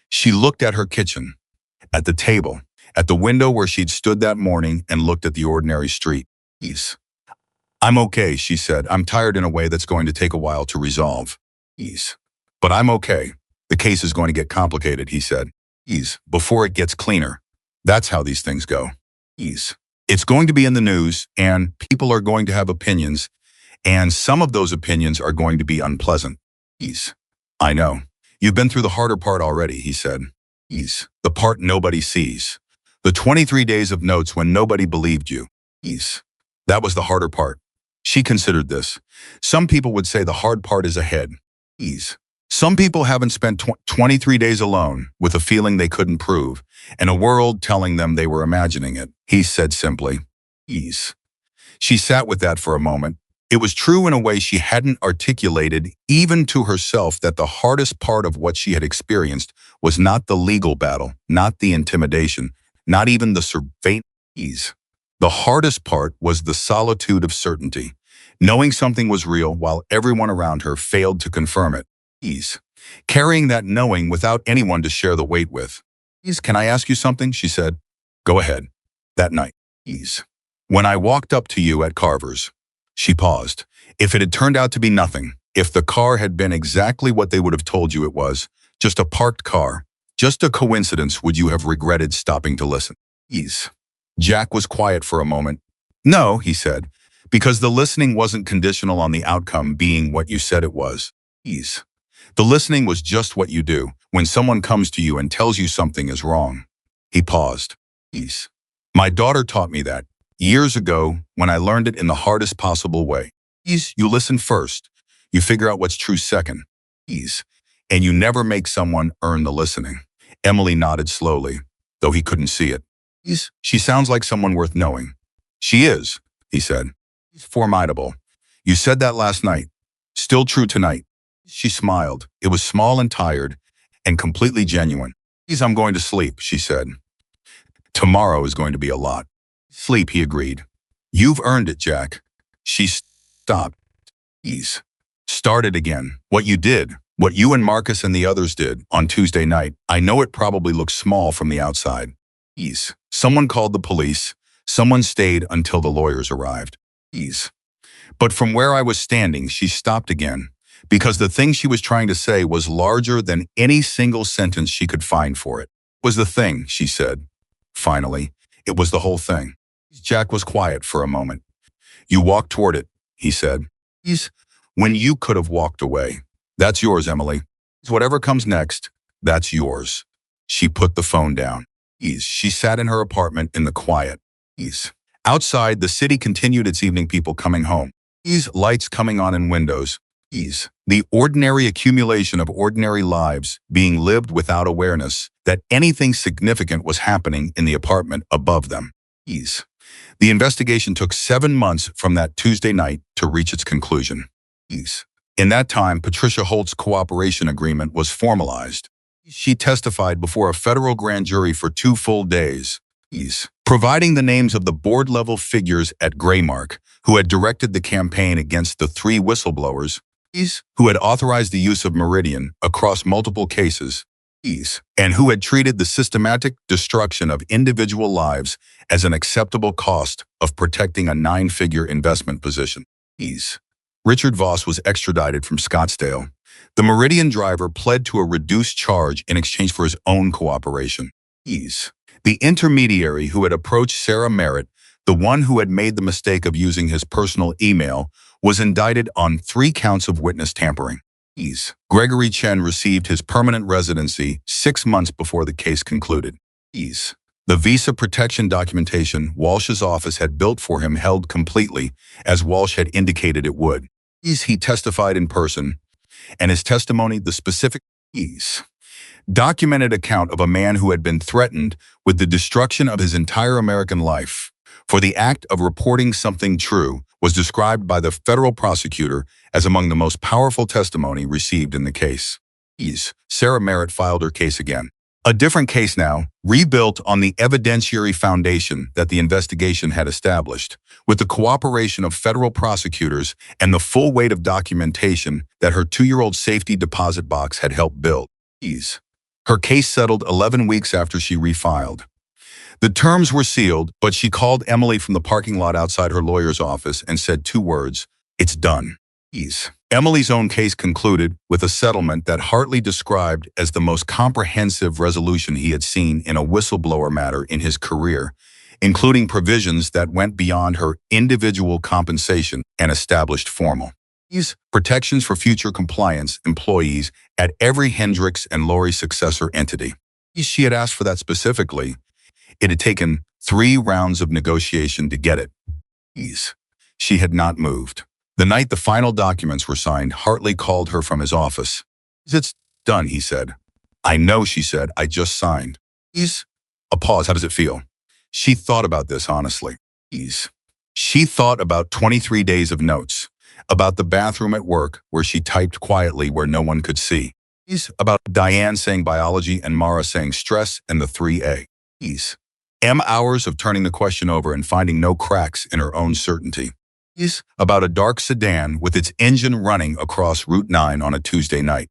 She looked at her kitchen, at the table, at the window where she'd stood that morning and looked at the ordinary street. "I'm okay," she said. "I'm tired in a way that's going to take a while to resolve." "But I'm okay. The case is going to get complicated," he said. "Before it gets cleaner. That's how these things go." "It's going to be in the news, and people are going to have opinions, and some of those opinions are going to be unpleasant." "I know. You've been through the harder part already," he said. "The part nobody sees. The 23 days of notes when nobody believed you." That was the harder part. She considered this. Some people would say the hard part is ahead. Some people haven't spent 23 days alone with a feeling they couldn't prove, and a world telling them they were imagining it, he said simply. She sat with that for a moment. It was true in a way she hadn't articulated even to herself, that the hardest part of what she had experienced was not the legal battle, not the intimidation, not even the surveillance. The hardest part was the solitude of certainty, knowing something was real while everyone around her failed to confirm it. Carrying that knowing without anyone to share the weight with. "Can I ask you something?" she said. "Go ahead." That night. "When I walked up to you at Carver's." She paused. "If it had turned out to be nothing, if the car had been exactly what they would have told you it was, just a parked car, just a coincidence, would you have regretted stopping to listen?" Jack was quiet for a moment. "No," he said, Because the listening wasn't conditional on the outcome being what you said it was. Ease. The listening was just what you do when someone comes to you and tells you something is wrong. He paused. Ease. My daughter taught me that years ago when I learned it in the hardest possible way. Ease. You listen first. You figure out what's true second. Ease. And you never make someone earn the listening. Emily nodded slowly, though he couldn't see it. Ease. She sounds like someone worth knowing. She is, he said. Formidable. You said that last night. Still true tonight. She smiled. It was small and tired, and completely genuine. Please, I'm going to sleep, she said. Tomorrow is going to be a lot. Sleep, he agreed. You've earned it, Jack. She stopped. Ease. Started again. What you did, what you and Marcus and the others did on Tuesday night, I know it probably looks small from the outside. Ease. Someone called the police. Someone stayed until the lawyers arrived. Ease. But from where I was standing, she stopped again, because the thing she was trying to say was larger than any single sentence she could find for it. It was the thing, she said. Finally, it was the whole thing. Jack was quiet for a moment. You walked toward it, he said. When you could have walked away. That's yours, Emily. Whatever comes next, that's yours. She put the phone down. She sat in her apartment in the quiet. Outside, the city continued its evening, people coming home. Lights coming on in windows. The ordinary accumulation of ordinary lives being lived without awareness that anything significant was happening in the apartment above them. The investigation took 7 months from that Tuesday night to reach its conclusion. In that time, Patricia Holt's cooperation agreement was formalized. She testified before a federal grand jury for 2 full days, providing the names of the board-level figures at Graymark who had directed the campaign against the 3 whistleblowers, who had authorized the use of Meridian across multiple cases, and who had treated the systematic destruction of individual lives as an acceptable cost of protecting a 9-figure investment position. Richard Voss was extradited from Scottsdale. The Meridian driver pled to a reduced charge in exchange for his own cooperation. The intermediary who had approached Sarah Merritt, the one who had made the mistake of using his personal email, was indicted on 3 counts of witness tampering. Gregory Chen received his permanent residency 6 months before the case concluded. The visa protection documentation Walsh's office had built for him held completely, as Walsh had indicated it would. He testified in person, and his testimony, the specific documented account of a man who had been threatened with the destruction of his entire American life for the act of reporting something true, was described by the federal prosecutor as among the most powerful testimony received in the case. Sarah Merritt filed her case again. A different case now, rebuilt on the evidentiary foundation that the investigation had established, with the cooperation of federal prosecutors and the full weight of documentation that her 2-year-old safety deposit box had helped build. Her case settled 11 weeks after she refiled. The terms were sealed, but she called Emily from the parking lot outside her lawyer's office and said 2 words, "It's done." Emily's own case concluded with a settlement that Hartley described as the most comprehensive resolution he had seen in a whistleblower matter in his career, including provisions that went beyond her individual compensation and established formal protections for future compliance employees at every Hendricks and Lori successor entity. She had asked for that specifically. It had taken 3 rounds of negotiation to get it. She had not moved. The night the final documents were signed, Hartley called her from his office. "It's done," he said. "I know," she said. "I just signed." A pause. "How does it feel?" She thought about this honestly. She thought about 23 days of notes, about the bathroom at work where she typed quietly where no one could see, about Diane saying biology and Mara saying stress and the 3 A's. Hours of turning the question over and finding no cracks in her own certainty. About a dark sedan with its engine running across Route 9 on a Tuesday night.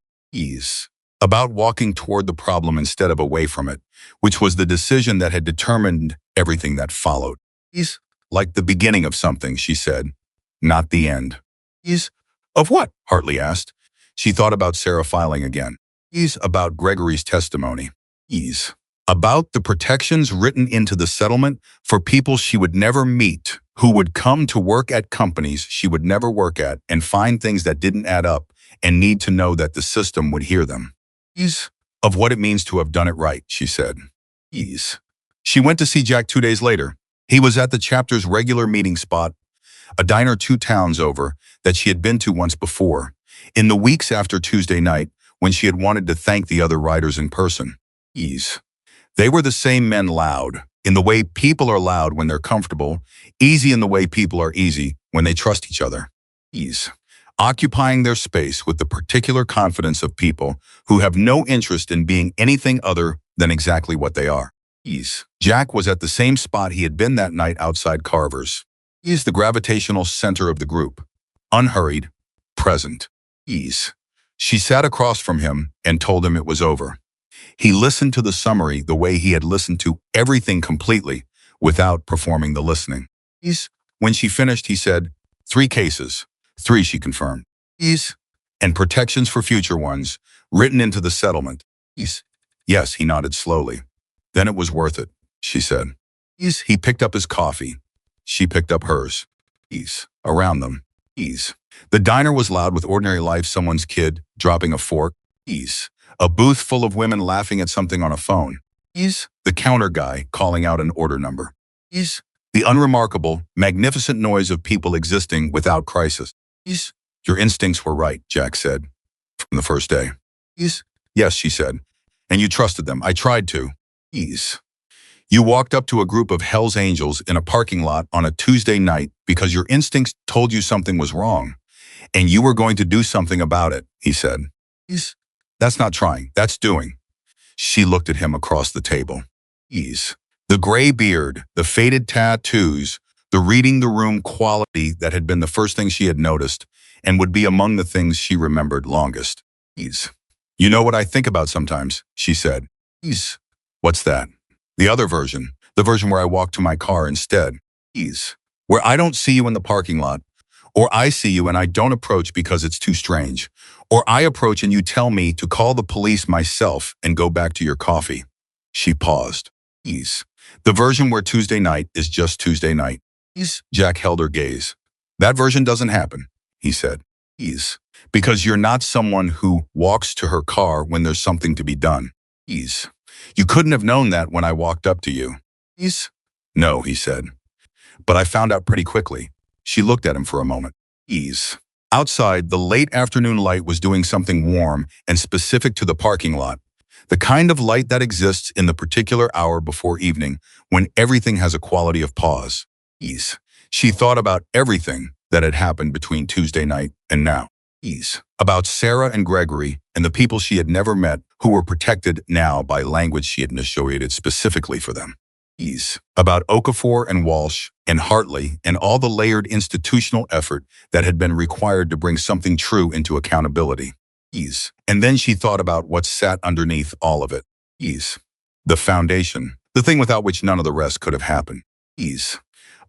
About walking toward the problem instead of away from it, which was the decision that had determined everything that followed. Like the beginning of something, she said, not the end. Of what? Hartley asked. She thought about Sarah filing again. About Gregory's testimony. About the protections written into the settlement for people she would never meet who would come to work at companies she would never work at and find things that didn't add up and need to know that the system would hear them. Ease of what it means to have done it right, she said. Ease. She went to see Jack 2 days later. He was at the chapter's regular meeting spot, a diner 2 towns over that she had been to once before, in the weeks after Tuesday night when she had wanted to thank the other writers in person. Ease. They were the same men, loud, in the way people are loud when they're comfortable, easy in the way people are easy when they trust each other. Ease. Occupying their space with the particular confidence of people who have no interest in being anything other than exactly what they are. Ease. Jack was at the same spot he had been that night outside Carver's. Ease, the gravitational center of the group. Unhurried, present. Ease. She sat across from him and told him it was over. He listened to the summary the way he had listened to everything completely, without performing the listening. Ease. When she finished, he said, 3 cases. 3, she confirmed. Ease. And protections for future ones, written into the settlement. Ease. Yes, he nodded slowly. Then it was worth it, she said. Ease. He picked up his coffee. She picked up hers. Ease. Around them. Ease. The diner was loud with ordinary life, someone's kid dropping a fork. Ease. A booth full of women laughing at something on a phone. Ease. The counter guy calling out an order number. Ease. The unremarkable, magnificent noise of people existing without crisis. Ease. Your instincts were right, Jack said, from the first day. Ease. Yes, she said. And you trusted them. I tried to. Ease. You walked up to a group of Hell's Angels in a parking lot on a Tuesday night because your instincts told you something was wrong, and you were going to do something about it, he said. Ease. That's not trying, that's doing. She looked at him across the table. Ease. The gray beard, the faded tattoos, the reading the room quality that had been the first thing she had noticed and would be among the things she remembered longest. Ease. You know what I think about sometimes, she said. Ease. What's that? The other version, the version where I walk to my car instead. Ease. Where I don't see you in the parking lot, or I see you and I don't approach because it's too strange, or I approach and you tell me to call the police myself and go back to your coffee. She paused. Ease. The version where Tuesday night is just Tuesday night. Ease. Jack held her gaze. That version doesn't happen, he said. Ease. Because you're not someone who walks to her car when there's something to be done. Ease. You couldn't have known that when I walked up to you. Ease. No, he said. But I found out pretty quickly. She looked at him for a moment. Ease. Outside, the late afternoon light was doing something warm and specific to the parking lot. The kind of light that exists in the particular hour before evening when everything has a quality of pause. Ease. She thought about everything that had happened between Tuesday night and now. Ease. About Sarah and Gregory and the people she had never met who were protected now by language she had negotiated specifically for them. Ease. About Okafor and Walsh and Hartley and all the layered institutional effort that had been required to bring something true into accountability. Ease. And then she thought about what sat underneath all of it. Ease. The foundation, the thing without which none of the rest could have happened. Ease.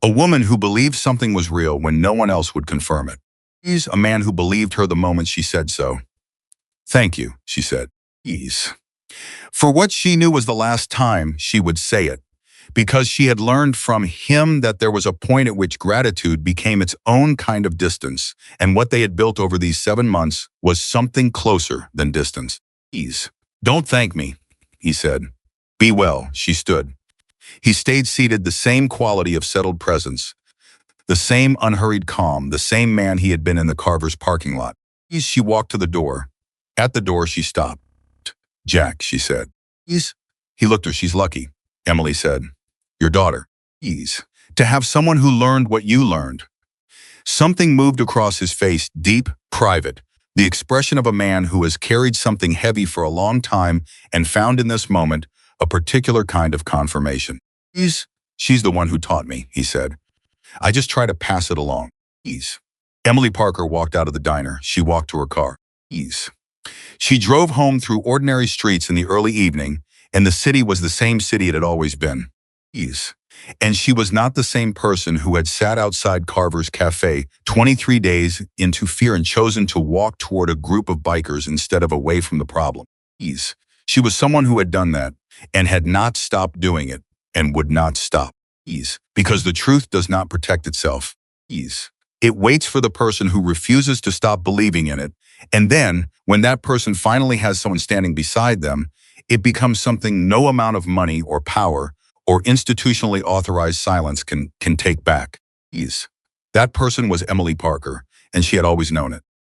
A woman who believed something was real when no one else would confirm it. Ease. A man who believed her the moment she said so. Thank you, she said. Ease. For what she knew was the last time she would say it, because she had learned from him that there was a point at which gratitude became its own kind of distance, and what they had built over these 7 months was something closer than distance. Ease. Don't thank me, he said. Be well, she stood. He stayed seated, the same quality of settled presence, the same unhurried calm, the same man he had been in the Carver's parking lot. Ease. She walked to the door. At the door, she stopped. Jack, she said. Ease. He looked at her. She's lucky, Emily said. Your daughter. Ease. To have someone who learned what you learned. Something moved across his face, deep, private, the expression of a man who has carried something heavy for a long time and found in this moment a particular kind of confirmation. Ease. She's the one who taught me, he said. I just try to pass it along. Ease. Emily Parker walked out of the diner. She walked to her car. Ease. She drove home through ordinary streets in the early evening, and the city was the same city it had always been. Ease. And she was not the same person who had sat outside Carver's cafe 23 days into fear and chosen to walk toward a group of bikers instead of away from the problem. Ease. She was someone who had done that and had not stopped doing it and would not stop. Ease. Because the truth does not protect itself. Ease. It waits for the person who refuses to stop believing in it. And then, when that person finally has someone standing beside them, it becomes something no amount of money or power or institutionally authorized silence can take back. Ease. That person was Emily Parker, and she had always known it.